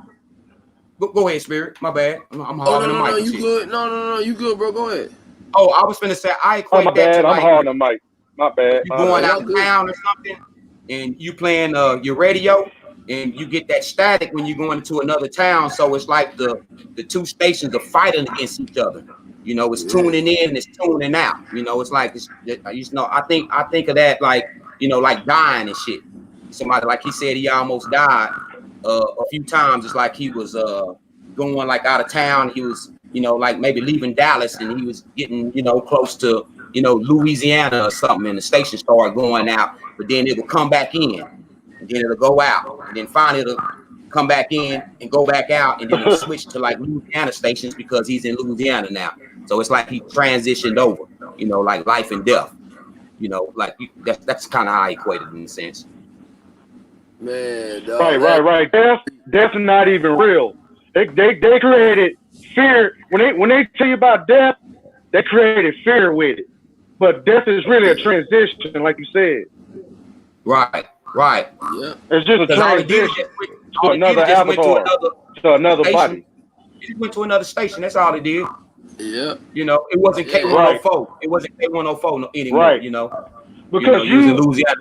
Go ahead, Spirit. My bad. I'm hogging the mic. No, you good. No, you good, bro. Go ahead. Oh, I was finna say I equate my that bad. to I'm like hogging the mic. My bad. You going out of town or something, and you playing your radio, and you get that static when you going into another town. So it's like the two stations are fighting against each other. You know, it's tuning in and it's tuning out. You know, it's like I think of that like like dying and shit. Somebody like he said he almost died a few times. It's like he was going like out of town. He was like maybe leaving Dallas and he was getting close to Louisiana or something, and the station started going out, but then it will come back in, and then it'll go out, and then finally it'll come back in and go back out, and then it'll switch to like Louisiana stations because he's in Louisiana now. So it's like he transitioned over, like life and death. Like that's kind of how I equate it in a sense. Man, dog, right. Death is not even real. They created fear when they tell you about death. They created fear with it, but death is really a transition, like you said. Right. Yeah. It's just a transition to another avatar, to another body. He just went to another station. That's all it did. Yeah. It wasn't K104. It wasn't K104 anymore. Right. Because you was in Louisiana.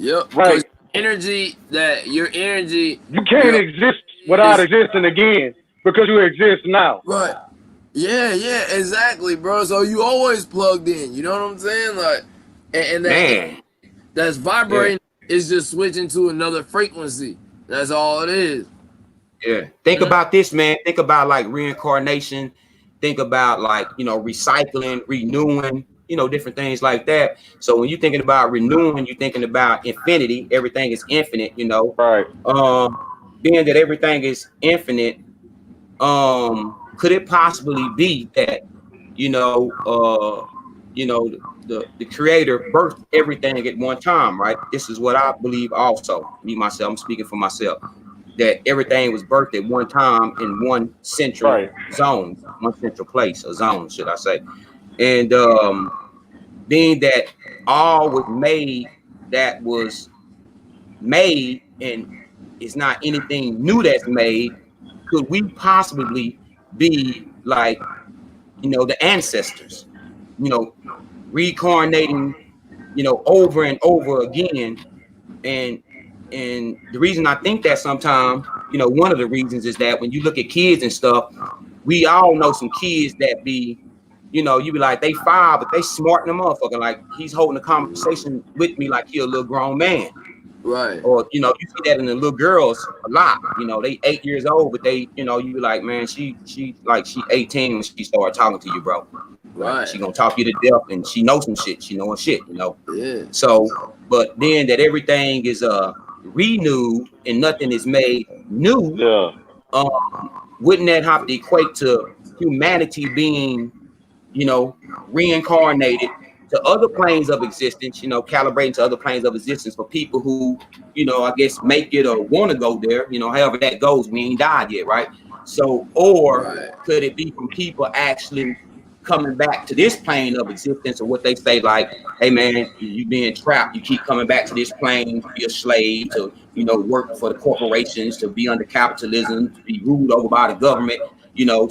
Yep. Right. Your energy. You can't exist without existing again because you exist now. Right. Yeah, exactly, bro. So you always plugged in. You know what I'm saying? Like, and that that's vibrating is just switching to another frequency. That's all it is. Yeah. Think about this, man. Think about like reincarnation. Think about like recycling, renewing. Different things like that. So when you're thinking about renewing, you're thinking about infinity. Everything is infinite. Right. Being that everything is infinite, could it possibly be that, the creator birthed everything at one time, right? This is what I believe also, me, myself, I'm speaking for myself, that everything was birthed at one time in one central zone, one central place, or zone, should I say. And being that all was made that was made and it's not anything new that's made, could we possibly be like, the ancestors, reincarnating, over and over again? And the reason I think that sometimes, one of the reasons is that when you look at kids and stuff, we all know some kids that be, you be like, they 5, but they smart in the motherfucker. Like, he's holding a conversation with me like he a little grown man. Right. Or, you see that in the little girls a lot. They 8 years old, but they, you be like, man, she 18 when she started talking to you, bro. Right. She gonna talk you to death, and she knows some shit. She knowing shit, Yeah. So, but then that everything is renewed and nothing is made new. Yeah. Wouldn't that have to equate to humanity being, reincarnated to other planes of existence, calibrating to other planes of existence for people who, I guess make it or want to go there, however that goes. We ain't died yet, right? So, or could it be from people actually coming back to this plane of existence, or what they say, like, hey man, you being trapped, you keep coming back to this plane to be a slave, to, work for the corporations, to be under capitalism, to be ruled over by the government,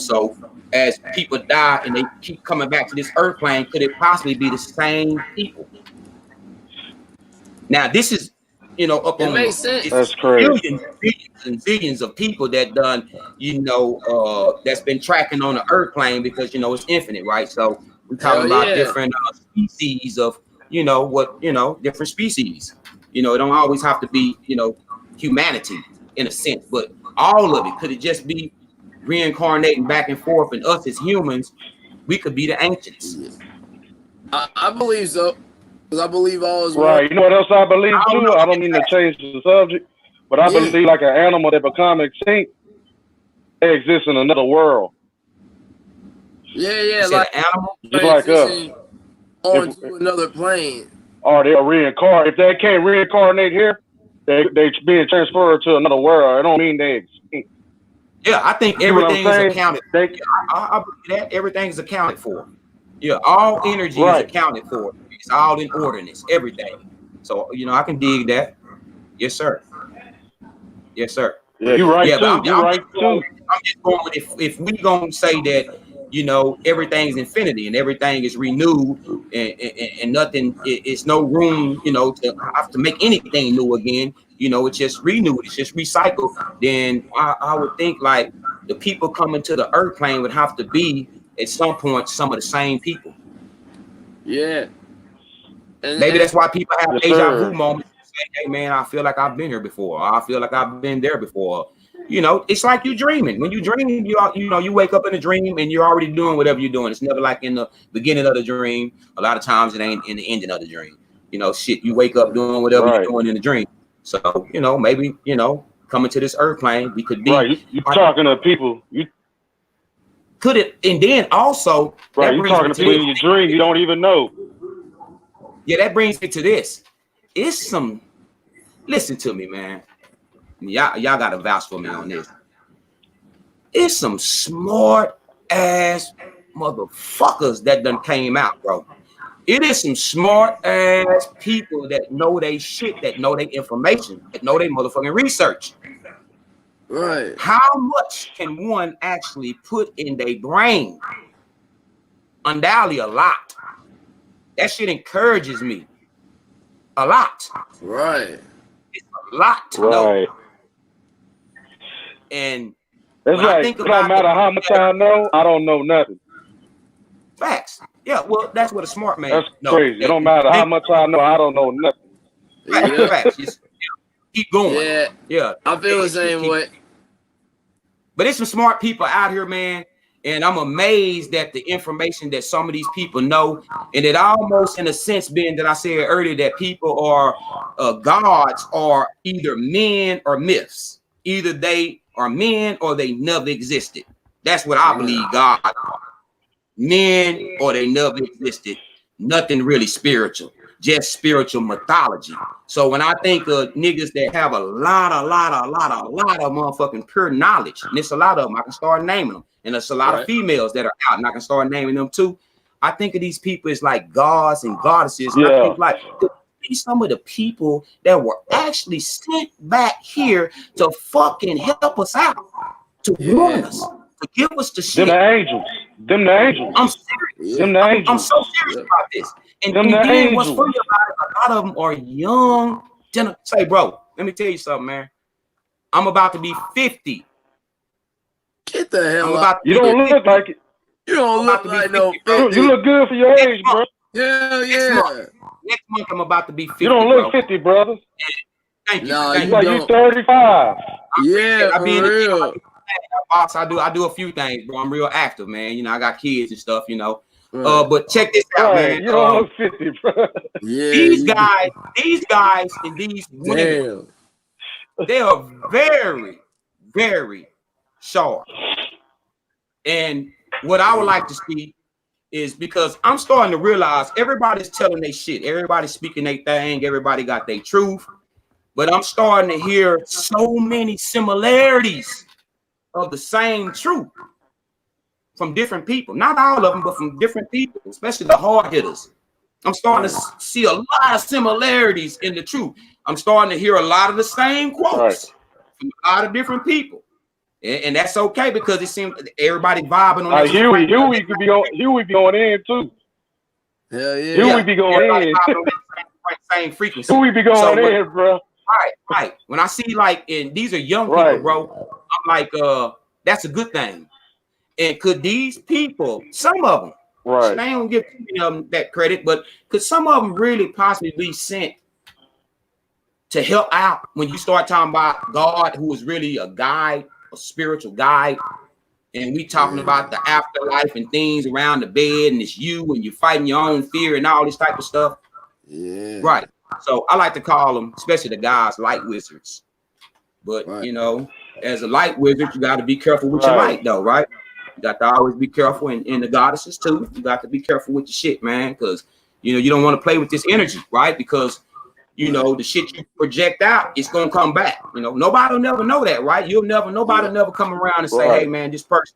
so as people die and they keep coming back to this earth plane, could it possibly be the same people? Now, this is, up on, makes sense. That's crazy. Billions and zillions of people that done, that's been tracking on the earth plane, because, it's infinite, right? So we're talking about different species of, different species. It don't always have to be, humanity in a sense, but all of it. Could it just be reincarnating back and forth, and us as humans, we could be the ancients? I believe so, because I believe all is right. You know what else I believe too? I don't mean to change the subject, but I believe like an animal that become extinct, they exist in another world. Yeah, like animal, just like us, on to another plane. Or they'll reincarnate. If they can't reincarnate here, they being transferred to another world. I don't mean they extinct. Yeah, I think everything is accounted for. I believe that everything is accounted for. Yeah, all energy is accounted for. It's all in ordinance, everything. So, I can dig that. Yes, sir. Yes, sir. Yeah, you're right too. You're right too. I'm just going with, if we gonna say that, everything's infinity and everything is renewed, and nothing, it's no room, to have to make anything new again. It's just renewed, it's just recycled. Then I would think like the people coming to the earth plane would have to be at some point some of the same people. Yeah. Maybe that's why people have deja vu moments. Say, hey man, I feel like I've been here before. I feel like I've been there before. It's like you dreaming. When you dream, you wake up in a dream and you're already doing whatever you're doing. It's never like in the beginning of the dream. A lot of times it ain't in the ending of the dream. You wake up doing whatever you're doing in the dream. So, maybe, coming to this earth plane, we could be. Right, you talking to people. You could it, and then also. Right, you talking to people in your dream you don't even know. Yeah, that brings me to this. Listen to me, man. Y'all got to vouch for me on this. It's some smart ass motherfuckers that done came out, bro. It is some smart ass people that know they shit, that know their information, that know their motherfucking research. Right. How much can one actually put in their brain? Undoubtedly a lot. That shit encourages me. A lot. Right. It's a lot to know. And it's like, it don't matter how much I know, I don't know nothing. Facts. Yeah, well, that's what a smart man. That's crazy. It don't matter how much I know, I don't know nothing. Facts. Just keep going. Yeah. I feel the same way. But it's some smart people out here, man. And I'm amazed at the information that some of these people know. And it almost, in a sense, being that I said earlier, that people are gods are either men or myths. Either they are men or they never existed. That's what I believe God are. Men, or they never existed. Nothing really spiritual, just spiritual mythology. So when I think of niggas that have a lot of motherfucking pure knowledge, and it's a lot of them, I can start naming them. And there's a lot of females that are out, and I can start naming them too. I think of these people as like gods and goddesses. Yeah. I think like some of the people that were actually sent back here to fucking help us out, to warn us, to give us the shit. Them the angels. Them the angels. I'm serious. Them the angels. I'm so serious about this. And then what's funny about it, a lot of them are young. Say, bro, let me tell you something, man. I'm about to be 50. Get the hell out. You don't look like it. You don't look like no 50. You look good for your age, bro. Hell yeah. Next month I'm about to be 50. You don't look 50, brother. Thank you. No, you like you 35. Yeah, for real. Box, I do a few things, bro. I'm real active, man. You know, I got kids and stuff, you know. But check this out, man. You don't look 50, bro. Yeah. These guys and these women, they are very, very sharp. And what I would like to see is, because I'm starting to realize everybody's telling their shit, everybody's speaking their thing, everybody got their truth, but I'm starting to hear so many similarities of the same truth from different people. Not all of them, but from different people, especially the hard hitters. I'm starting to see a lot of similarities in the truth. I'm starting to hear a lot of the same quotes from a lot of different people. And that's okay, because it seems everybody vibing on that. Huey could be going in too. Hell yeah. Huey be going in. Same frequency. Huey be going in, bro. Right. When I see like, and these are young people, bro, I'm like, that's a good thing. And could these people, some of them, I don't give them that credit, but could some of them really possibly be sent to help out when you start talking about God, who is really a guide, a spiritual guide, and we talking about the afterlife and things around the bed, and it's you and you're fighting your own fear and all this type of stuff. Yeah. Right. So I like to call them, especially the guys, light wizards. But you know, as a light wizard, you got to be careful with your light, though, right? You got to always be careful, and the goddesses too. You got to be careful with your shit, man, because you know you don't want to play with this energy, right? Because you know the shit you project out, it's gonna come back. You know, nobody will never know that, right? Nobody will never come around and say, "Hey, man, this person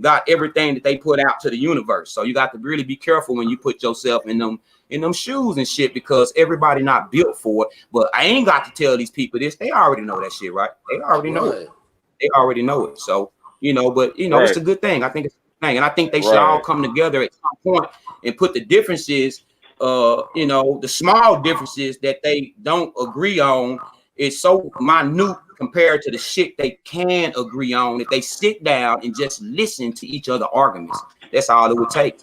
got everything that they put out to the universe." So you got to really be careful when you put yourself in them shoes and shit, because everybody not built for it. But I ain't got to tell these people this; they already know that shit, right? They already know it. They already know it. So you know, but you know, it's a good thing. I think it's a good thing, and I think they should all come together at some point and put the differences. You know, the small differences that they don't agree on is so minute compared to the shit they can agree on. If they sit down and just listen to each other arguments, that's all it would take.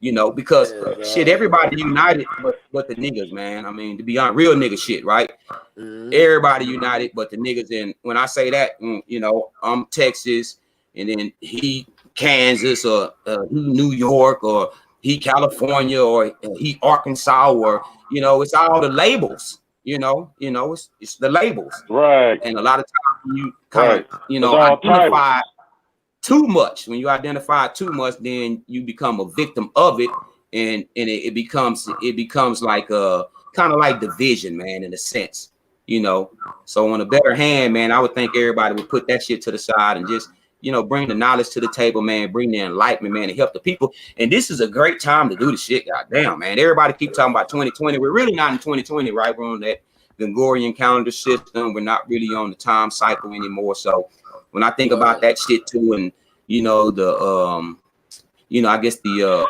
You know, because shit, everybody united but the niggas, man. I mean, to be honest, real nigga shit, right? Everybody united but the niggas. And when I say that, you know, I'm Texas, and then he Kansas, or he New York, or he California, or he Arkansas, or you know, it's all the labels. You know, it's the labels, right? And a lot of times you kind of you know identify too much. When you identify too much, then you become a victim of it, and it becomes like a kind of like division, man, in a sense. You know, so on a better hand, man, I would think everybody would put that shit to the side and just, you know, bring the knowledge to the table, man, bring the enlightenment, man, and help the people. And this is a great time to do the shit. Goddamn, man. Everybody keep talking about 2020. We're really not in 2020, right? We're on that Gregorian calendar system. We're not really on the time cycle anymore. So when I think about that shit too, and you know, the you know, I guess the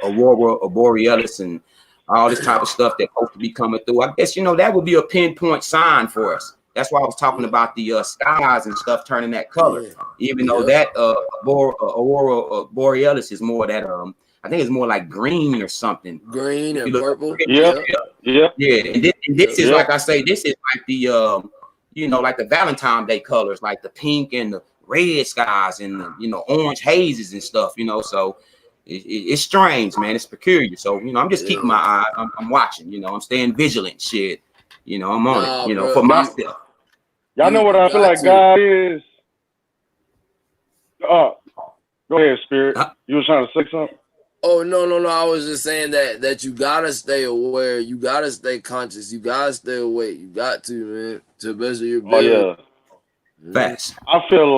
aurora borealis and all this type of stuff that's supposed to be coming through, I guess, you know, that would be a pinpoint sign for us. That's why I was talking about the skies and stuff turning that color, even though that aurora borealis is more that I think it's more like green or something. Green and purple. Yeah. And this is like I say, this is like the you know, like the Valentine's Day colors, like the pink and the red skies and the, you know, orange hazes and stuff. You know, so it's strange, man. It's peculiar. So you know, I'm just keeping my eye. I'm watching. You know, I'm staying vigilant. Shit. You know, I'm on it. You know, for myself. Y'all know what I feel like God is? Go ahead, Spirit. You were trying to say something? Oh, no. I was just saying that you gotta stay aware. You gotta stay conscious. You gotta stay awake. You got to, man, to the best of your ability. Oh, yeah. Facts. I feel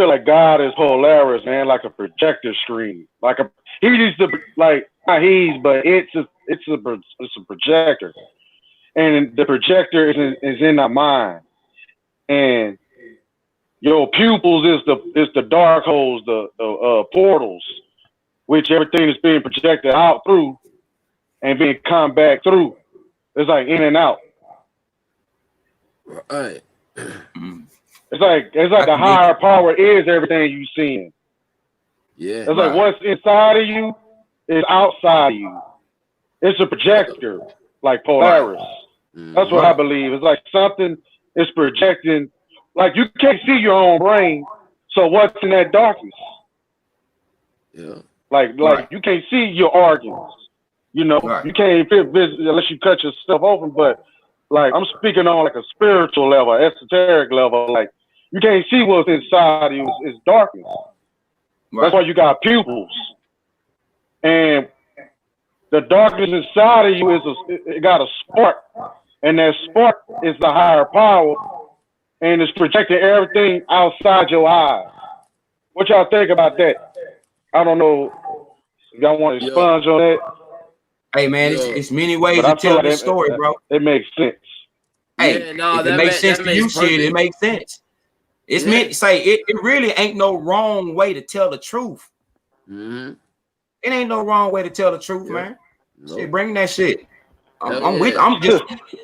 like God is hilarious, man, like a projector screen. It's a projector. And the projector is in our mind. And your pupils is the dark holes, the portals, which everything is being projected out through and being come back through. It's like in and out. Right. It's like the higher power is everything you seeing. Yeah. It's like what's inside of you is outside of you. It's a projector, like Polaris. That's what I believe. It's like something is projecting. Like you can't see your own brain, so what's in that darkness? Yeah. Like you can't see your organs. You know, you can't visit unless you cut yourself open. But like I'm speaking on like a spiritual level, esoteric level. Like you can't see what's inside of you. It's darkness. That's why you got pupils, and the darkness inside of you it got a spark, and that spark is the higher power. And it's projecting everything outside your eyes. What y'all think about that? I don't know if y'all want to expunge on that. Hey, man, it's many ways to tell this story, bro. It makes sense. Hey, if it makes sense to you, shit, it makes sense. It's meant to say it really ain't no wrong way to tell the truth. It ain't no wrong way to tell the truth, man. Nope. Shit, bring that shit. I'm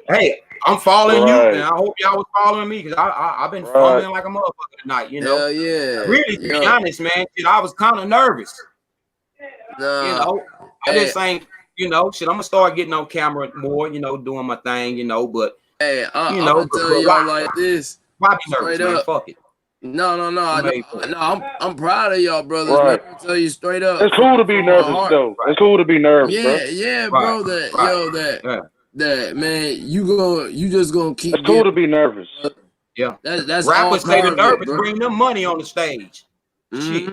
hey, I'm following you, and I hope y'all was following me because I've been following like a motherfucker tonight, you know. Really, to be honest, man, I was kind of nervous. You know, I just ain't, you know, shit. I'm gonna start getting on camera more, you know, doing my thing, you know. But I'm gonna tell y'all like this. Why be nervous, man? Fuck it. No. I'm proud of y'all, brothers. Man. I'm tell you straight up. It's cool to be nervous, though. It's cool to be nervous, bro. Bro. That man, you just gonna keep. It's cool to be nervous. Yeah, that's rappers say the nervous bring them money on the stage. Shit,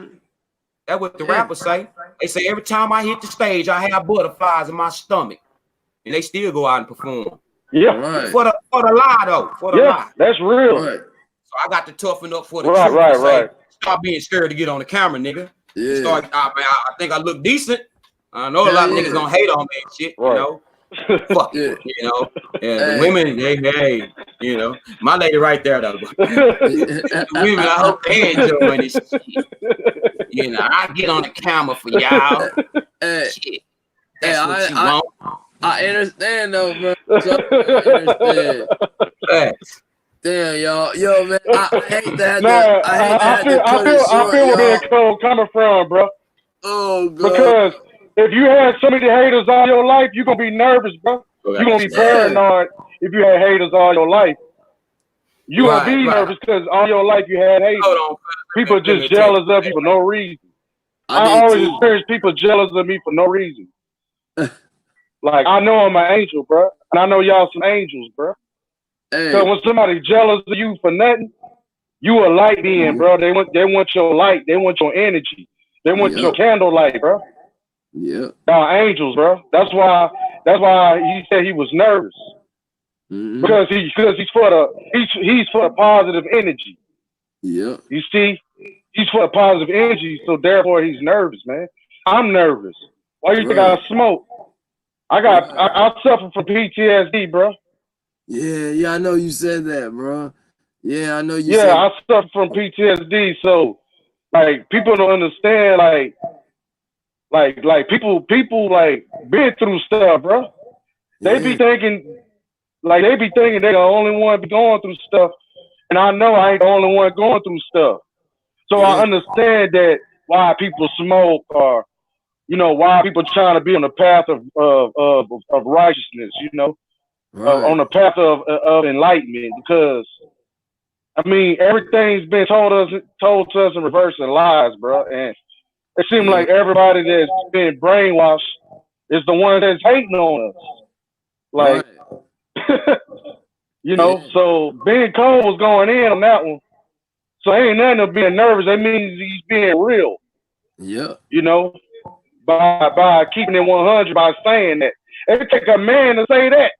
that's what the rappers say. They say every time I hit the stage, I have butterflies in my stomach, and they still go out and perform. Yeah, for the lie though. For the lie, that's real. Right. So I got to toughen up for the truth. Right. Stop being scared to get on the camera, nigga. Yeah. I think I look decent. I know a lot of niggas gonna hate on me and shit. You know. Fuck it, you know. And the women, hey, you know, my lady right there though. The women, I hope they enjoying this shit. You know, I get on the camera for y'all. Shit. That's what you want. I understand though, bro. I understand. Damn, y'all. Yo, man, I hate that. I feel where BeingCode coming from, bro. Oh, God. Because if you had so many haters all your life, you're going to be nervous, bro. You're going to be paranoid if you had haters all your life. You're going to be nervous because all your life you had haters. People just jealous of you for no reason. I always experience people jealous of me for no reason. Like, I know I'm an angel, bro. And I know y'all some angels, bro. So when somebody jealous of you for nothing, you a light being, bro. They want your light. They want your energy. They want your candlelight, bro. Yeah. Y'all angels, bro. That's why he said he was nervous. Because he's for the positive energy. Yeah. You see, he's for the positive energy, so therefore he's nervous, man. I'm nervous. Why you think I smoke? I suffer from PTSD, bro. Yeah, I know you said that, bro. Yeah, I know you said I suffer from PTSD, so like people don't understand, like people like been through stuff, bro. They be thinking they're the only one be going through stuff, and I know I ain't the only one going through stuff. So I understand that why people smoke, or you know, why people trying to be on the path of righteousness, you know. On the path of enlightenment, because I mean everything's been told to us in reverse and lies, bro. And it seems like everybody that's been brainwashed is the one that's hating on us. Like, you know, so BeingCode was going in on that one. So ain't nothing of being nervous. That means he's being real. Yeah. You know, by keeping it 100, by saying that. It take a man to say that.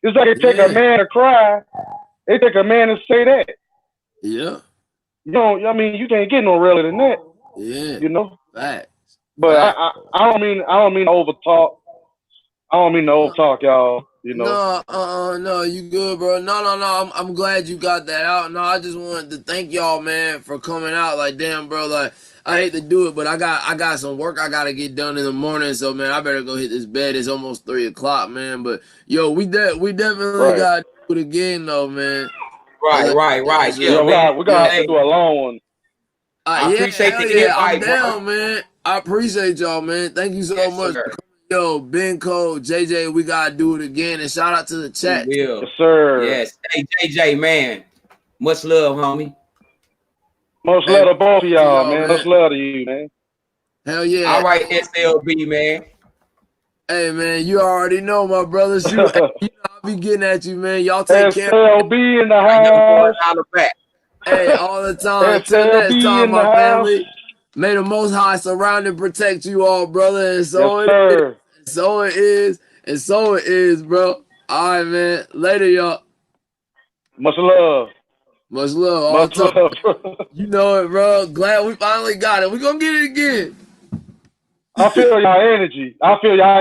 It's like it take a man to cry. It take a man to say that. Yeah. You know, I mean, you can't get no realer than that. Yeah. You know. Facts. But I don't mean to over talk. I don't mean to over talk, y'all. You know. No, you good, bro. No. I'm glad you got that out. No, I just wanted to thank y'all, man, for coming out. Like, damn, bro, like, I hate to do it, but I got some work I gotta get done in the morning, so man, I better go hit this bed. It's almost 3 o'clock, man. But yo, we definitely gotta do it again, though, man. Right. Yeah, man. we gotta have to do a long one. I appreciate the invite, bro. Man. I appreciate y'all, man. Thank you so much. Sir. Yo, BinCode, JJ, we gotta do it again. And shout out to the chat. We will. Yes, sir. Yes. Hey, JJ, man. Much love, homie. Much love to both of y'all, man. Much love to you, man. Hell yeah. All right, SLB, man. Hey, man, you already know, my brothers. You know, I'll be getting at you, man. Y'all take care. SLB in the house. Hey, all the time. Till next time, my family. May the Most High surround and protect you all, brother. And so it is, bro. All right, man. Later, y'all. Much love. Much love. Much love. You know it, bro. Glad we finally got it. We're going to get it again. I feel y'all energy.